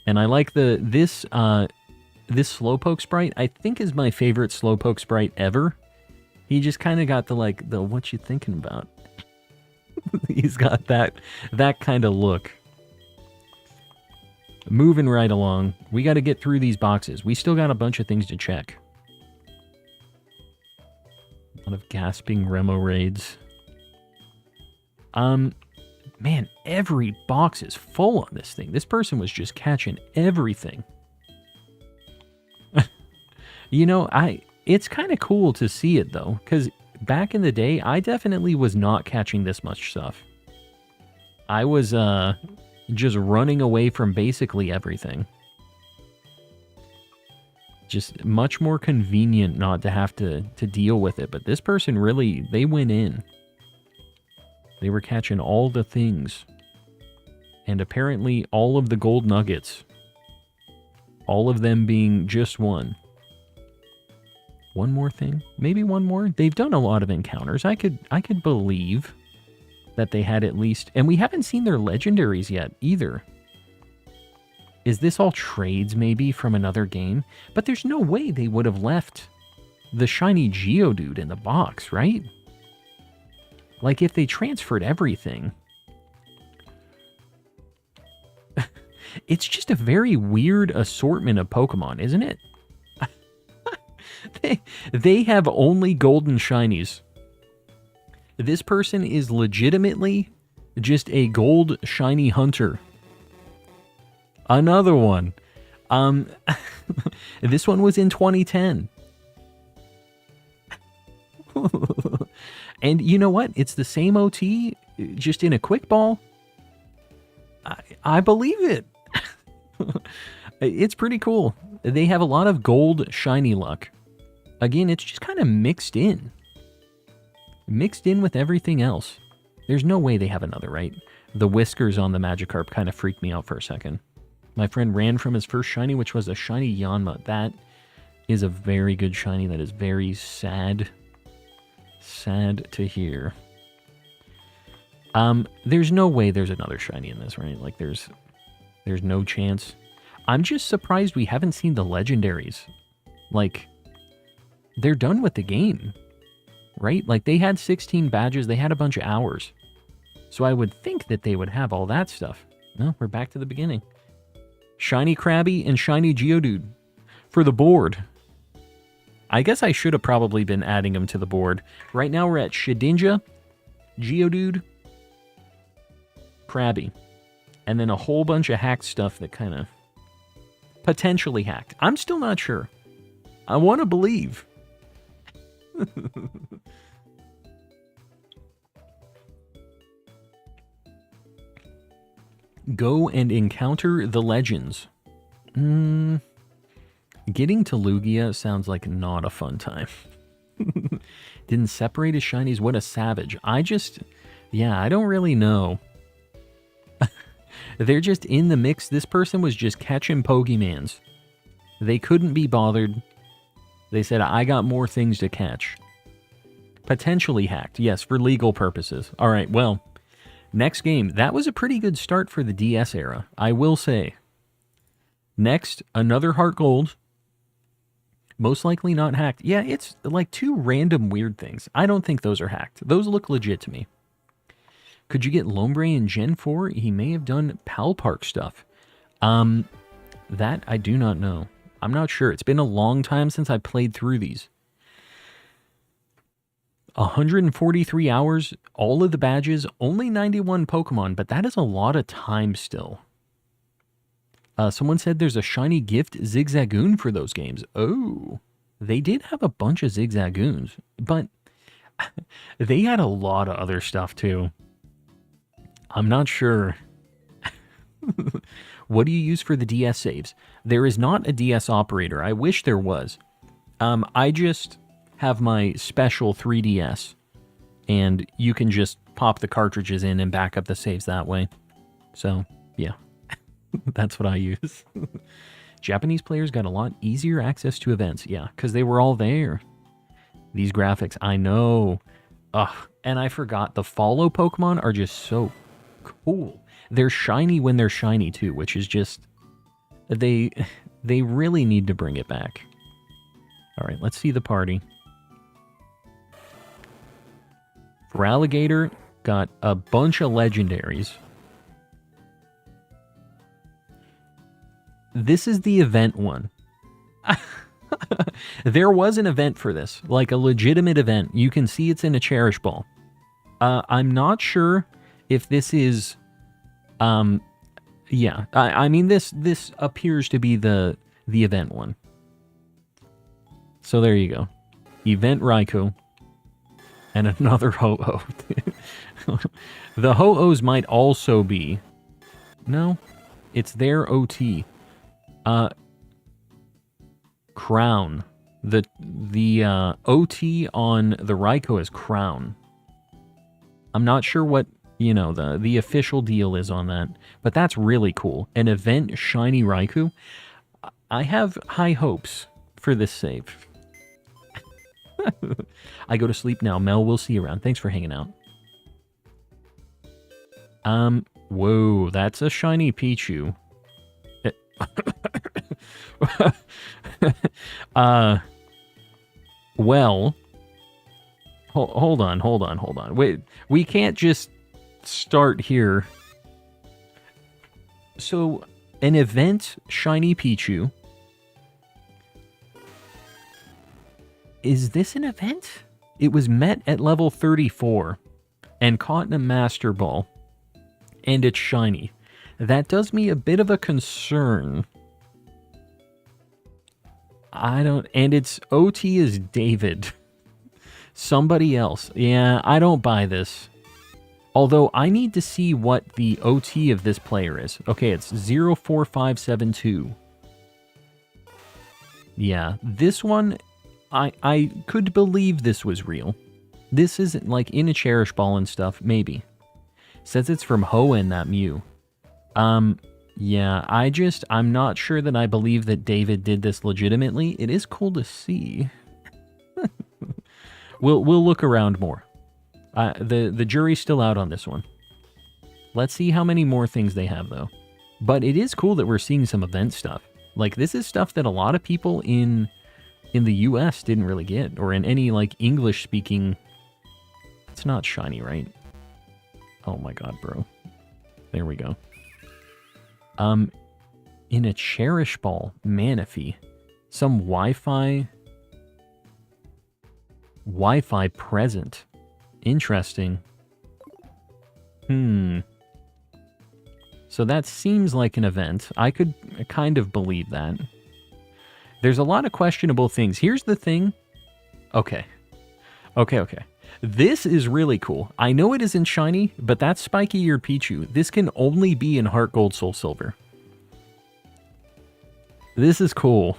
And I like this Slowpoke sprite. I think is my favorite Slowpoke sprite ever. He just kind of got the what you thinking about? He's got that kind of look. Moving right along. We got to get through these boxes. We still got a bunch of things to check. A lot of gasping Remo raids. Man, every box is full on this thing. This person was just catching everything. You know, it's kind of cool to see it, though, because back in the day, I definitely was not catching this much stuff. I was just running away from basically everything. Just much more convenient not to have to deal with it. But this person really, they went in. They were catching all the things. And apparently all of the gold nuggets. All of them being just one. One more thing? Maybe one more? They've done a lot of encounters. I could believe that they had at least... And we haven't seen their legendaries yet, either. Is this all trades, maybe, from another game? But there's no way they would have left the shiny Geodude in the box, right? Like, if they transferred everything... It's just a very weird assortment of Pokemon, isn't it? They have only golden shinies. This person is legitimately just a gold shiny hunter. Another one. This one was in 2010. And you know what? It's the same OT, just in a quick ball. I believe it. It's pretty cool. They have a lot of gold shiny luck. Again, it's just kind of mixed in. Mixed in with everything else. There's no way they have another, right? The whiskers on the Magikarp kind of freaked me out for a second. My friend ran from his first shiny, which was a shiny Yanma. That is a very good shiny. That is very sad. Sad to hear. There's no way there's another shiny in this, right? Like, there's no chance. I'm just surprised we haven't seen the legendaries. Like, they're done with the game, right? Like, they had 16 badges. They had a bunch of hours. So I would think that they would have all that stuff. No, we're back to the beginning. Shiny Krabby and Shiny Geodude for the board. I guess I should have probably been adding them to the board. Right now we're at Shedinja, Geodude, Krabby. And then a whole bunch of hacked stuff that kind of... potentially hacked. I'm still not sure. I want to believe. Go and encounter the legends. Getting to Lugia sounds like not a fun time. Didn't separate his shinies. What a savage. Yeah, I don't really know. They're just in the mix. This person was just catching Pokemans. They couldn't be bothered. They said, I got more things to catch. Potentially hacked. Yes, for legal purposes. All right, well, next game. That was a pretty good start for the DS era, I will say. Next, another Heart Gold. Most likely not hacked. Yeah, it's like 2 random weird things. I don't think those are hacked. Those look legit to me. Could you get Lombre in Gen 4? He may have done Pal Park stuff. That I do not know. I'm not sure. It's been a long time since I played through these. 143 hours, all of the badges, only 91 Pokemon, but that is a lot of time still. Someone said there's a shiny gift Zigzagoon for those games. Oh, they did have a bunch of Zigzagoons, but they had a lot of other stuff too. I'm not sure. What do you use for the DS saves? There is not a DS operator. I wish there was. I just have my special 3DS, and you can just pop the cartridges in and back up the saves that way. So, yeah. That's what I use. Japanese players got a lot easier access to events. Yeah, because they were all there. These graphics, I know. Ugh, and I forgot, the follow Pokemon are just so cool. They're shiny when they're shiny, too, which is just... They really need to bring it back. All right, let's see the party. For Alligator, got a bunch of legendaries. This is the event one. There was an event for this, like a legitimate event. You can see it's in a Cherish Ball. I'm not sure if this is... yeah, I mean, this appears to be the event one. So there you go. Event Raikou. And another Ho-Oh. The Ho-Ohs might also be... No, it's their OT. Crown. The OT on the Raikou is Crown. I'm not sure what, you know, the official deal is on that, but that's really cool. An event shiny Raikou. I have high hopes for this save. I go to sleep now. Mel, we'll see you around. Thanks for hanging out. Whoa, that's a shiny Pichu. Well, hold on. Wait, we can't just start here. So, an event shiny Pichu. Is this an event? It was met at level 34 and caught in a Master Ball. And it's shiny. That does me a bit of a concern. And its OT is David. Somebody else. Yeah, I don't buy this. Although I need to see what the OT of this player is. Okay, it's 04572. Yeah, this one, I could believe this was real. This isn't like in a Cherish Ball and stuff, maybe. Says it's from Hoenn, that Mew. Yeah, I'm not sure that I believe that David did this legitimately. It is cool to see. We'll look around more. The jury's still out on this one. Let's see how many more things they have, though. But it is cool that we're seeing some event stuff. Like, this is stuff that a lot of people in the US didn't really get, or in any, like, English-speaking... It's not shiny, right? Oh my god, bro. There we go. In a Cherish Ball, Manaphy. Some Wi-Fi present. Interesting. So that seems like an event. I could kind of believe that. There's a lot of questionable things. Here's the thing. Okay. This is really cool. I know it isn't shiny, but that's Spiky-eared Pichu. This can only be in Heart Gold, Soul Silver. This is cool.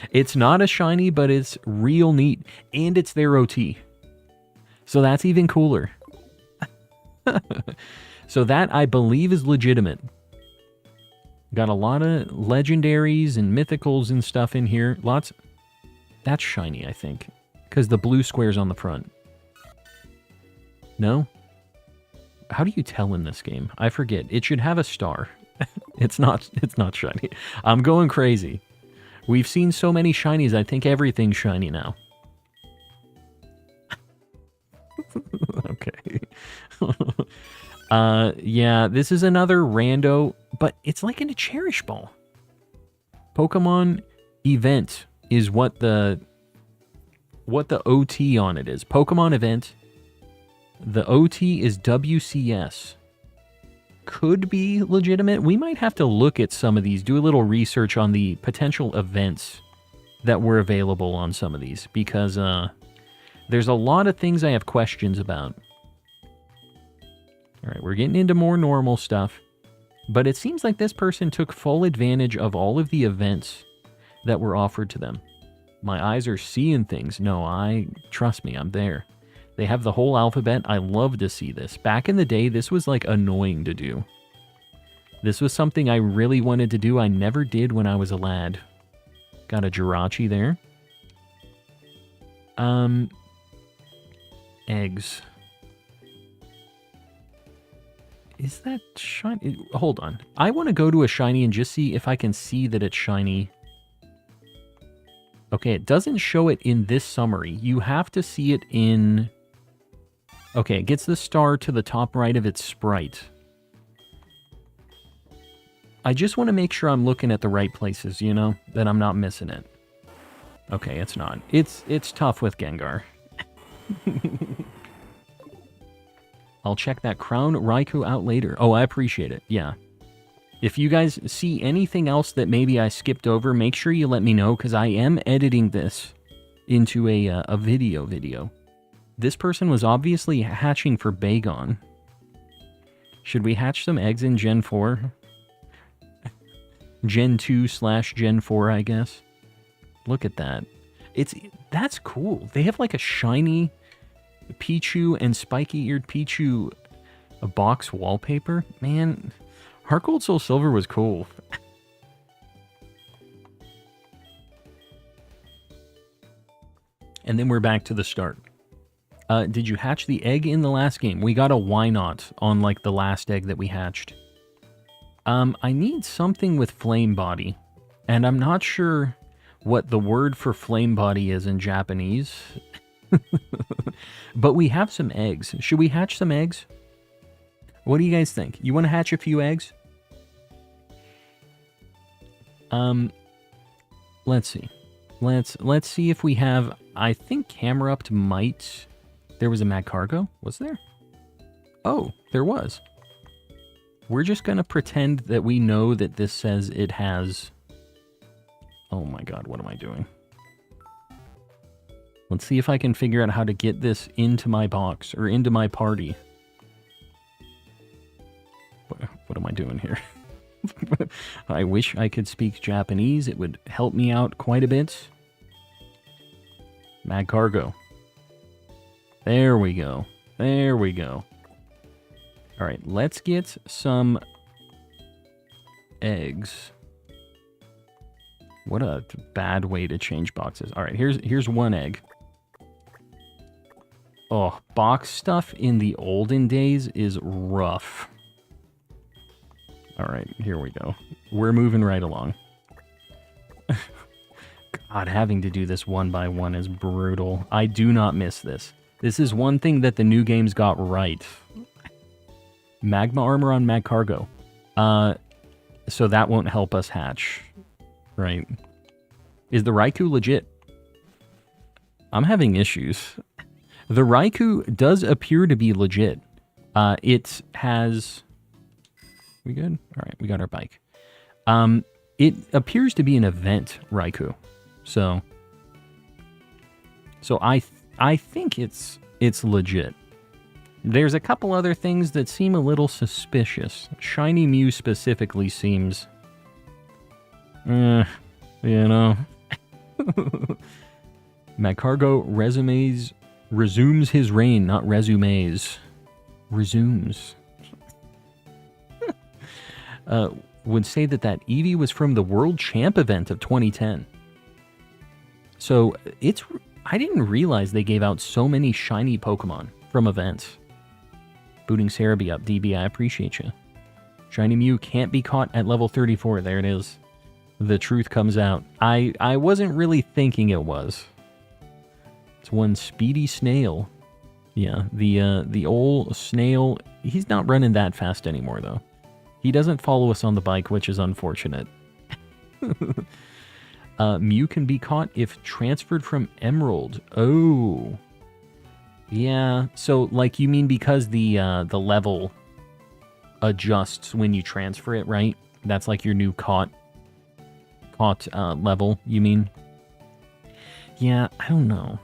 It's not a shiny, but it's real neat. And it's their OT. So that's even cooler. So that, I believe, is legitimate. Got a lot of legendaries and mythicals and stuff in here. Lots. That's shiny, I think. Because the blue square's on the front. No? How do you tell in this game? I forget. It should have a star. It's not shiny. I'm going crazy. We've seen so many shinies, I think everything's shiny now. Okay. Yeah, this is another rando, but it's like in a Cherish Ball. Pokemon event is what the OT on it is. Pokemon event. The OT is WCS. Could be legitimate. We might have to look at some of these, do a little research on the potential events that were available on some of these, because there's a lot of things I have questions about. All right, we're getting into more normal stuff, but it seems like this person took full advantage of all of the events that were offered to them. My eyes are seeing things. No, trust me, I'm there. They have the whole alphabet. I love to see this. Back in the day, this was like annoying to do. This was something I really wanted to do. I never did when I was a lad. Got a Jirachi there. Eggs. Is that shiny? Hold on. I want to go to a shiny and just see if I can see that it's shiny. Okay, it doesn't show it in this summary. You have to see it in... Okay, it gets the star to the top right of its sprite. I just want to make sure I'm looking at the right places, you know? That I'm not missing it. Okay, it's not. It's tough with Gengar. I'll check that Crown Raikou out later. Oh, I appreciate it. Yeah. If you guys see anything else that maybe I skipped over, make sure you let me know, because I am editing this into a video. This person was obviously hatching for Bagon. Should we hatch some eggs in Gen 4? Gen 2/Gen 4, I guess. Look at that. That's cool. They have like a shiny Pichu and spiky-eared Pichu box wallpaper. Man, Heart Gold Soul Silver was cool. And then we're back to the start. Did you hatch the egg in the last game? We got a why not on like the last egg that we hatched. I need something with flame body. And I'm not sure what the word for flame body is in Japanese. But we have some eggs. Should we hatch some eggs? What do you guys think? You want to hatch a few eggs? Let's see. Let's see if we have... I think Camerupt might... There was a Magcargo? Was there? Oh, there was. We're just going to pretend that we know that this says it has... Oh my god, what am I doing? Let's see if I can figure out how to get this into my box, or into my party. What am I doing here? I wish I could speak Japanese. It would help me out quite a bit. Magcargo. There we go. There we go. Alright, let's get some eggs. What a bad way to change boxes. Alright, here's one egg. Oh, box stuff in the olden days is rough. Alright, here we go. We're moving right along. God, having to do this one by one is brutal. I do not miss this. This is one thing that the new games got right. Magma armor on Magcargo. So that won't help us hatch. Right. Is the Raikou legit? I'm having issues. The Raikou does appear to be legit. It has... We good? Alright, we got our bike. It appears to be an event Raikou. So I think it's legit. There's a couple other things that seem a little suspicious. Shiny Mew specifically seems... you know. Magcargo resumes his reign, not resumes. Resumes. Would say that Eevee was from the World Champ event of 2010. So I didn't realize they gave out so many shiny Pokemon from events. Booting Cerebi up. DB, I appreciate you. Shiny Mew can't be caught at level 34. There it is. The truth comes out. I wasn't really thinking it was. It's one Speedy Snail. Yeah, the old snail, he's not running that fast anymore, though. He doesn't follow us on the bike, which is unfortunate. Mew can be caught if transferred from Emerald. Oh. Yeah, so, like, you mean because the level adjusts when you transfer it, right? That's like your new caught level, you mean? Yeah, I don't know.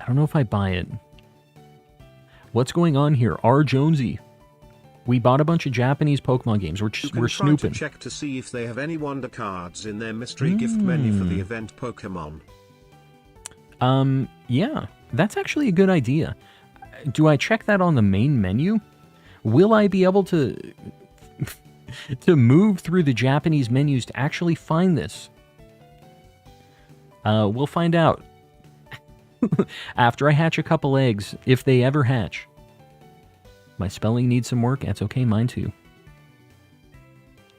I don't know if I buy it. What's going on here? R. Jonesy. We bought a bunch of Japanese Pokemon games. We're snooping. To check to see if they have any Wonder Cards in their mystery gift menu for the event Pokemon. Yeah, that's actually a good idea. Do I check that on the main menu? Will I be able to to move through the Japanese menus to actually find this? We'll find out. After I hatch a couple eggs, if they ever hatch. My spelling needs some work. That's okay, mine too.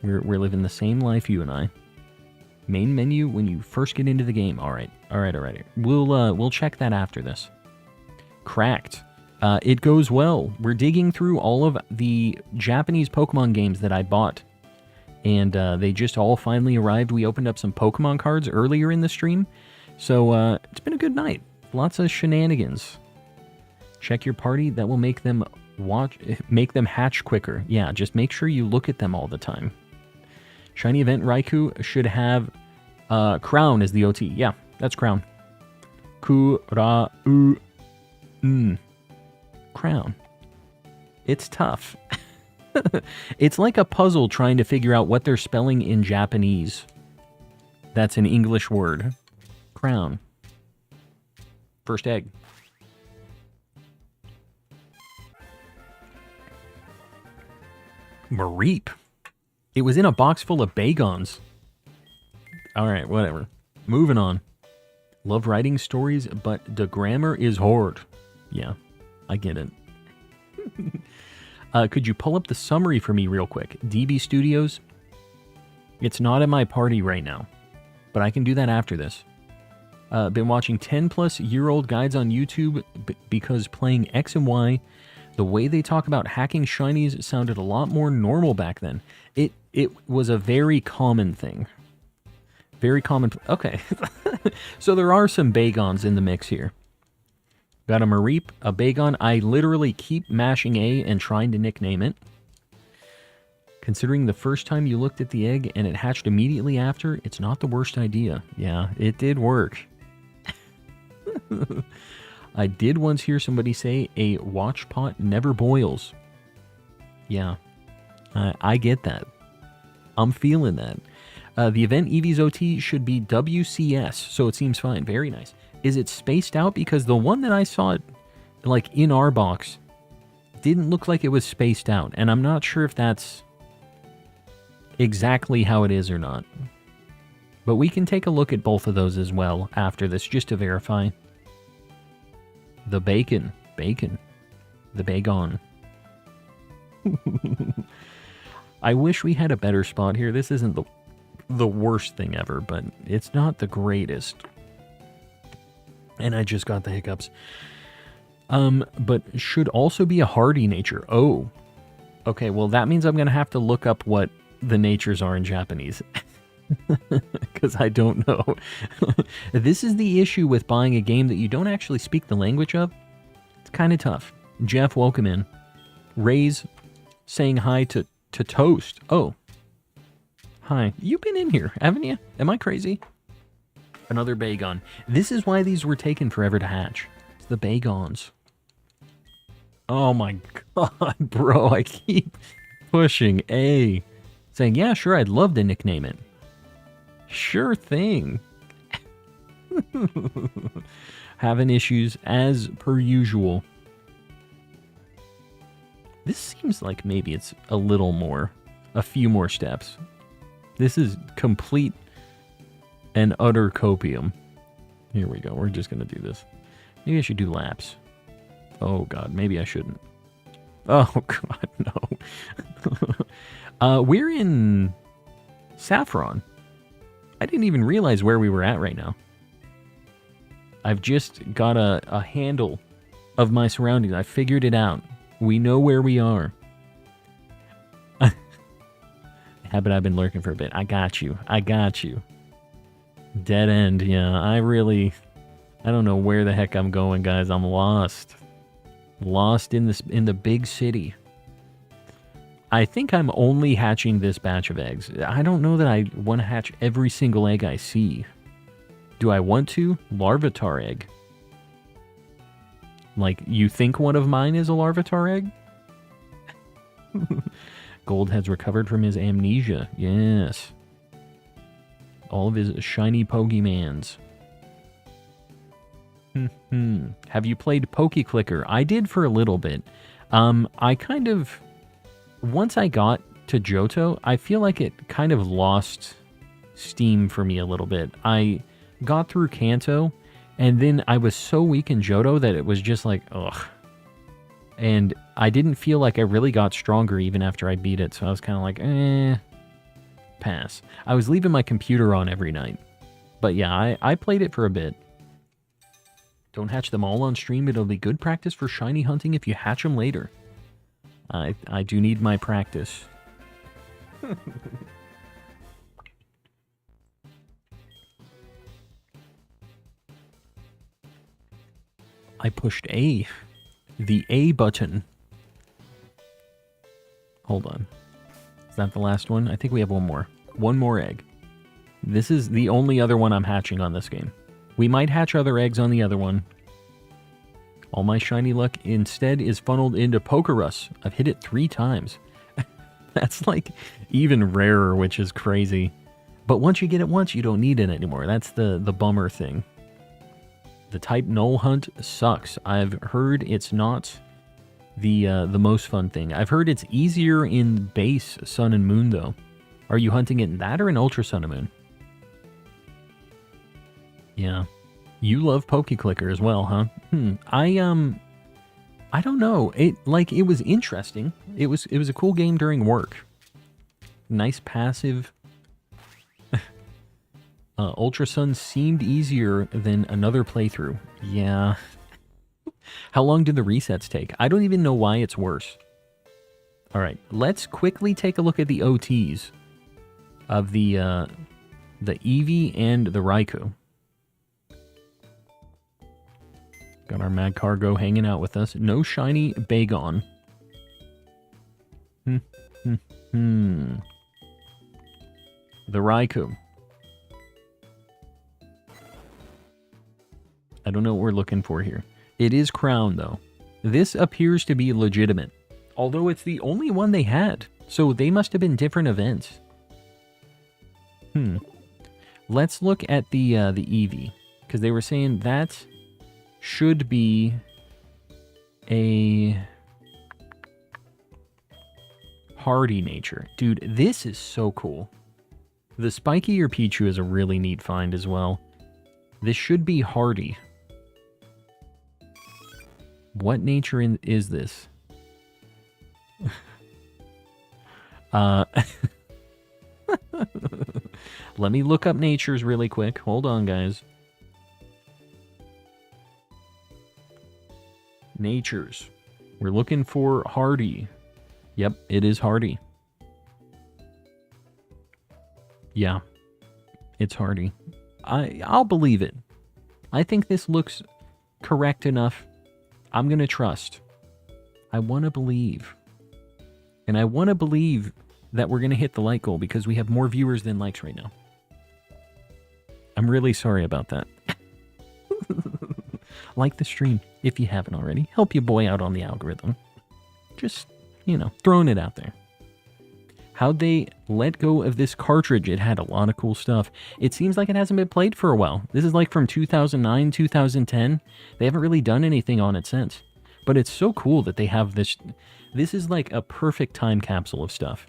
We're living the same life, you and I. Main menu when you first get into the game. All right. We'll check that after this. Cracked. It goes well. We're digging through all of the Japanese Pokemon games that I bought. And they just all finally arrived. We opened up some Pokemon cards earlier in the stream. So it's been a good night. Lots of shenanigans. Check your party. That will make them hatch quicker. Yeah, just make sure you look at them all the time. Shiny Event Raikou should have Crown as the OT. Yeah, that's Crown. Crown. It's tough. It's like a puzzle trying to figure out what they're spelling in Japanese. That's an English word. Crown. First egg. Mareep. It was in a box full of Bagons. Alright, whatever. Moving on. Love writing stories, but the grammar is hard. Yeah, I get it. Could you pull up the summary for me real quick? DB Studios. It's not in my party right now, but I can do that after this. Been watching 10-plus-year-old guides on YouTube because playing X and Y, the way they talk about hacking shinies sounded a lot more normal back then. It was a very common thing. Very common. Okay. So there are some Bagons in the mix here. Got a Mareep, a Bagon. I literally keep mashing A and trying to nickname it. Considering the first time you looked at the egg and it hatched immediately after, it's not the worst idea. Yeah, it did work. I did once hear somebody say a watch pot never boils. Yeah, I get that. I'm feeling that. The event Eevee's OT should be WCS, so it seems fine. Very nice. Is it spaced out? Because the one that I saw, like, in our box, didn't look like it was spaced out. And I'm not sure if that's exactly how it is or not. But we can take a look at both of those as well after this, just to verify. The bacon. The Bagon. I wish we had a better spot here. This isn't the worst thing ever, but it's not the greatest. And I just got the hiccups. But should also be a hardy nature. Oh. Okay, well that means I'm going to have to look up what the natures are in Japanese. Because I don't know. This is the issue with buying a game that you don't actually speak the language of. It's kind of tough. Jeff, welcome in. Ray's saying hi to Toast. Oh. Hi. You've been in here, haven't you? Am I crazy? Another Bagon. This is why these were taking forever to hatch. It's the Bagons. Oh my god, bro. I keep pushing A. Saying, yeah, sure, I'd love to nickname it. Sure thing. Having issues as per usual. This seems like maybe it's a little more, a few more steps. This is complete and utter copium. Here we go. We're just going to do this. Maybe I should do laps. Oh, God. Maybe I shouldn't. Oh, God, no. We're in Saffron. I didn't even realize where we were at right now. I've just got a handle of my surroundings. I figured it out. We know where we are. Habit I've been lurking for a bit. I got you. I got you. Dead end. Yeah, I don't know where the heck I'm going, guys. I'm lost. Lost in the big city. I think I'm only hatching this batch of eggs. I don't know that I want to hatch every single egg I see. Do I want to? Larvitar egg. Like, you think one of mine is a Larvitar egg? Gold has recovered from his amnesia. Yes. All of his shiny Pokemans. Have you played PokeClicker? I did for a little bit. I kind of... Once I got to Johto, I feel like it kind of lost steam for me a little bit. I got through Kanto, and then I was so weak in Johto that it was just like, ugh. And I didn't feel like I really got stronger even after I beat it, so I was kind of like, pass. I was leaving my computer on every night. But yeah, I played it for a bit. Don't hatch them all on stream. It'll be good practice for shiny hunting if you hatch them later. I do need my practice. I pushed A. The A button. Hold on. Is that the last one? I think we have one more. One more egg. This is the only other one I'm hatching on this game. We might hatch other eggs on the other one. All my shiny luck instead is funneled into Pokerus. I've hit it 3 times. That's like even rarer, which is crazy. But once you get it once, you don't need it anymore. That's the bummer thing. The type null hunt sucks. I've heard it's not the most fun thing. I've heard it's easier in base Sun and Moon, though. Are you hunting it in that or in Ultra Sun and Moon? Yeah. You love PokeClicker as well, huh? I don't know. It was interesting. It was a cool game during work. Nice passive. Ultra Sun seemed easier than another playthrough. Yeah. How long did the resets take? I don't even know why it's worse. All right, let's quickly take a look at the OTs of the Eevee and the Raikou. Got our Mad Cargo hanging out with us. No shiny Bagon. The Raikou. I don't know what we're looking for here. It is Crown, though. This appears to be legitimate. Although it's the only one they had. So they must have been different events. Let's look at the Eevee. Because they were saying that should be a hardy nature. Dude, this is so cool. The Spiky or Pichu is a really neat find as well. This should be hardy. What nature is this? Let me look up natures really quick. Hold on, guys. Natures. We're looking for hardy. Yep, it is hardy. Yeah, it's hardy. I'll believe it. I think this looks correct enough. I'm going to trust. I want to believe. And I want to believe that we're going to hit the like goal because we have more viewers than likes right now. I'm really sorry about that. Like the stream if you haven't already. Help your boy out on the algorithm. Just, throwing it out there. How'd they let go of this cartridge? It had a lot of cool stuff. It seems like it hasn't been played for a while. This is like from 2009, 2010. They haven't really done anything on it since. But it's so cool that they have this. This is like a perfect time capsule of stuff.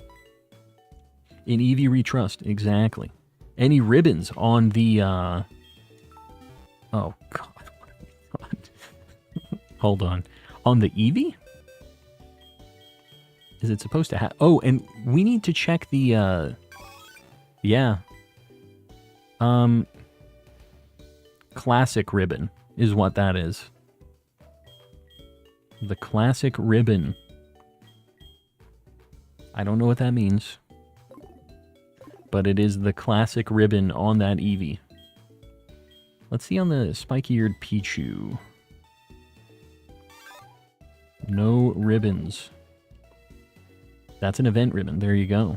In Eevee Retrust, exactly. Any ribbons on the Oh, God. Hold on. On the Eevee? Is it supposed to have... Oh, and we need to check the, yeah. Classic ribbon is what that is. The classic ribbon. I don't know what that means. But it is the classic ribbon on that Eevee. Let's see on the spiky-eared Pichu. No ribbons. That's an event ribbon. There you go.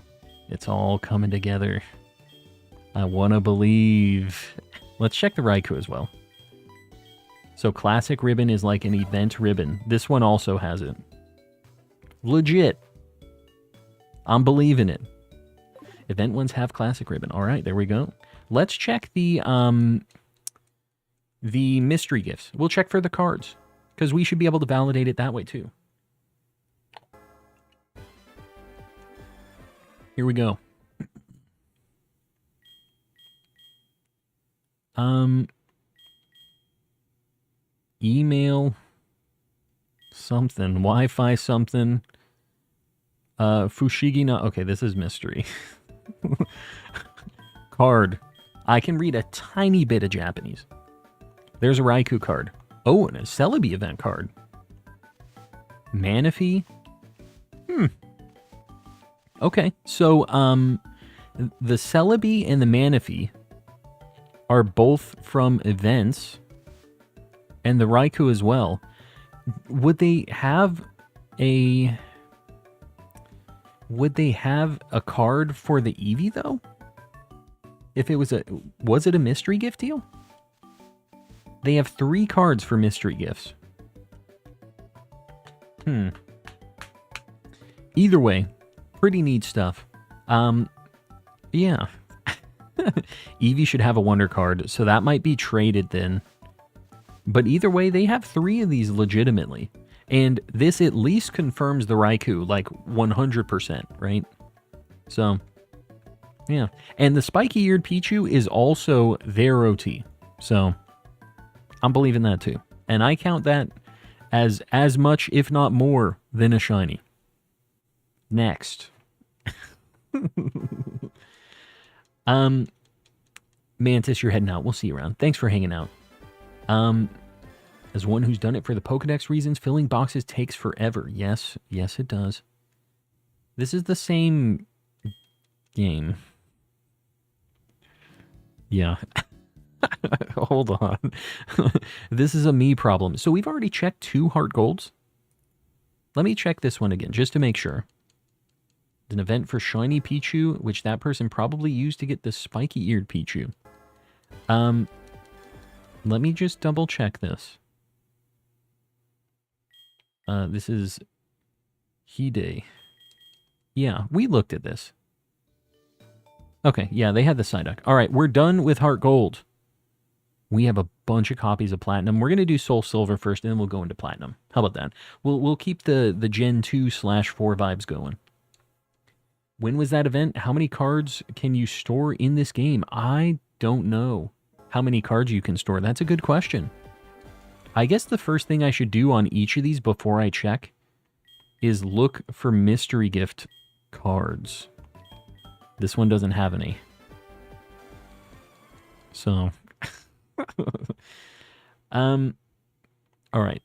It's all coming together. I want to believe. Let's check the Raikou as well. So classic ribbon is like an event ribbon. This one also has it. Legit. I'm believing it. Event ones have classic ribbon. All right, there we go. Let's check the mystery gifts. We'll check for the cards, because we should be able to validate it that way too. Here we go. Email something, Wi-Fi something. Fushigi no... Okay, this is mystery. Card. I can read a tiny bit of Japanese. There's a Raikou card. Oh, and a Celebi event card. Manaphy? Okay, so, the Celebi and the Manaphy are both from events, and the Raikou as well. Would they have a card for the Eevee, though? If it was it a mystery gift deal? They have 3 cards for mystery gifts. Either way, pretty neat stuff. Yeah. Eevee should have a wonder card, so that might be traded then. But either way, they have 3 of these legitimately. And this at least confirms the Raikou, like 100%, right? So, yeah. And the spiky-eared Pichu is also their OT. So, I'm believing that too. And I count that as much, if not more, than a shiny. Next. Mantis, you're heading out. We'll see you around. Thanks for hanging out. As one who's done it for the Pokedex reasons, filling boxes takes forever. Yes, it does. This is the same game. Yeah. Hold on. This is a me problem. So we've already checked 2 heart golds. Let me check this one again, just to make sure. It's an event for Shiny Pichu, which that person probably used to get the spiky-eared Pichu. Let me just double check this. This is Hide. Yeah, we looked at this. Okay, yeah, they had the Psyduck. All right, we're done with Heart Gold. We have a bunch of copies of Platinum. We're going to do Soul Silver first, and then we'll go into Platinum. How about that? We'll keep the Gen 2/4 vibes going. When was that event? How many cards can you store in this game? I don't know how many cards you can store. That's a good question. I guess the first thing I should do on each of these before I check is look for mystery gift cards. This one doesn't have any. So, all right.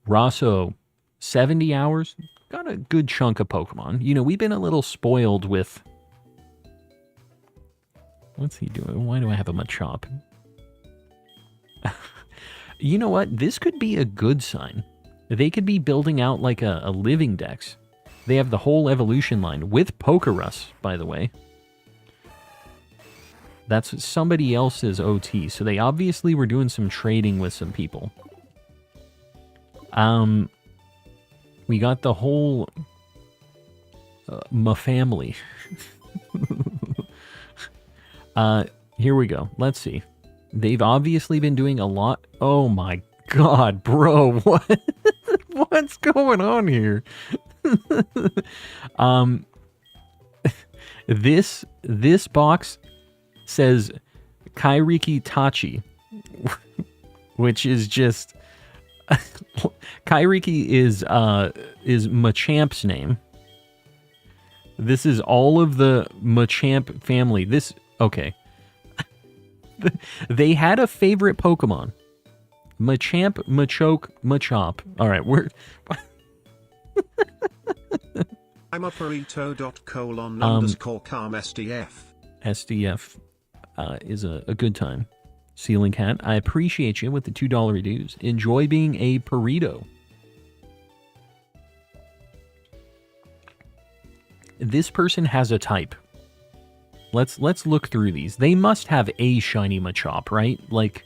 Rosso, 70 hours. Got a good chunk of Pokemon. You know, we've been a little spoiled with... What's he doing? Why do I have a Machop? You know what? This could be a good sign. They could be building out like a living dex. They have the whole evolution line with Pokerus, by the way. That's somebody else's OT, so they obviously were doing some trading with some people. We got the whole my family. Here we go. Let's see. They've obviously been doing a lot. Oh my god, bro. What? What's going on here? This box says Kairiki Tachi. which is just Kairiki is Machamp's name. This is all of the Machamp family. Okay. They had a favorite Pokemon. Machamp, Machoke, Machop. All right, we're I'm a burrito.colon_calm SDF. SDF is a good time. Ceiling Cat, I appreciate you with the $2 dues. Enjoy being a burrito. This person has a type. Let's look through these. They must have a shiny Machop, right? Like,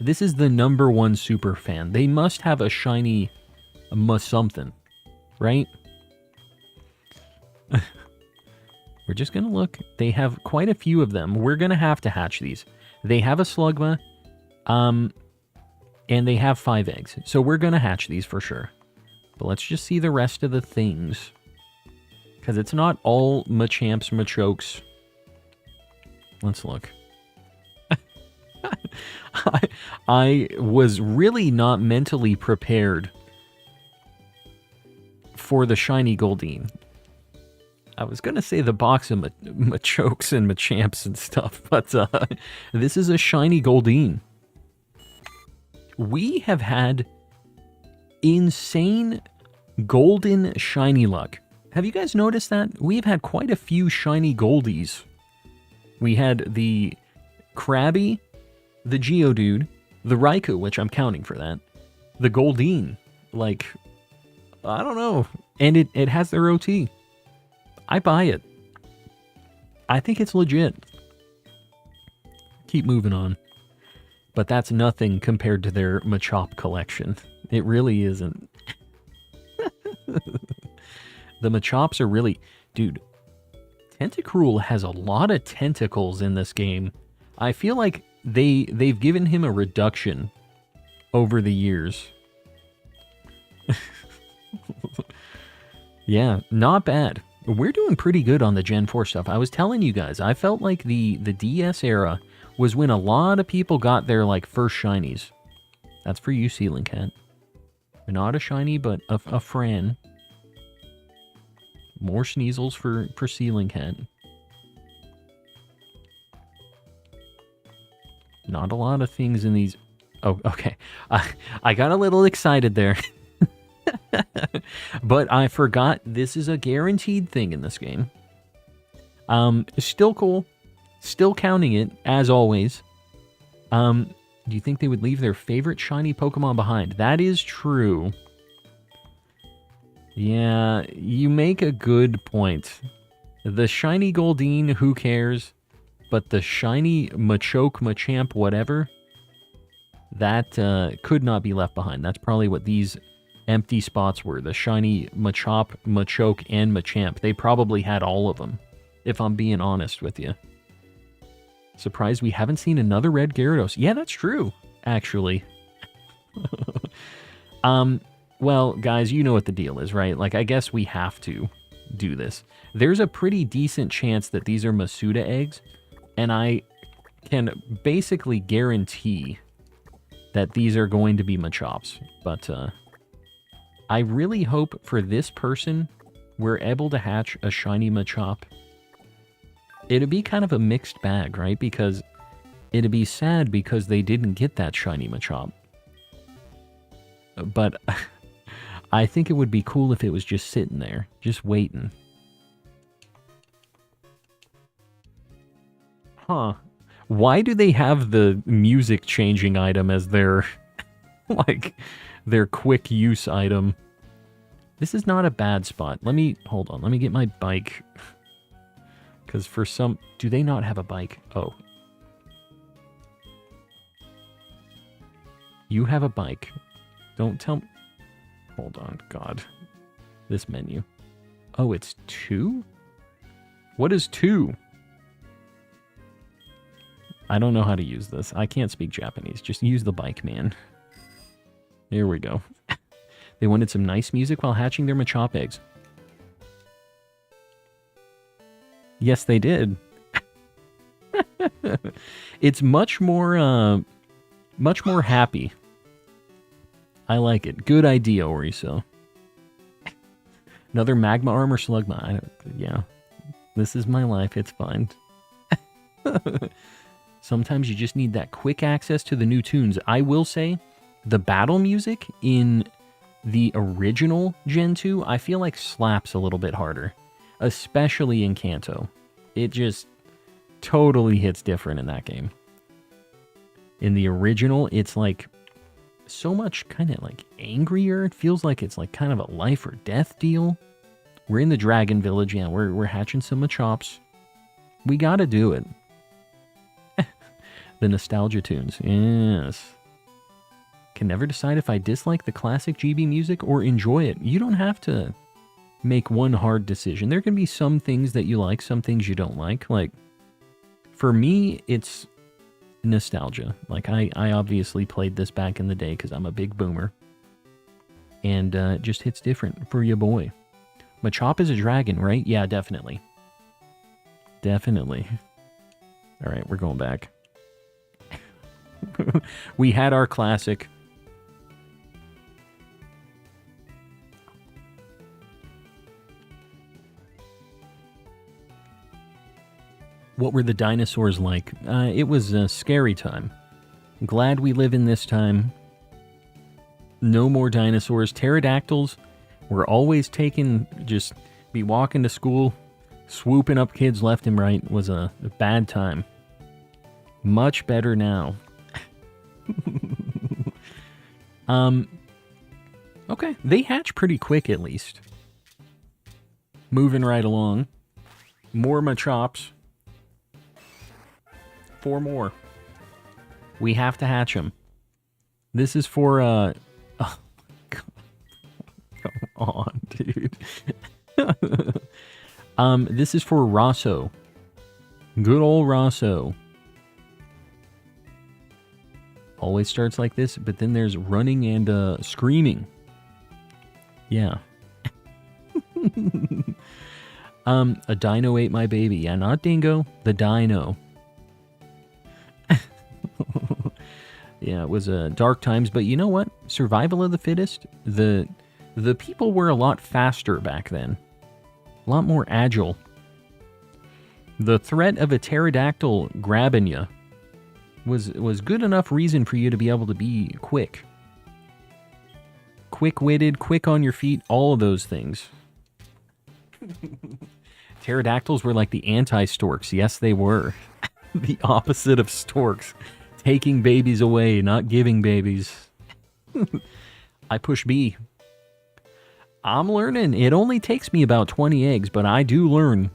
this is the #1 super fan. They must have a shiny something, right? We're just gonna look. They have quite a few of them. We're gonna have to hatch these. They have a Slugma, and they have 5 eggs. So we're gonna hatch these for sure. But let's just see the rest of the things. Because it's not all Machamps, Machokes. Let's look. I was really not mentally prepared for the shiny Goldeen. I was going to say the box of Machokes and Machamps and stuff, but this is a shiny Goldeen. We have had insane golden shiny luck. Have you guys noticed that? We've had quite a few shiny Goldies. We had the Krabby, the Geodude, the Raikou, which I'm counting for that, the Goldeen. Like, I don't know. And it has their OT. I buy it. I think it's legit. Keep moving on. But that's nothing compared to their Machop collection. It really isn't. The Machops are really... Dude, Tentacruel has a lot of tentacles in this game. I feel like they've given him a reduction over the years. Yeah, not bad. We're doing pretty good on the Gen 4 stuff. I was telling you guys, I felt like the DS era was when a lot of people got their like first shinies. That's for you, Ceiling Cat. Not a shiny, but a Fran. More Sneasels for Ceiling Cat. Not a lot of things in these... Oh, okay. I got a little excited there. But I forgot this is a guaranteed thing in this game. Still cool. Still counting it, as always. Do you think they would leave their favorite shiny Pokemon behind? That is true. Yeah, you make a good point. The shiny Goldeen, who cares? But the shiny Machoke, Machamp, whatever, that could not be left behind. That's probably what these empty spots were. The shiny Machop, Machoke, and Machamp. They probably had all of them, if I'm being honest with you. Surprised we haven't seen another red Gyarados. Yeah, that's true, actually. Well, guys, you know what the deal is, right? Like, I guess we have to do this. There's a pretty decent chance that these are Masuda eggs, and I can basically guarantee that these are going to be Machops. But I really hope for this person we're able to hatch a shiny Machop. It'd be kind of a mixed bag, right? Because it'd be sad because they didn't get that shiny Machop. But I think it would be cool if it was just sitting there, just waiting. Huh. Why do they have the music changing item as their, like, their quick use item? This is not a bad spot. Hold on, let me get my bike. Because for some, do they not have a bike? Oh. You have a bike. Don't tell me. Hold on, God. This menu. Oh, it's 2? What is 2? I don't know how to use this. I can't speak Japanese. Just use the bike, man. There we go. They wanted some nice music while hatching their Machop eggs. Yes, they did. It's much more happy I like it. Good idea, Oriso. Another Magma Armor Slugma. Yeah. This is my life. It's fine. Sometimes you just need that quick access to the new tunes. I will say, the battle music in the original Gen 2, I feel like slaps a little bit harder. Especially in Kanto. It just totally hits different in that game. In the original, it's like so much kind of like angrier. It feels like it's like kind of a life or death deal. We're in the Dragon Village. Yeah, we're hatching some Machops. We gotta do it. The nostalgia tunes. Yes. Can never decide if I dislike the classic GB music or enjoy it. You don't have to make one hard decision. There can be some things that you like, some things you don't like. Like, for me, it's nostalgia. Like, I obviously played this back in the day because I'm a big boomer. And it just hits different for your boy. Machop is a dragon, right? Yeah, definitely. Definitely. All right, we're going back. We had our classic. What were the dinosaurs like? It was a scary time. Glad we live in this time. No more dinosaurs. Pterodactyls were always taken, just be walking to school, swooping up kids left and right. Was a bad time. Much better now. Okay, they hatch pretty quick at least. Moving right along. More Machops. 4 more. We have to hatch them. This is for, oh, God. Come on, dude. This is for Rosso. Good old Rosso. Always starts like this, but then there's running and screaming. Yeah. A dino ate my baby. Yeah, not Dingo. The dino. Yeah, it was dark times, but you know what? Survival of the fittest. The people were a lot faster back then. A lot more agile. The threat of a pterodactyl grabbing you was good enough reason for you to be able to be quick. Quick-witted, quick on your feet, all of those things. Pterodactyls were like the anti-storks. Yes, they were. The opposite of storks. Taking babies away, not giving babies. I push B. I'm learning. It only takes me about 20 eggs, but I do learn.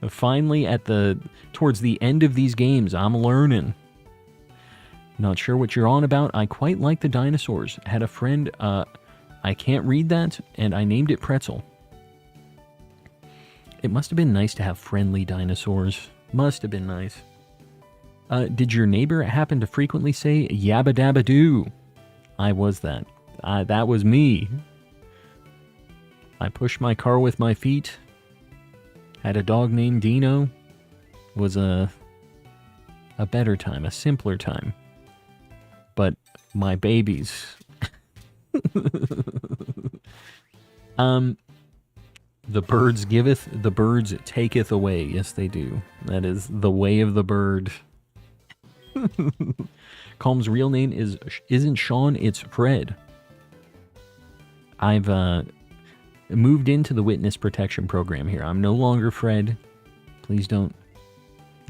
Finally, towards the end of these games, I'm learning. Not sure what you're on about. I quite like the dinosaurs. Had a friend, I can't read that, and I named it Pretzel. It must have been nice to have friendly dinosaurs. Must have been nice. Did your neighbor happen to frequently say yabba dabba doo? I was that. That was me. I pushed my car with my feet. Had a dog named Dino. Was a better time, a simpler time. But my babies. The birds giveth, the birds taketh away. Yes, they do. That is the way of the bird. Calm's real name isn't Sean, it's Fred. I've moved into the witness protection program here. I'm no longer Fred. Please don't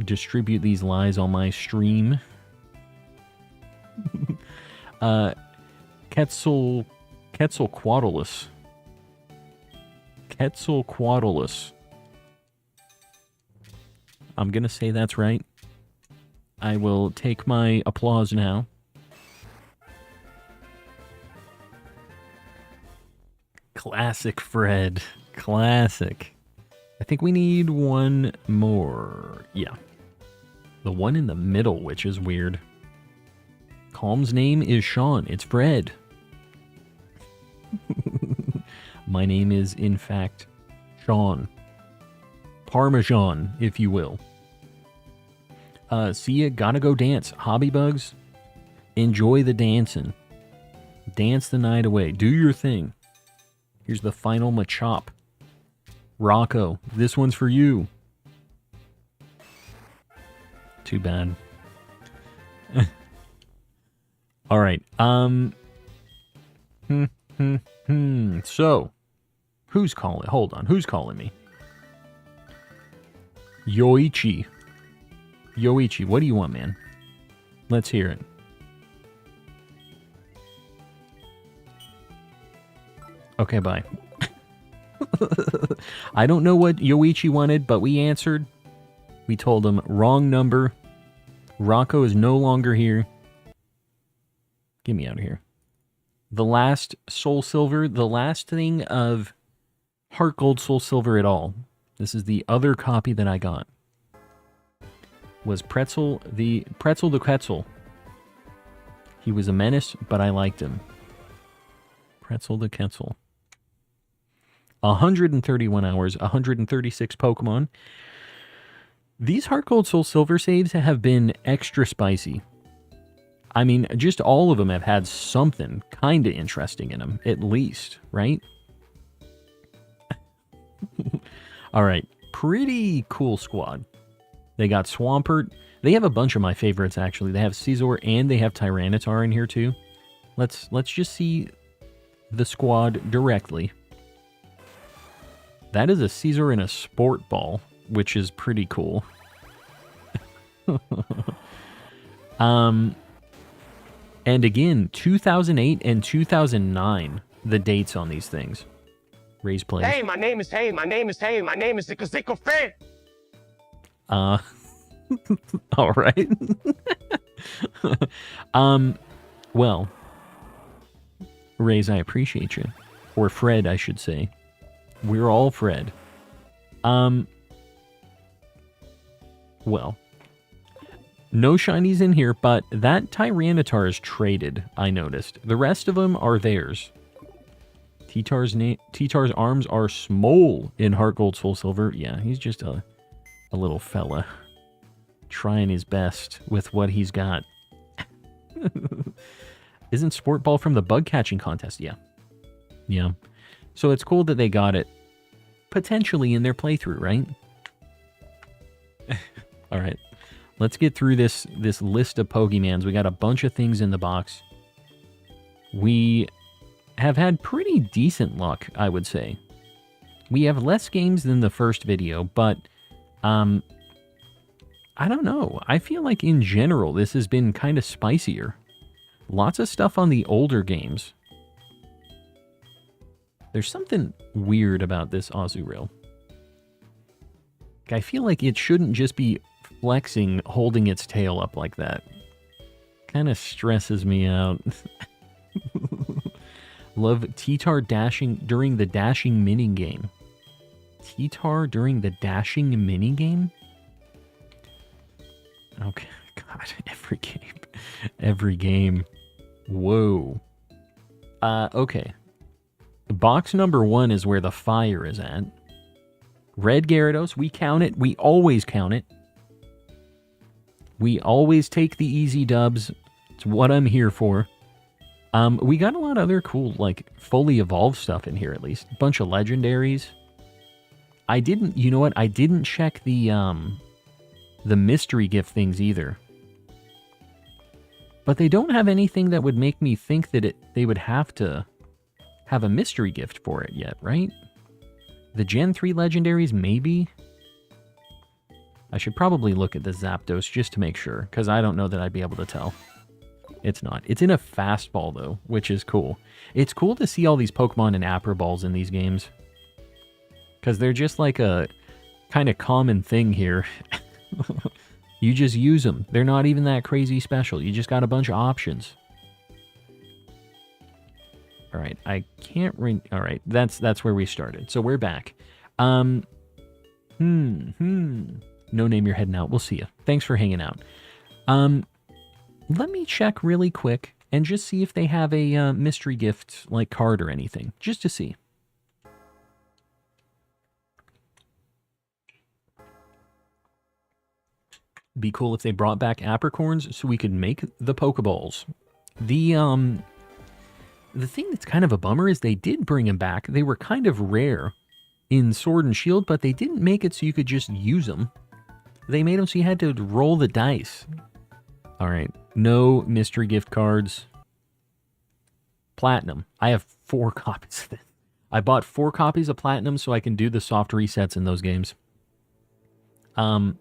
distribute these lies on my stream. Quetzalcoatlus. Quetzalcoatlus. I'm gonna say that's right. I will take my applause now. Classic Fred. Classic. I think we need one more. Yeah. The one in the middle, which is weird. Calm's name is Sean. It's Fred. My name is, in fact, Sean. Parmesan, if you will. See ya, gotta go dance. Hobby bugs. Enjoy the dancing. Dance the night away. Do your thing. Here's the final Machop. Rocco, this one's for you. Too bad. All right. So, who's calling? Hold on. Who's calling me? Yoichi. Yoichi, what do you want, man? Let's hear it. Okay, bye. I don't know what Yoichi wanted, but we answered. We told him, wrong number. Rocco is no longer here. Get me out of here. The last Soul Silver, the last thing of Heart Gold Soul Silver at all. This is the other copy that I got. Was Pretzel the Quetzal. He was a menace, but I liked him. Pretzel the Quetzal. 131 hours, 136 Pokemon. These Heart Gold Soul Silver saves have been extra spicy. I mean, just all of them have had something kind of interesting in them, at least, right? All right, pretty cool squad. They got Swampert. They have a bunch of my favorites, actually. They have Scizor and they have Tyranitar in here, too. Let's just see the squad directly. That is a Scizor in a Sport Ball, which is pretty cool. And again, 2008 and 2009, the dates on these things. Raise play. Hey, my name is Zico Fan. All right. Well, Raze, I appreciate you. Or Fred, I should say. We're all Fred. Well, no shinies in here, but that Tyranitar is traded, I noticed. The rest of them are theirs. T-Tar's arms are small in Heart Gold Soul Silver. Yeah, he's just a little fella. Trying his best with what he's got. Isn't Sport Ball from the bug catching contest? Yeah. Yeah. So it's cool that they got it potentially in their playthrough, right? All right. Let's get through this list of Pokemans. We got a bunch of things in the box. We have had pretty decent luck, I would say. We have less games than the first video, but I don't know. I feel like in general this has been kind of spicier. Lots of stuff on the older games. There's something weird about this Azurill. I feel like it shouldn't just be flexing, holding its tail up like that. Kind of stresses me out. Love T-Tar dashing during the dashing minigame. T-Tar during the dashing minigame? Okay, God, every game. Every game. Whoa. Okay. Box number 1 is where the fire is at. Red Gyarados, we count it. We always count it. We always take the easy dubs. It's what I'm here for. We got a lot of other cool, like, fully evolved stuff in here, at least. A bunch of legendaries. I didn't, you know what? I didn't check the mystery gift things either. But they don't have anything that would make me think that they would have to have a mystery gift for it yet, right? The Gen 3 legendaries, maybe? I should probably look at the Zapdos just to make sure, because I don't know that I'd be able to tell. It's not. It's in a fastball, though, which is cool. It's cool to see all these Pokemon and Apper Balls in these games. Because they're just like a kind of common thing here. You just use them. They're not even that crazy special. You just got a bunch of options. All right, I can't all right, that's where we started. So we're back. No name, you're heading out. We'll see you. Thanks for hanging out. Let me check really quick and just see if they have a mystery gift like card or anything, just to see. Be cool if they brought back Apricorns so we could make the Pokeballs. The thing that's kind of a bummer is they did bring them back. They were kind of rare in Sword and Shield, but they didn't make it so you could just use them. They made them so you had to roll the dice. All right, no mystery gift cards. Platinum. I have 4 copies of this. I bought 4 copies of Platinum so I can do the soft resets in those games. I'm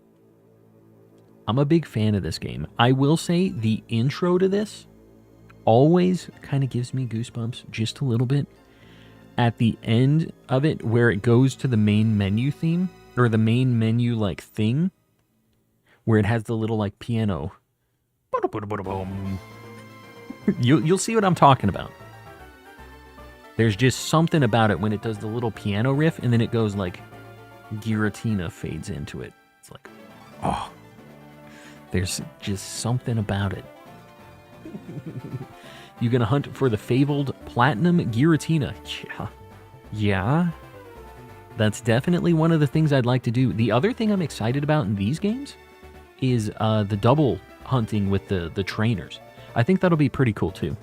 a big fan of this game. I will say the intro to this always kind of gives me goosebumps just a little bit. At the end of it, where it goes to the main menu theme, or the main menu like thing, where it has the little like piano. You'll see what I'm talking about. There's just something about it when it does the little piano riff and then it goes like Giratina fades into it. It's like, oh, there's just something about it. You gonna hunt for the fabled Platinum Giratina? Yeah. That's definitely one of the things I'd like to do. The other thing I'm excited about in these games is the double hunting with the trainers. I think that'll be pretty cool too.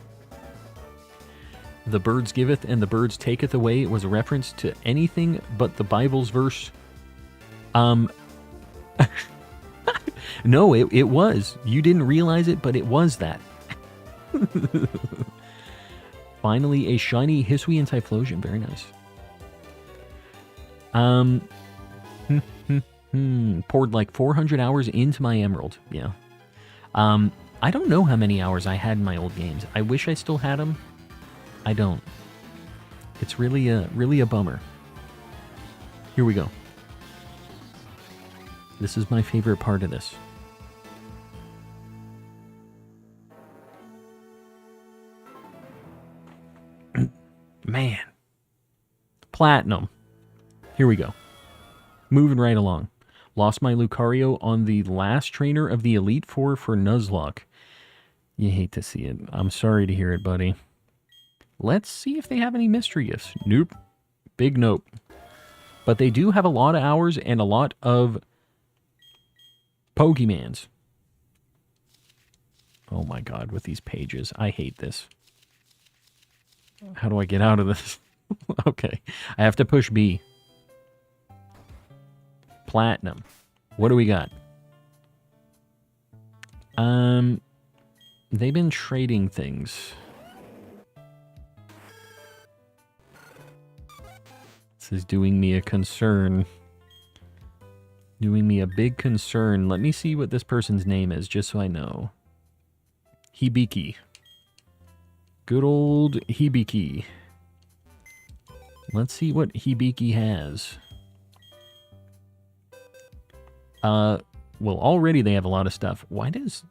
The birds giveth and the birds taketh away was a reference to anything but the Bible's verse. No, it was. You didn't realize it, but it was that. Finally, a shiny Hisuian Typhlosion. Very nice. Poured like 400 hours into my Emerald. Yeah. I don't know how many hours I had in my old games. I wish I still had them. I don't. It's really a bummer. Here we go. This is my favorite part of this. Man. Platinum. Here we go. Moving right along. Lost my Lucario on the last trainer of the Elite Four for Nuzlocke. You hate to see it. I'm sorry to hear it, buddy. Let's see if they have any mystery gifts. Nope. Big nope. But they do have a lot of hours and a lot of Pokemans. Oh my god, with these pages. I hate this. How do I get out of this? Okay. I have to push B. Platinum. What do we got? They've been trading things. This is doing me a concern. Doing me a big concern. Let me see what this person's name is, just so I know. Hibiki. Good old Hibiki. Let's see what Hibiki has. Well, already they have a lot of stuff. Why does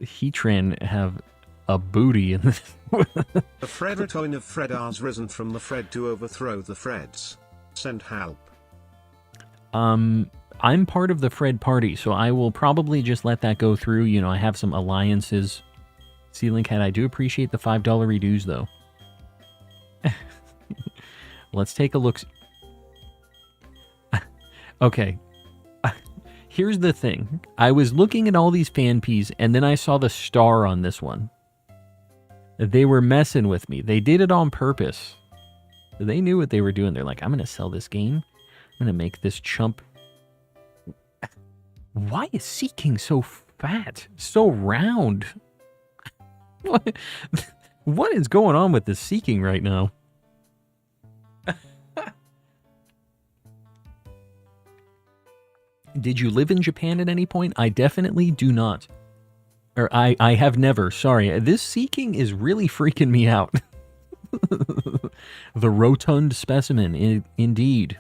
Heatran have a booty in this? The Fredatoin of Fredar's risen from the Fred to overthrow the Freds. Send help. I'm part of the Fred party, so I will probably just let that go through. You know, I have some alliances. Ceiling Cat, I do appreciate the $5 redos, though. Let's take a look. Okay. Here's the thing. I was looking at all these fan Ps, and then I saw the star on this one. They were messing with me. They did it on purpose. They knew what they were doing. They're like, I'm going to sell this game. I'm going to make this chump. Why is Seeking so fat? So round? What is going on with the Seeking right now? Did you live in Japan at any point? I definitely do not. Or I have never. Sorry. This Seeking is really freaking me out. The rotund specimen, indeed.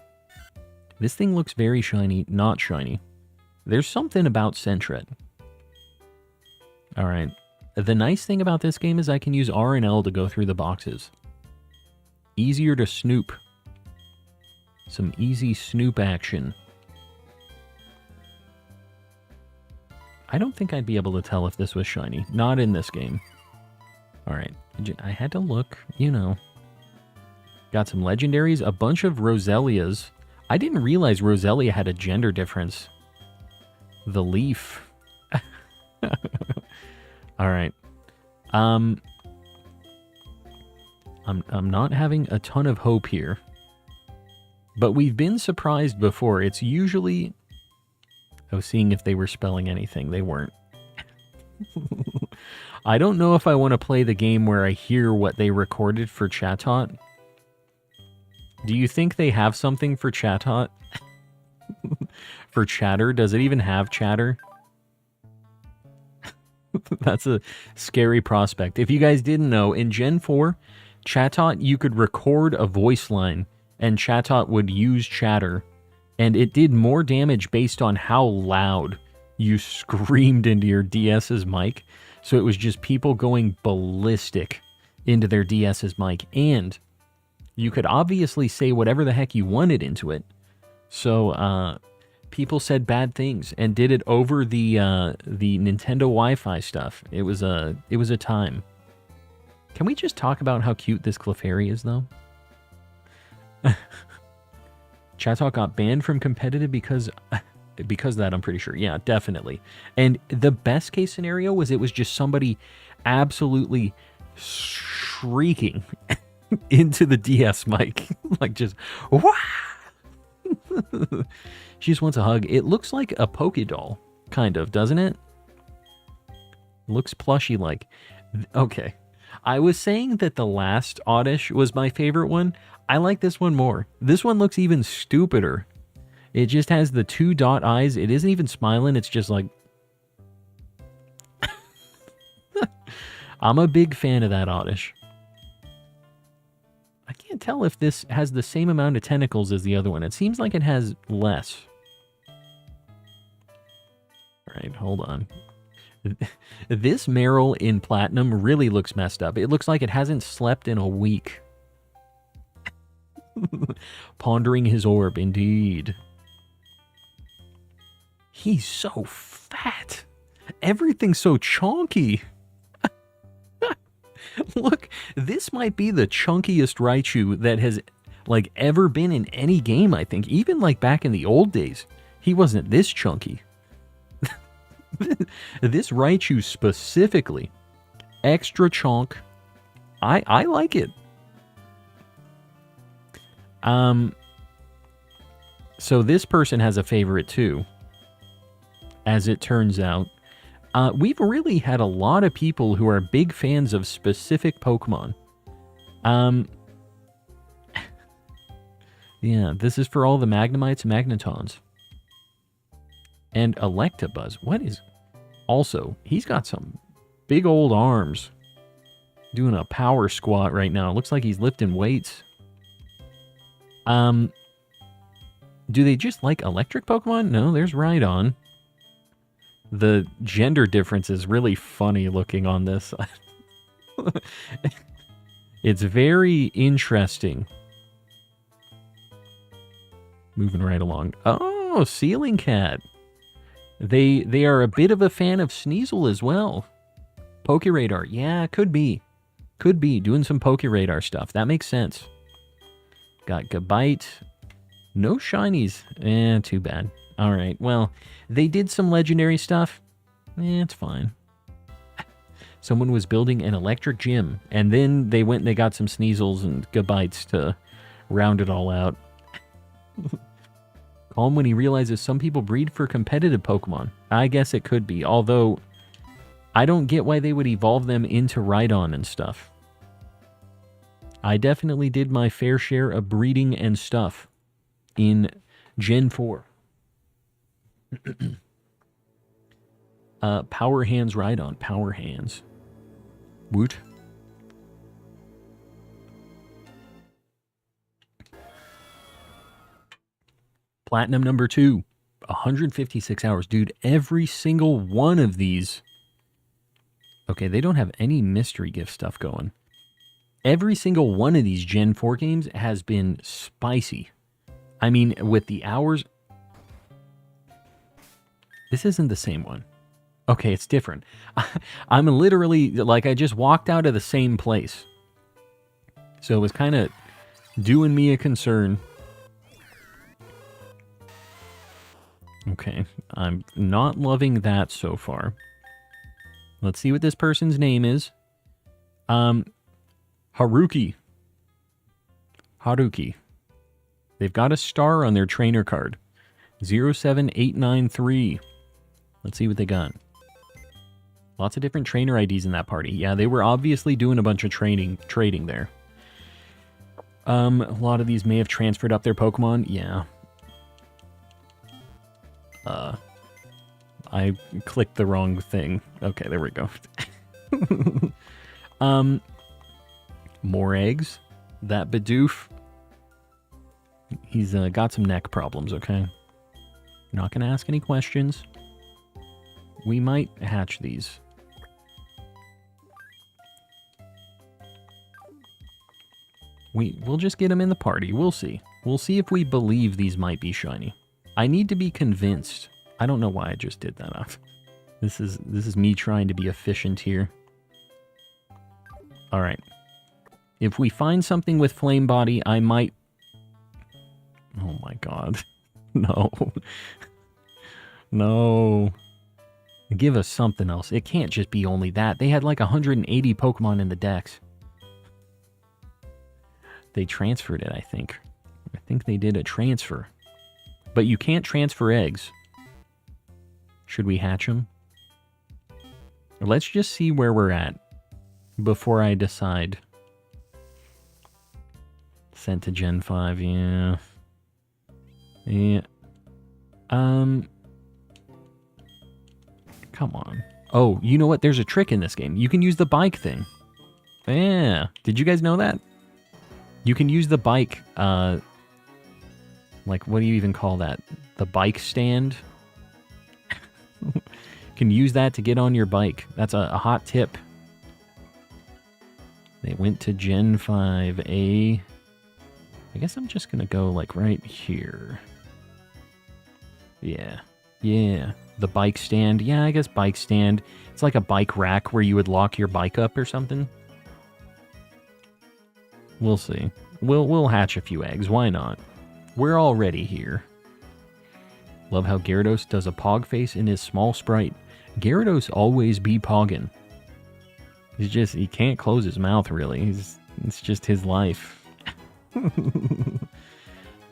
This thing looks very shiny, not shiny. There's something about Sentret. Alright. The nice thing about this game is I can use R and L to go through the boxes. Easier to snoop. Some easy snoop action. I don't think I'd be able to tell if this was shiny. Not in this game. Alright. I had to look, you know. Got some legendaries, a bunch of Roselias. I didn't realize Roselia had a gender difference. The leaf. Alright. I'm not having a ton of hope here. But we've been surprised before. It's usually... I was seeing if they were spelling anything. They weren't. I don't know if I want to play the game where I hear what they recorded for Chatot. Do you think they have something for Chatot? For chatter? Does it even have chatter? That's a scary prospect. If you guys didn't know, in Gen 4, Chatot, you could record a voice line, and Chatot would use chatter, and it did more damage based on how loud you screamed into your DS's mic. So it was just people going ballistic into their DS's mic, and you could obviously say whatever the heck you wanted into it. So, people said bad things and did it over the Nintendo Wi-Fi stuff. It was a time. Can we just talk about how cute this Clefairy is, though? Chatot got banned from competitive because of that, I'm pretty sure. Yeah, definitely. And the best case scenario was it was just somebody absolutely shrieking into the DS mic. Like just, wah! She just wants a hug. It looks like a Poké doll, kind of, doesn't it? Looks plushy-like. Okay. I was saying that the last Oddish was my favorite one. I like this one more. This one looks even stupider. It just has the 2 dot eyes. It isn't even smiling. It's just like... I'm a big fan of that Oddish. I can't tell if this has the same amount of tentacles as the other one. It seems like it has less. Alright, hold on. This Meryl in Platinum really looks messed up. It looks like it hasn't slept in a week. Pondering his orb, indeed. He's so fat. Everything's so chonky. Look, this might be the chunkiest Raichu that has, like, ever been in any game, I think. Even, like, back in the old days, he wasn't this chunky. This Raichu specifically, extra chonk. I like it. So this person has a favorite too, as it turns out. We've really had a lot of people who are big fans of specific Pokemon. Yeah, this is for all the Magnemites and Magnetons. And Electabuzz. What is... Also, he's got some big old arms. Doing a power squat right now. Looks like he's lifting weights. Do they just like electric Pokemon? No, there's Rhydon. The gender difference is really funny looking on this. It's very interesting. Moving right along. Oh, Ceiling Cat. They are a bit of a fan of Sneasel as well. Pokeradar. Yeah, could be. Could be. Doing some Pokeradar stuff. That makes sense. Got Gabite. No shinies. Too bad. Alright, well, they did some legendary stuff. It's fine. Someone was building an electric gym, and then they went and they got some Sneasels and Gabites to round it all out. Calm when he realizes some people breed for competitive Pokemon. I guess it could be, although I don't get why they would evolve them into Rhydon and stuff. I definitely did my fair share of breeding and stuff in Gen 4. Power Hands Rhydon. Power Hands. Woot. Platinum number 2. 156 hours. Dude, every single one of these... Okay, they don't have any mystery gift stuff going. Every single one of these Gen 4 games has been spicy. I mean, with the hours... This isn't the same one. Okay, it's different. I'm literally... Like, I just walked out of the same place. So it was kind of doing me a concern. Okay, I'm not loving that so far. Let's see what this person's name is. Haruki. Haruki. They've got a star on their trainer card. 07893. Let's see what they got. Lots of different trainer IDs in that party. Yeah, they were obviously doing a bunch of trading there. A lot of these may have transferred up their Pokemon. Yeah. I clicked the wrong thing. Okay, there we go. More eggs. That Bidoof. He's got some neck problems, okay? Not gonna ask any questions. We might hatch these. We'll just get them in the party. We'll see. We'll see if we believe these might be shiny. I need to be convinced. I don't know why I just did that off. This is me trying to be efficient here. All right. If we find something with flame body, I might... Oh my god. No. No. Give us something else. It can't just be only that. They had like 180 Pokemon in the dex. They transferred it, I think. I think they did a transfer. But you can't transfer eggs. Should we hatch them? Let's just see where we're at before I decide. Sent to Gen 5, yeah. Yeah. Come on. Oh, you know what? There's a trick in this game. You can use the bike thing. Yeah. Did you guys know that? You can use the bike, like, what do you even call that? The bike stand? You can use that to get on your bike. That's a hot tip. They went to Gen 5A. I guess I'm just gonna go, like, right here. Yeah. Yeah. The bike stand. Yeah, I guess bike stand. It's like a bike rack where you would lock your bike up or something. We'll see. We'll hatch a few eggs. Why not? We're already here. Love how Gyarados does a pog face in his small sprite. Gyarados always be poggin'. He can't close his mouth, really. It's just his life.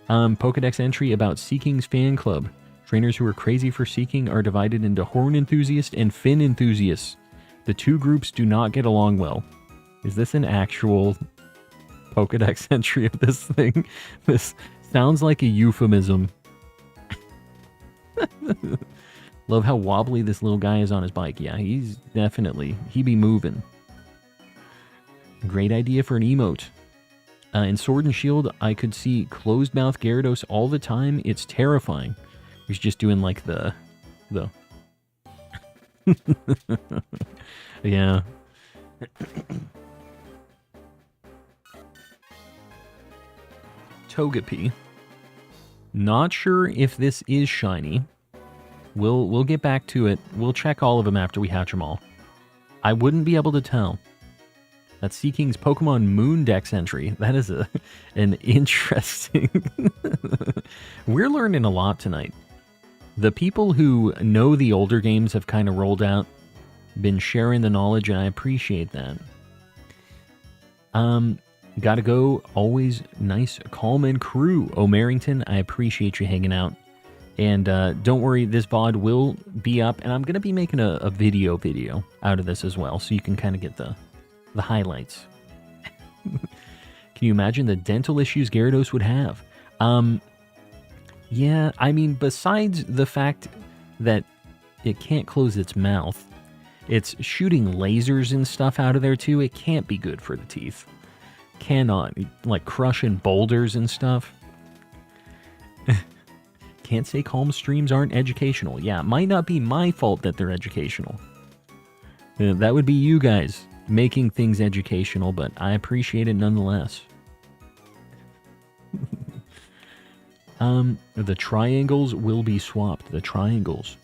Pokedex entry about Seeking's fan club. Trainers who are crazy for Seeking are divided into Horn enthusiasts and Fin enthusiasts. The two groups do not get along well. Is this an actual Pokedex entry of this thing? This sounds like a euphemism. Love how wobbly this little guy is on his bike. Yeah, he's definitely... He be moving. Great idea for an emote. In Sword and Shield, I could see closed mouth Gyarados all the time. It's terrifying. He's just doing like the... Yeah. Togepi. Not sure if this is shiny. We'll get back to it. We'll check all of them after we hatch them all. I wouldn't be able to tell. That's Seeking's Pokemon Moon Dex entry. That is an interesting... We're learning a lot tonight. The people who know the older games have kind of rolled out, been sharing the knowledge, and I appreciate that. Gotta go. Always nice, calm, and crew. O'Marrington, I appreciate you hanging out. And don't worry, this VOD will be up, and I'm going to be making a video out of this as well, so you can kind of get the highlights. Can you imagine the dental issues Gyarados would have? Yeah, I mean, besides the fact that it can't close its mouth, it's shooting lasers and stuff out of there too. It can't be good for the teeth. Cannot. Like crushing boulders and stuff. Can't say calm streams aren't educational. Yeah, it might not be my fault that they're educational. That would be you guys making things educational, but I appreciate it nonetheless. The triangles will be swapped. The triangles.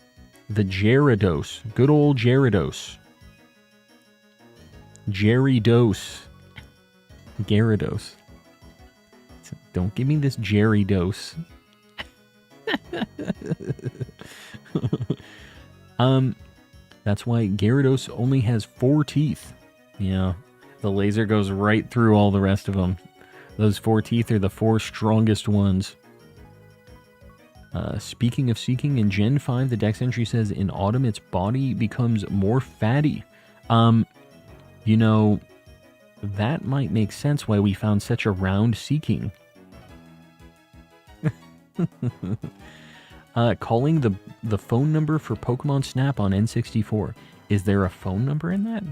The Gyarados. Good old Gyarados. Gyarados. Gyarados. Don't give me this Gyarados. That's why Gyarados only has 4 teeth. Yeah, the laser goes right through all the rest of them. Those 4 teeth are the 4 strongest ones. Speaking of seeking, in Gen 5, the Dex entry says, in autumn, its body becomes more fatty. You know, that might make sense why we found such a round seeking. Calling the phone number for Pokemon Snap on N64. Is there a phone number in that?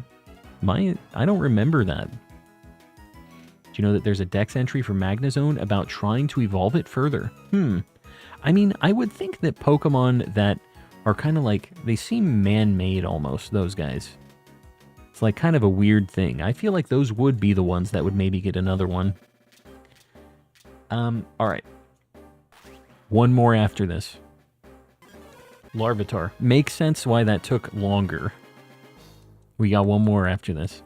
I don't remember that. Do you know that there's a Dex entry for Magnezone about trying to evolve it further? I mean, I would think that Pokemon that are kind of like, they seem man-made almost, those guys. It's like kind of a weird thing. I feel like those would be the ones that would maybe get another one. Alright. One more after this. Larvitar. Makes sense why that took longer. We got one more after this.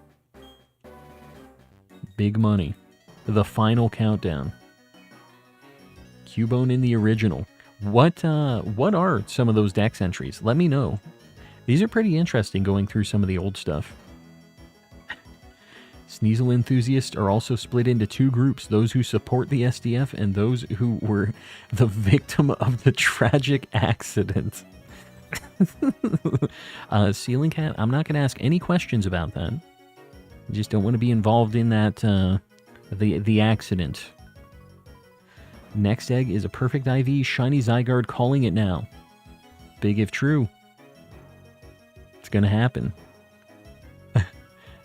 Big money. The final countdown. Cubone in the original. What are some of those Dex entries? Let me know. These are pretty interesting going through some of the old stuff. Sneasel enthusiasts are also split into 2 groups, those who support the SDF and those who were the victim of the tragic accident. Ceiling Cat, I'm not going to ask any questions about that. I just don't want to be involved in that, the accident. Next egg is a perfect IV. Shiny Zygarde calling it now. Big if true. It's gonna happen.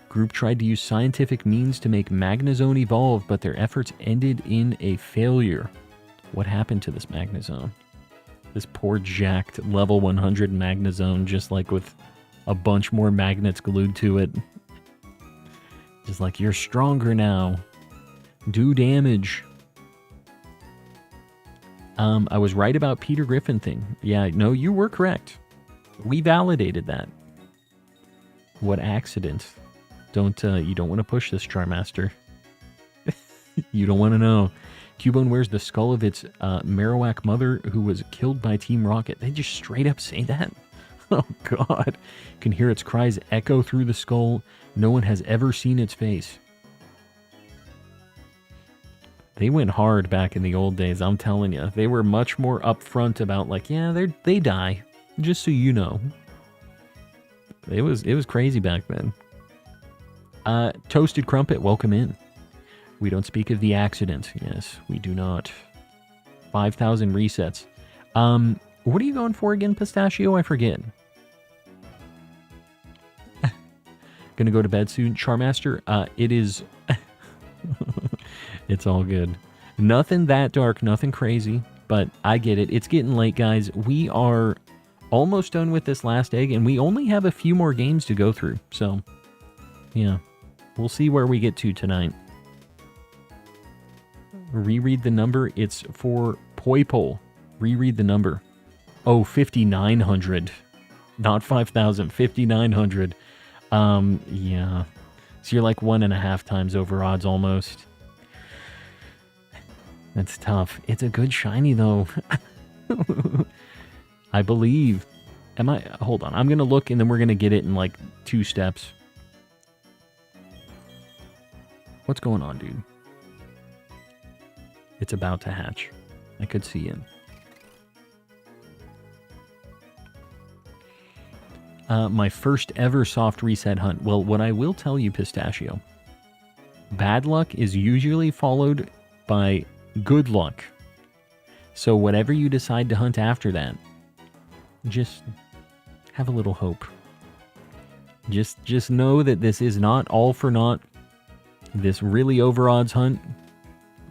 Group tried to use scientific means to make Magnezone evolve, but their efforts ended in a failure. What happened to this Magnezone? This poor jacked level 100 Magnezone, just like with a bunch more magnets glued to it. Just like, you're stronger now. Do damage. I was right about Peter Griffin thing. Yeah, no, you were correct. We validated that. What accident? You don't want to push this, Charmaster. You don't want to know. Cubone wears the skull of its Marowak mother who was killed by Team Rocket. They just straight up say that? Oh, God. Can hear its cries echo through the skull. No one has ever seen its face. They went hard back in the old days, I'm telling you. They were much more upfront about, like, yeah, they die. Just so you know. It was crazy back then. Toasted Crumpet, welcome in. We don't speak of the accident. Yes, we do not. 5,000 resets. What are you going for again, Pistachio? I forget. Gonna go to bed soon. Charmaster, it is... It's all good. Nothing that dark, nothing crazy, but I get it. It's getting late, guys. We are almost done with this last egg, and we only have a few more games to go through. So, yeah. We'll see where we get to tonight. Reread the number. It's for Poipole. Reread the number. Oh, 5,900. Not 5,000. 5,900. Yeah. So you're like 1.5 times over odds almost. That's tough. It's a good shiny, though. I believe. Hold on. I'm going to look, and then we're going to get it in, like, 2 steps. What's going on, dude? It's about to hatch. I could see it. My first ever soft reset hunt. Well, what I will tell you, Pistachio, bad luck is usually followed by good luck. So whatever you decide to hunt after that, just have a little hope. Just know that this is not all for naught. This really over odds hunt,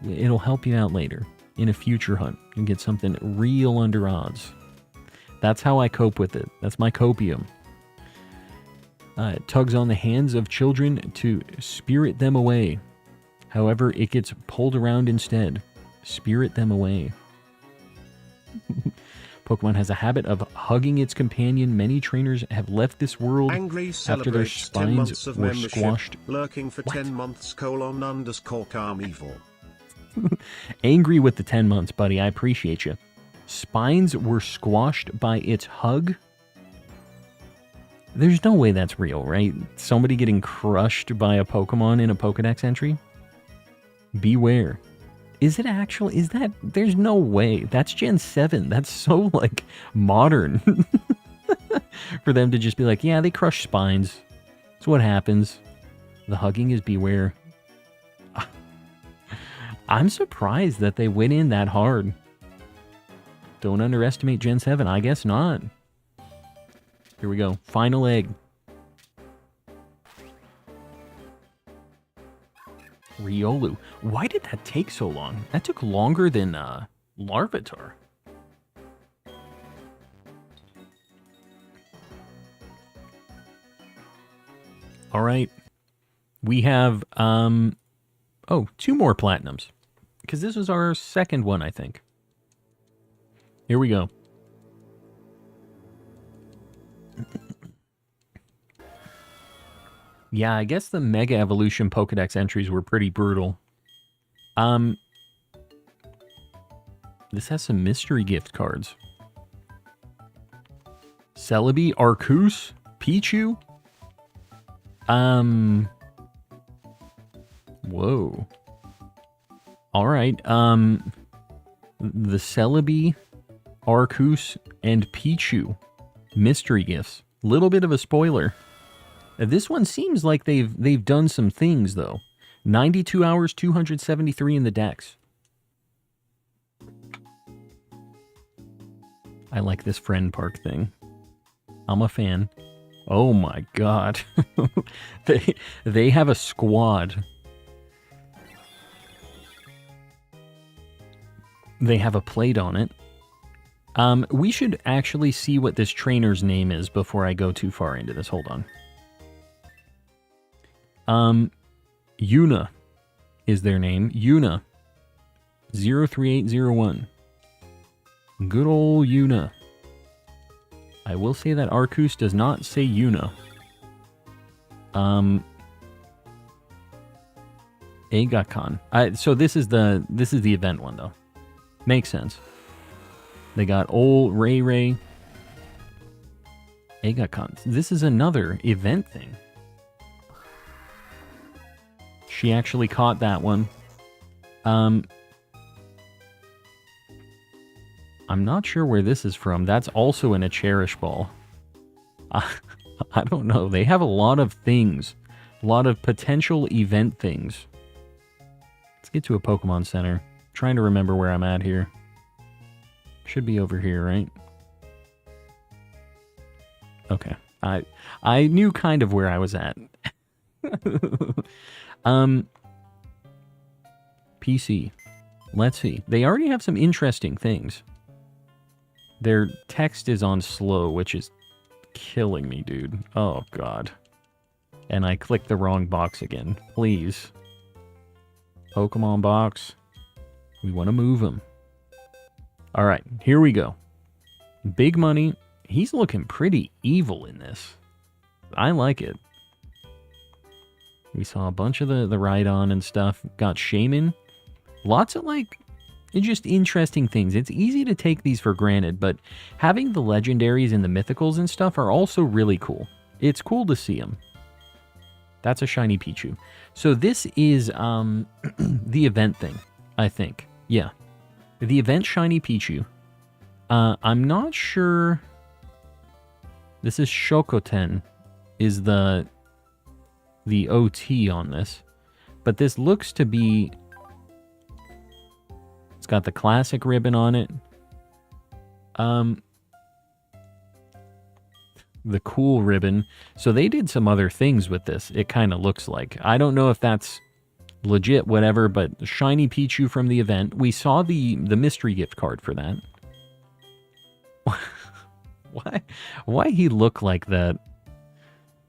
it'll help you out later in a future hunt. You can get something real under odds. That's how I cope with it. That's my copium. It tugs on the hands of children to spirit them away. However, it gets pulled around instead. Spirit them away. Pokemon has a habit of hugging its companion. Many trainers have left this world Angry after their celebrates 10 months spines of were membership, squashed. lurking for 10 months, _calm evil. Angry with the 10 months, buddy. I appreciate you. Spines were squashed by its hug? There's no way that's real, right? Somebody getting crushed by a Pokemon in a Pokedex entry? Beware. Is it actually? Is that? There's no way. That's Gen 7. That's so, like, modern. For them to just be like, yeah, they crush spines. That's what happens. The hugging is beware. I'm surprised that they went in that hard. Don't underestimate Gen 7. I guess not. Here we go. Final egg. Riolu. Why did that take so long? That took longer than Larvitar. All right. We have, oh, 2 more platinums. Because this was our second one, I think. Here we go. Yeah, I guess the Mega Evolution Pokedex entries were pretty brutal. This has some mystery gift cards. Celebi, Arceus, Pichu. Whoa. All right. The Celebi, Arceus, and Pichu mystery gifts. Little bit of a spoiler. This one seems like they've done some things though. 92 hours, 273 in the dex. I like this friend park thing. I'm a fan. Oh my god. they have a squad. They have a plate on it. We should actually see what this trainer's name is before I go too far into this. Hold on. Yuna is their name. Yuna. 03801. Good old Yuna. I will say that Arceus does not say Yuna. Agakan. So this is the event one though. Makes sense. They got old Ray. Agakan. This is another event thing. She actually caught that one. I'm not sure where this is from. That's also in a Cherish Ball. I don't know. They have a lot of things. A lot of potential event things. Let's get to a Pokemon Center. Trying to remember where I'm at here. Should be over here, right? Okay. I knew kind of where I was at. PC. Let's see. They already have some interesting things. Their text is on slow, which is killing me, dude. Oh, God. And I clicked the wrong box again. Please. Pokemon box. We want to move them. All right, here we go. Big money. He's looking pretty evil in this. I like it. We saw a bunch of the Rhydon and stuff. Got Shaman. Lots of, like, just interesting things. It's easy to take these for granted, but having the legendaries and the mythicals and stuff are also really cool. It's cool to see them. That's a shiny Pichu. So this is the event thing, I think. Yeah. The event shiny Pichu. I'm not sure. This is Shokoten is the OT on this. But this looks to be... It's got the classic ribbon on it. The cool ribbon. So they did some other things with this, it kind of looks like. I don't know if that's legit, whatever, but shiny Pichu from the event. We saw the mystery gift card for that. Why he look like that?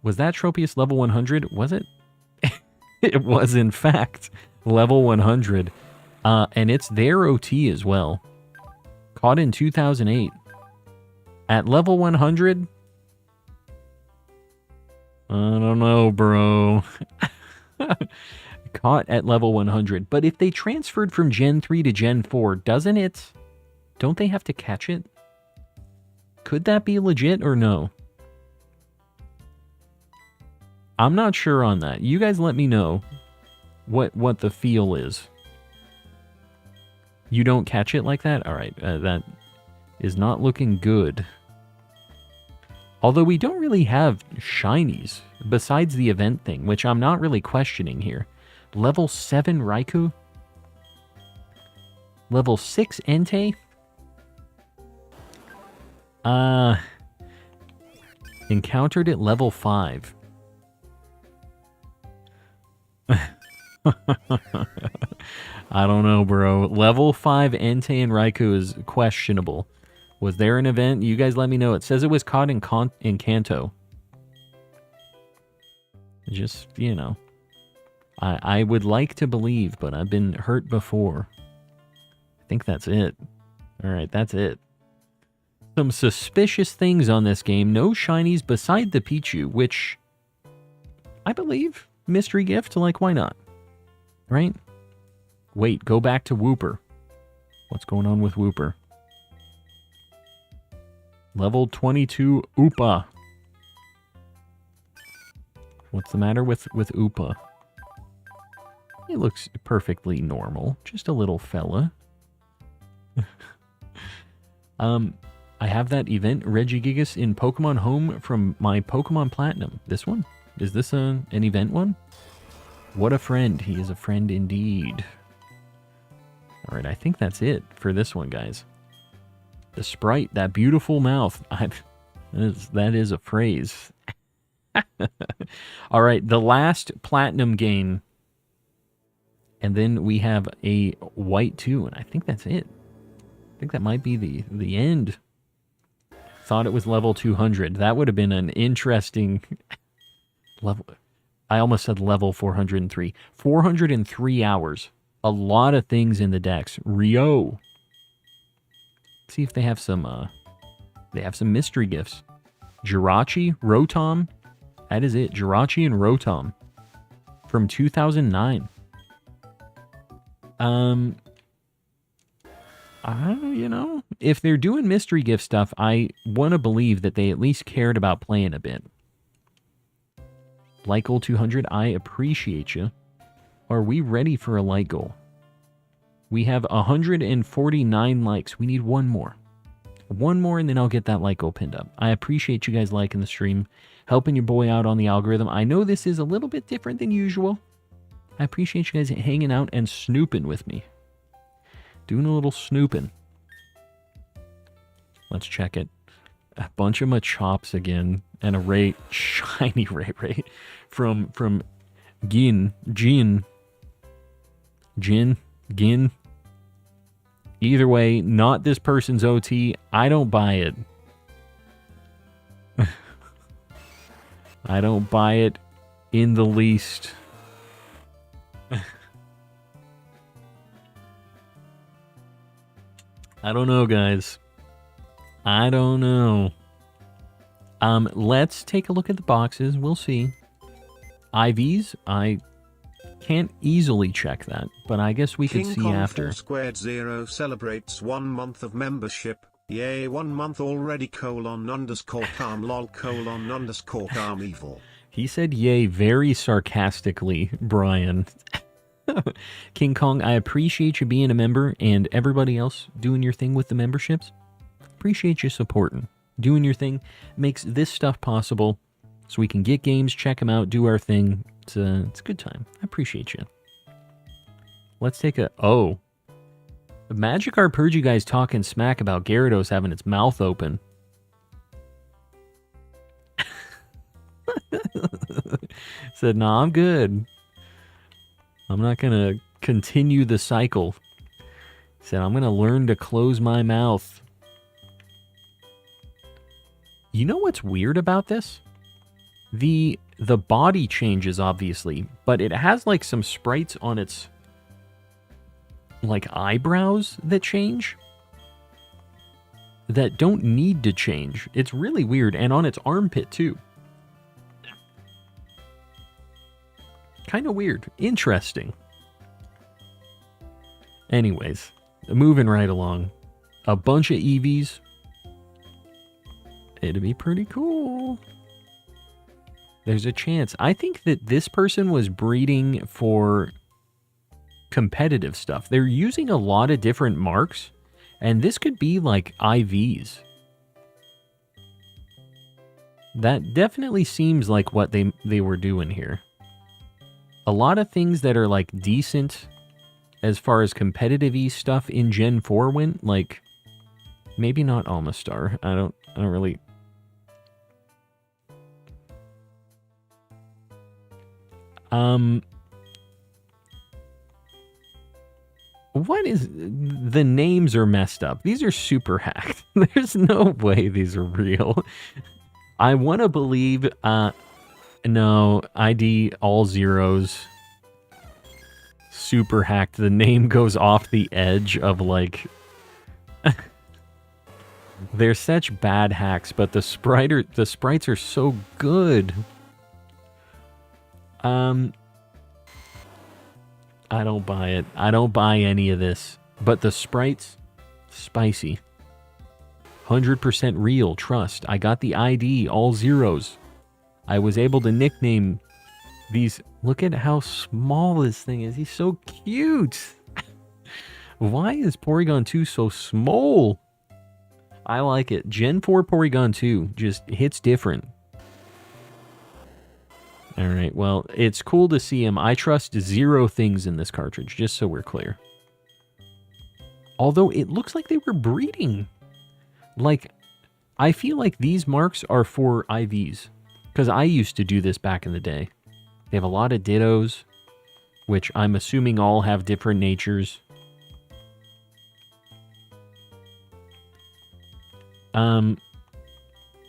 Was that Tropius level 100? Was it? It was, in fact, level 100. And it's their OT as well. Caught in 2008. At level 100? I don't know, bro. Caught at level 100. But if they transferred from Gen 3 to Gen 4, doesn't it... Don't they have to catch it? Could that be legit or no? I'm not sure on that. You guys let me know what the feel is. You don't catch it like that? All right, that is not looking good. Although we don't really have shinies besides the event thing, which I'm not really questioning here. Level 7 Raikou? Level 6 Entei? Encountered at level 5. I don't know, bro. Level 5 Entei and Raikou is questionable. Was there an event? You guys let me know. It says it was caught in Kanto. Just, you know. I would like to believe, but I've been hurt before. I think that's it. Alright, that's it. Some suspicious things on this game. No shinies beside the Pichu, which I believe mystery gift, like why not? Right? Wait, go back to Wooper. What's going on with Wooper? Level 22 Oopa. What's the matter with Oopa? He looks perfectly normal. Just a little fella. I have that event Regigigas in Pokemon Home from my Pokemon Platinum. This one? Is this an event one? What a friend. He is a friend indeed. Alright, I think that's it for this one, guys. The sprite, that beautiful mouth. That is a phrase. Alright, the last Platinum game. And then we have a white 2, and I think that's it. I think that might be the end. Thought it was level 200. That would have been an interesting level. I almost said level 403. 403 hours. A lot of things in the decks. Rio. Let's see if they have some mystery gifts. Jirachi, Rotom. That is it. Jirachi and Rotom. From 2009. You know, if they're doing mystery gift stuff, I want to believe that they at least cared about playing a bit. Light goal 200, I appreciate you. Are we ready for a light goal? We have 149 likes. We need one more. One more and then I'll get that light goal pinned up. I appreciate you guys liking the stream, helping your boy out on the algorithm. I know this is a little bit different than usual. I appreciate you guys hanging out and snooping with me. Doing a little snooping. Let's check it. A bunch of Machops again. And a shiny Ray from Gin. Either way, not this person's OT. I don't buy it. I don't buy it in the least. I don't know, guys. I don't know. Let's take a look at the boxes. We'll see. IVs, I can't easily check that, but I guess we could King see Kong after. 4squared0 celebrates 1 month of membership. Yay, 1 month already, _calm lol _calm evil. He said yay very sarcastically, Brian. King Kong, I appreciate you being a member and everybody else doing your thing with the memberships. Appreciate you supporting. Doing your thing makes this stuff possible so we can get games, check them out, do our thing. It's a good time. I appreciate you. Let's take a... Oh. Magikarp heard you guys talking smack about Gyarados having its mouth open. Said, nah, I'm good. I'm not going to continue the cycle. Said, I'm going to learn to close my mouth. You know what's weird about this? The body changes, obviously, but it has, like, some sprites on its, like, eyebrows that change. That don't need to change. It's really weird. And on its armpit, too. Kind of weird. Interesting. Anyways, moving right along. A bunch of EVs. It'd be pretty cool. There's a chance. I think that this person was breeding for competitive stuff. They're using a lot of different marks, and this could be like IVs. That definitely seems like what they were doing here. A lot of things that are like decent as far as competitive-y stuff in Gen 4 went, like maybe not Almastar. I don't really. What is... The names are messed up. These are super hacked. There's no way these are real. I want to believe... no, ID all zeros. Super hacked. The name goes off the edge of, like... They're such bad hacks, but the sprites are so good. I don't buy it. I don't buy any of this. But the sprites, spicy. 100% real, trust. I got the ID, all zeros. I was able to nickname these. Look at how small this thing is. He's so cute. Why is Porygon 2 so small? I like it. Gen 4 Porygon 2 just hits different. Alright, well, it's cool to see him. I trust zero things in this cartridge, just so we're clear. Although, it looks like they were breeding. Like, I feel like these marks are for IVs. Because I used to do this back in the day. They have a lot of Dittos, which I'm assuming all have different natures.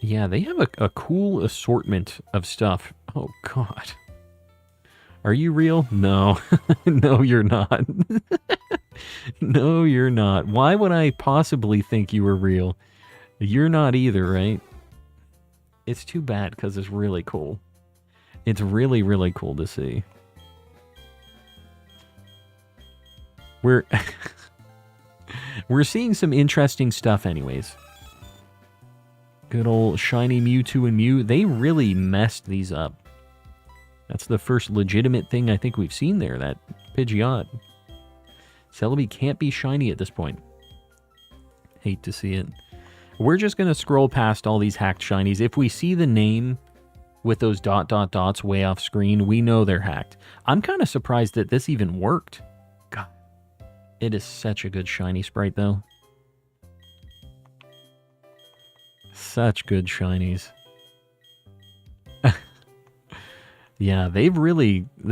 Yeah, they have a cool assortment of stuff. Oh, God. Are you real? No. No, you're not. No, you're not. Why would I possibly think you were real? You're not either, right? It's too bad, because it's really cool. It's really, really cool to see. We're... We're seeing some interesting stuff anyways. Good old shiny Mewtwo and Mew. They really messed these up. That's the first legitimate thing I think we've seen there, that Pidgeot. Celebi can't be shiny at this point. Hate to see it. We're just going to scroll past all these hacked shinies. If we see the name with those ... dots way off screen, we know they're hacked. I'm kind of surprised that this even worked. God. It is such a good shiny sprite, though. Such good shinies. Yeah, they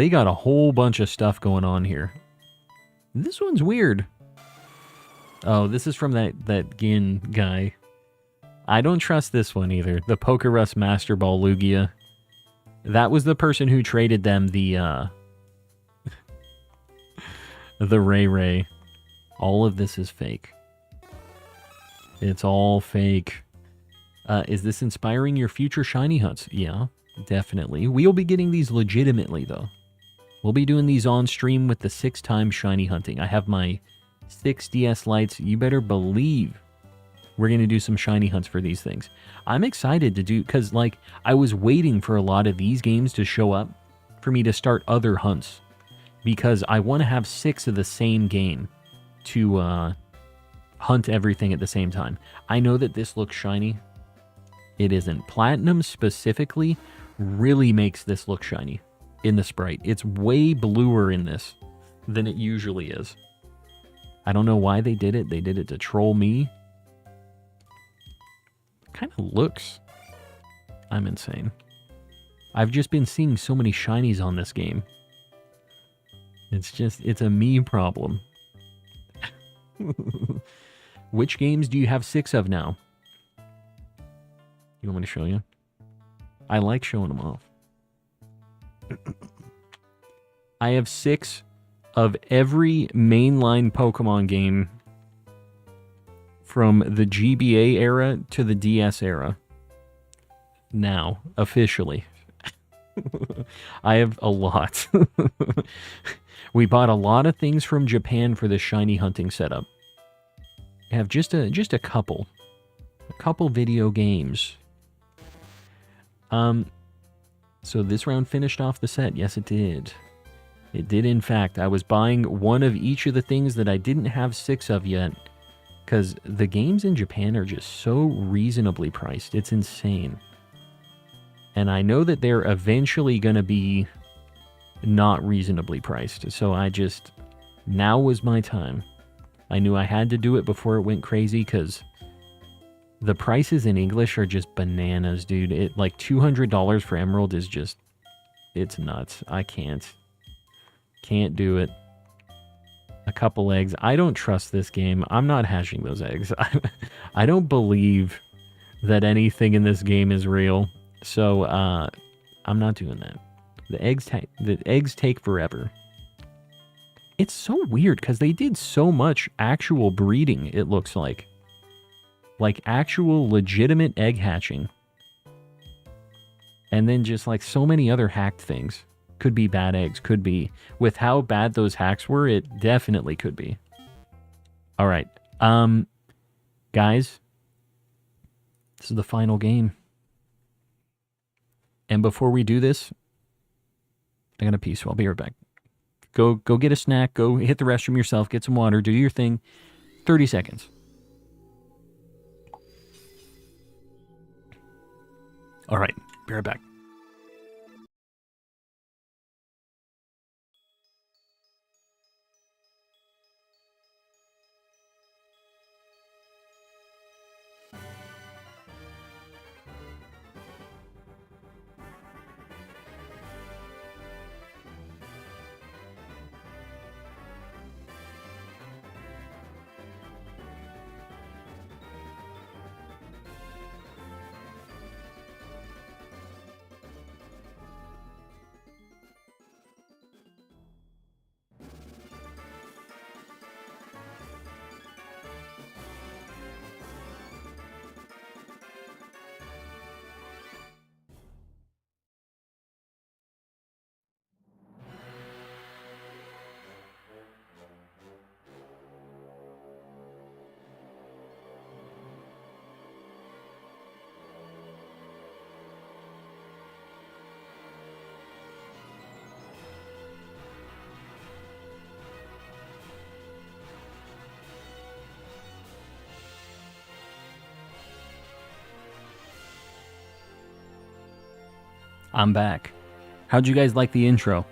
got a whole bunch of stuff going on here. This one's weird. Oh, this is from that Gin guy. I don't trust this one either. The Pokerus Master Ball Lugia. That was the person who traded them the the Ray. All of this is fake. It's all fake. Is this inspiring your future shiny hunts? Yeah, definitely. We'll be getting these legitimately, though. We'll be doing these on stream with the 6-time shiny hunting. I have my 6 DS lights. You better believe we're going to do some shiny hunts for these things. I'm excited to do, because, like, I was waiting for a lot of these games to show up for me to start other hunts. Because I want to have 6 of the same game to hunt everything at the same time. I know that this looks shiny. It isn't. Platinum specifically really makes this look shiny in the sprite. It's way bluer in this than it usually is. I don't know why they did it. They did it to troll me. Kind of looks... I'm insane. I've just been seeing so many shinies on this game. It's a me problem. Which games do you have 6 of now? You want me to show you? I like showing them off. I have 6 of every mainline Pokemon game from the GBA era to the DS era. Now, officially. I have a lot. We bought a lot of things from Japan for the shiny hunting setup. I have just a couple video games. So this round finished off the set. Yes, it did. It did, in fact. I was buying one of each of the things that I didn't have 6 of yet. Because the games in Japan are just so reasonably priced. It's insane. And I know that they're eventually going to be not reasonably priced. So now was my time. I knew I had to do it before it went crazy because the prices in English are just bananas, dude. Like $200 for Emerald is just, it's nuts. I can't do it. A couple eggs. I don't trust this game. I'm not hashing those eggs. I don't believe that anything in this game is real. So I'm not doing that. The eggs take forever. It's so weird because they did so much actual breeding, it looks like. Like actual legitimate egg hatching. And then just like so many other hacked things. Could be bad eggs, could be. With how bad those hacks were, it definitely could be. Alright. Guys. This is the final game. And before we do this, I got a pee, so I'll be right back. Go get a snack, go hit the restroom yourself, get some water, do your thing. 30 seconds. Alright, be right back. I'm back. How'd you guys like the intro?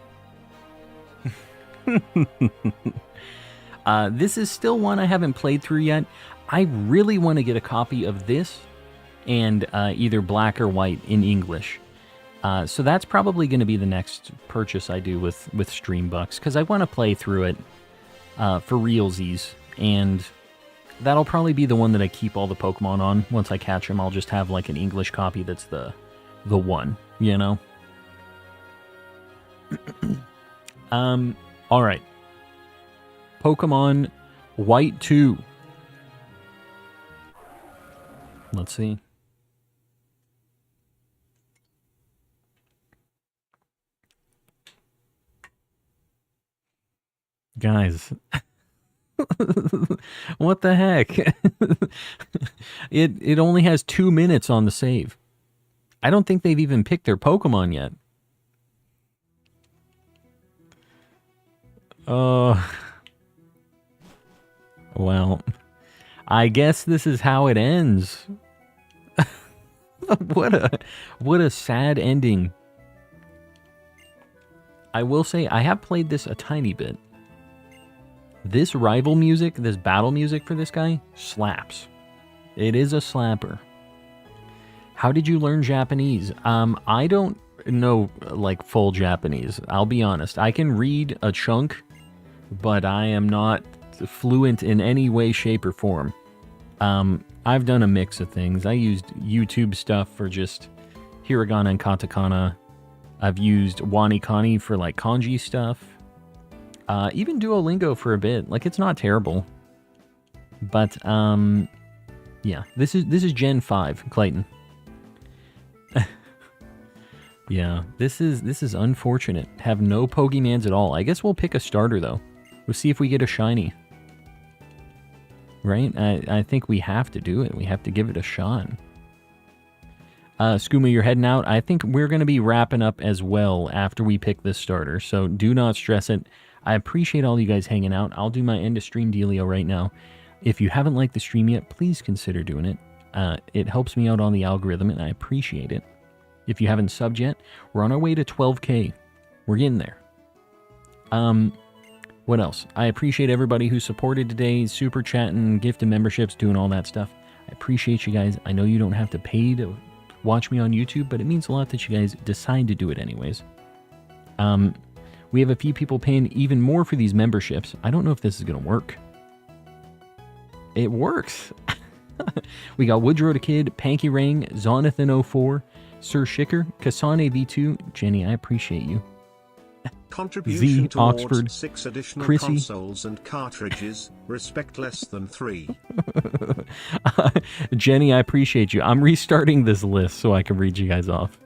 This is still one I haven't played through yet. I really want to get a copy of this and either black or white in English. So that's probably going to be the next purchase I do with Streambucks, because I want to play through it for realsies, and that'll probably be the one that I keep all the Pokemon on. Once I catch them, I'll just have like an English copy that's the one, you know? Alright. Pokemon White 2. Let's see. Guys. What the heck? It only has 2 minutes on the save. I don't think they've even picked their Pokemon yet. Well, I guess this is how it ends. What a sad ending. I will say I have played this a tiny bit. This rival music, this battle music for this guy, slaps. It is a slapper. How did you learn Japanese? I don't know, like, full Japanese. I'll be honest. I can read a chunk, but I am not fluent in any way, shape, or form. I've done a mix of things. I used YouTube stuff for just hiragana and katakana. I've used wanikani for, like, kanji stuff. Even Duolingo for a bit. Like, it's not terrible. But, yeah. This is Gen 5, Clayton. Yeah, this is unfortunate. Have no Pokemans at all. I guess we'll pick a starter, though. We'll see if we get a shiny. Right? I think we have to do it. We have to give it a shot. Skooma, you're heading out. I think we're going to be wrapping up as well after we pick this starter, so do not stress it. I appreciate all you guys hanging out. I'll do my end of stream dealio right now. If you haven't liked the stream yet, please consider doing it. It helps me out on the algorithm, and I appreciate it. If you haven't subbed yet, we're on our way to 12K. We're getting there. What else? I appreciate everybody who supported today, super chatting, gifted memberships, doing all that stuff. I appreciate you guys. I know you don't have to pay to watch me on YouTube, but it means a lot that you guys decide to do it anyways. We have a few people paying even more for these memberships. I don't know if this is going to work. It works. We got Woodrow the Kid, Panky Ring, Zonathan04, Sir Shicker, Kasane V2, Jenny, I appreciate you. Contribution Z, towards Oxford, 6 additional Chrissy. consoles and cartridges. Respect less than 3. Jenny, I appreciate you. I'm restarting this list so I can read you guys off.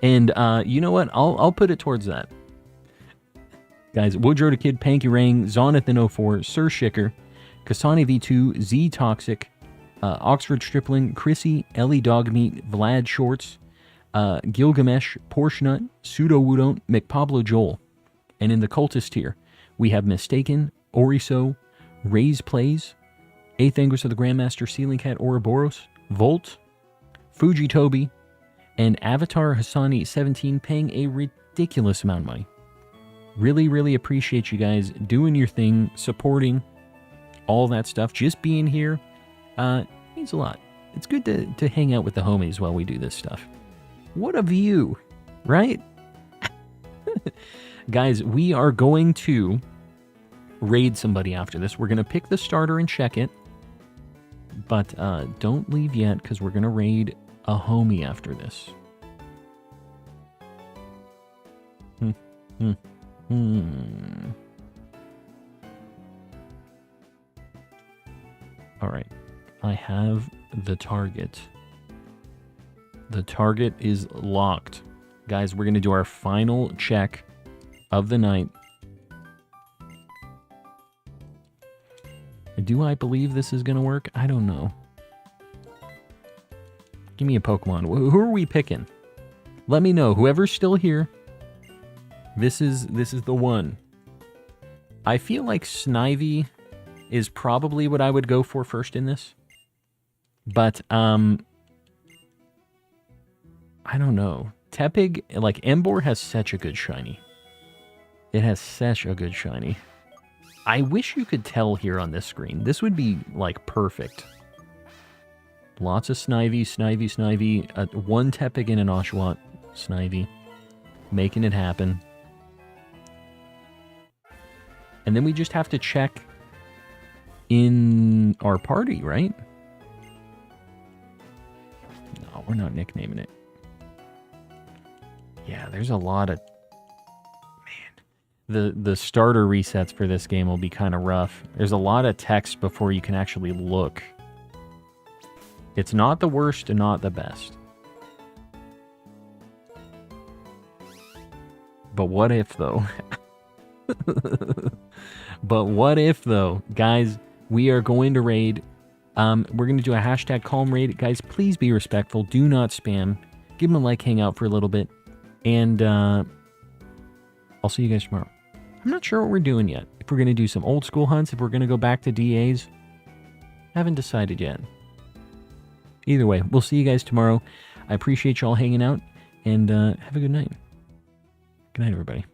And you know what? I'll put it towards that. Guys, Woodrow the Kid, Panky Ring, Zonathan04, Sir Shicker, Kasane V2, Z Toxic, Oxford Stripling, Chrissy, Ellie Dogmeat, Vlad Shorts, Gilgamesh, Porsche Nut, Pseudo Wudon, McPablo Joel. And in the cultist tier, we have Mistaken, Oriso, Raise Plays, 8th Angus of the Grandmaster, Ceiling Cat Ouroboros, Volt, Fuji Toby, and Avatar Hassani 17 paying a ridiculous amount of money. Really, really appreciate you guys doing your thing, supporting all that stuff. Just being here means a lot. It's good to hang out with the homies while we do this stuff. What a view, right? Guys, we are going to raid somebody after this. We're going to pick the starter and check it. But don't leave yet, because we're going to raid a homie after this. Alright. I have the target. The target is locked. Guys, we're going to do our final check of the night. Do I believe this is going to work? I don't know. Give me a Pokemon. Who are we picking? Let me know. Whoever's still here, this is the one. I feel like Snivy is probably what I would go for first in this. But, I don't know. Tepig, like, Emboar has such a good shiny. It has such a good shiny. I wish you could tell here on this screen. This would be, like, perfect. Lots of Snivy, Snivy, Snivy. One Tepig and an Oshawott Snivy. Making it happen. And then we just have to check in our party, right? No, we're not nicknaming it. Yeah, there's a lot of... Man. The starter resets for this game will be kind of rough. There's a lot of text before you can actually look. It's not the worst and not the best. But what if, though? But what if, though? Guys, we are going to raid. We're going to do a hashtag calm raid. Guys, please be respectful. Do not spam. Give them a like, hang out for a little bit. And I'll see you guys tomorrow. I'm not sure what we're doing yet. If we're going to do some old school hunts, if we're going to go back to DAs. Haven't decided yet. Either way, we'll see you guys tomorrow. I appreciate y'all hanging out. And have a good night. Good night, everybody.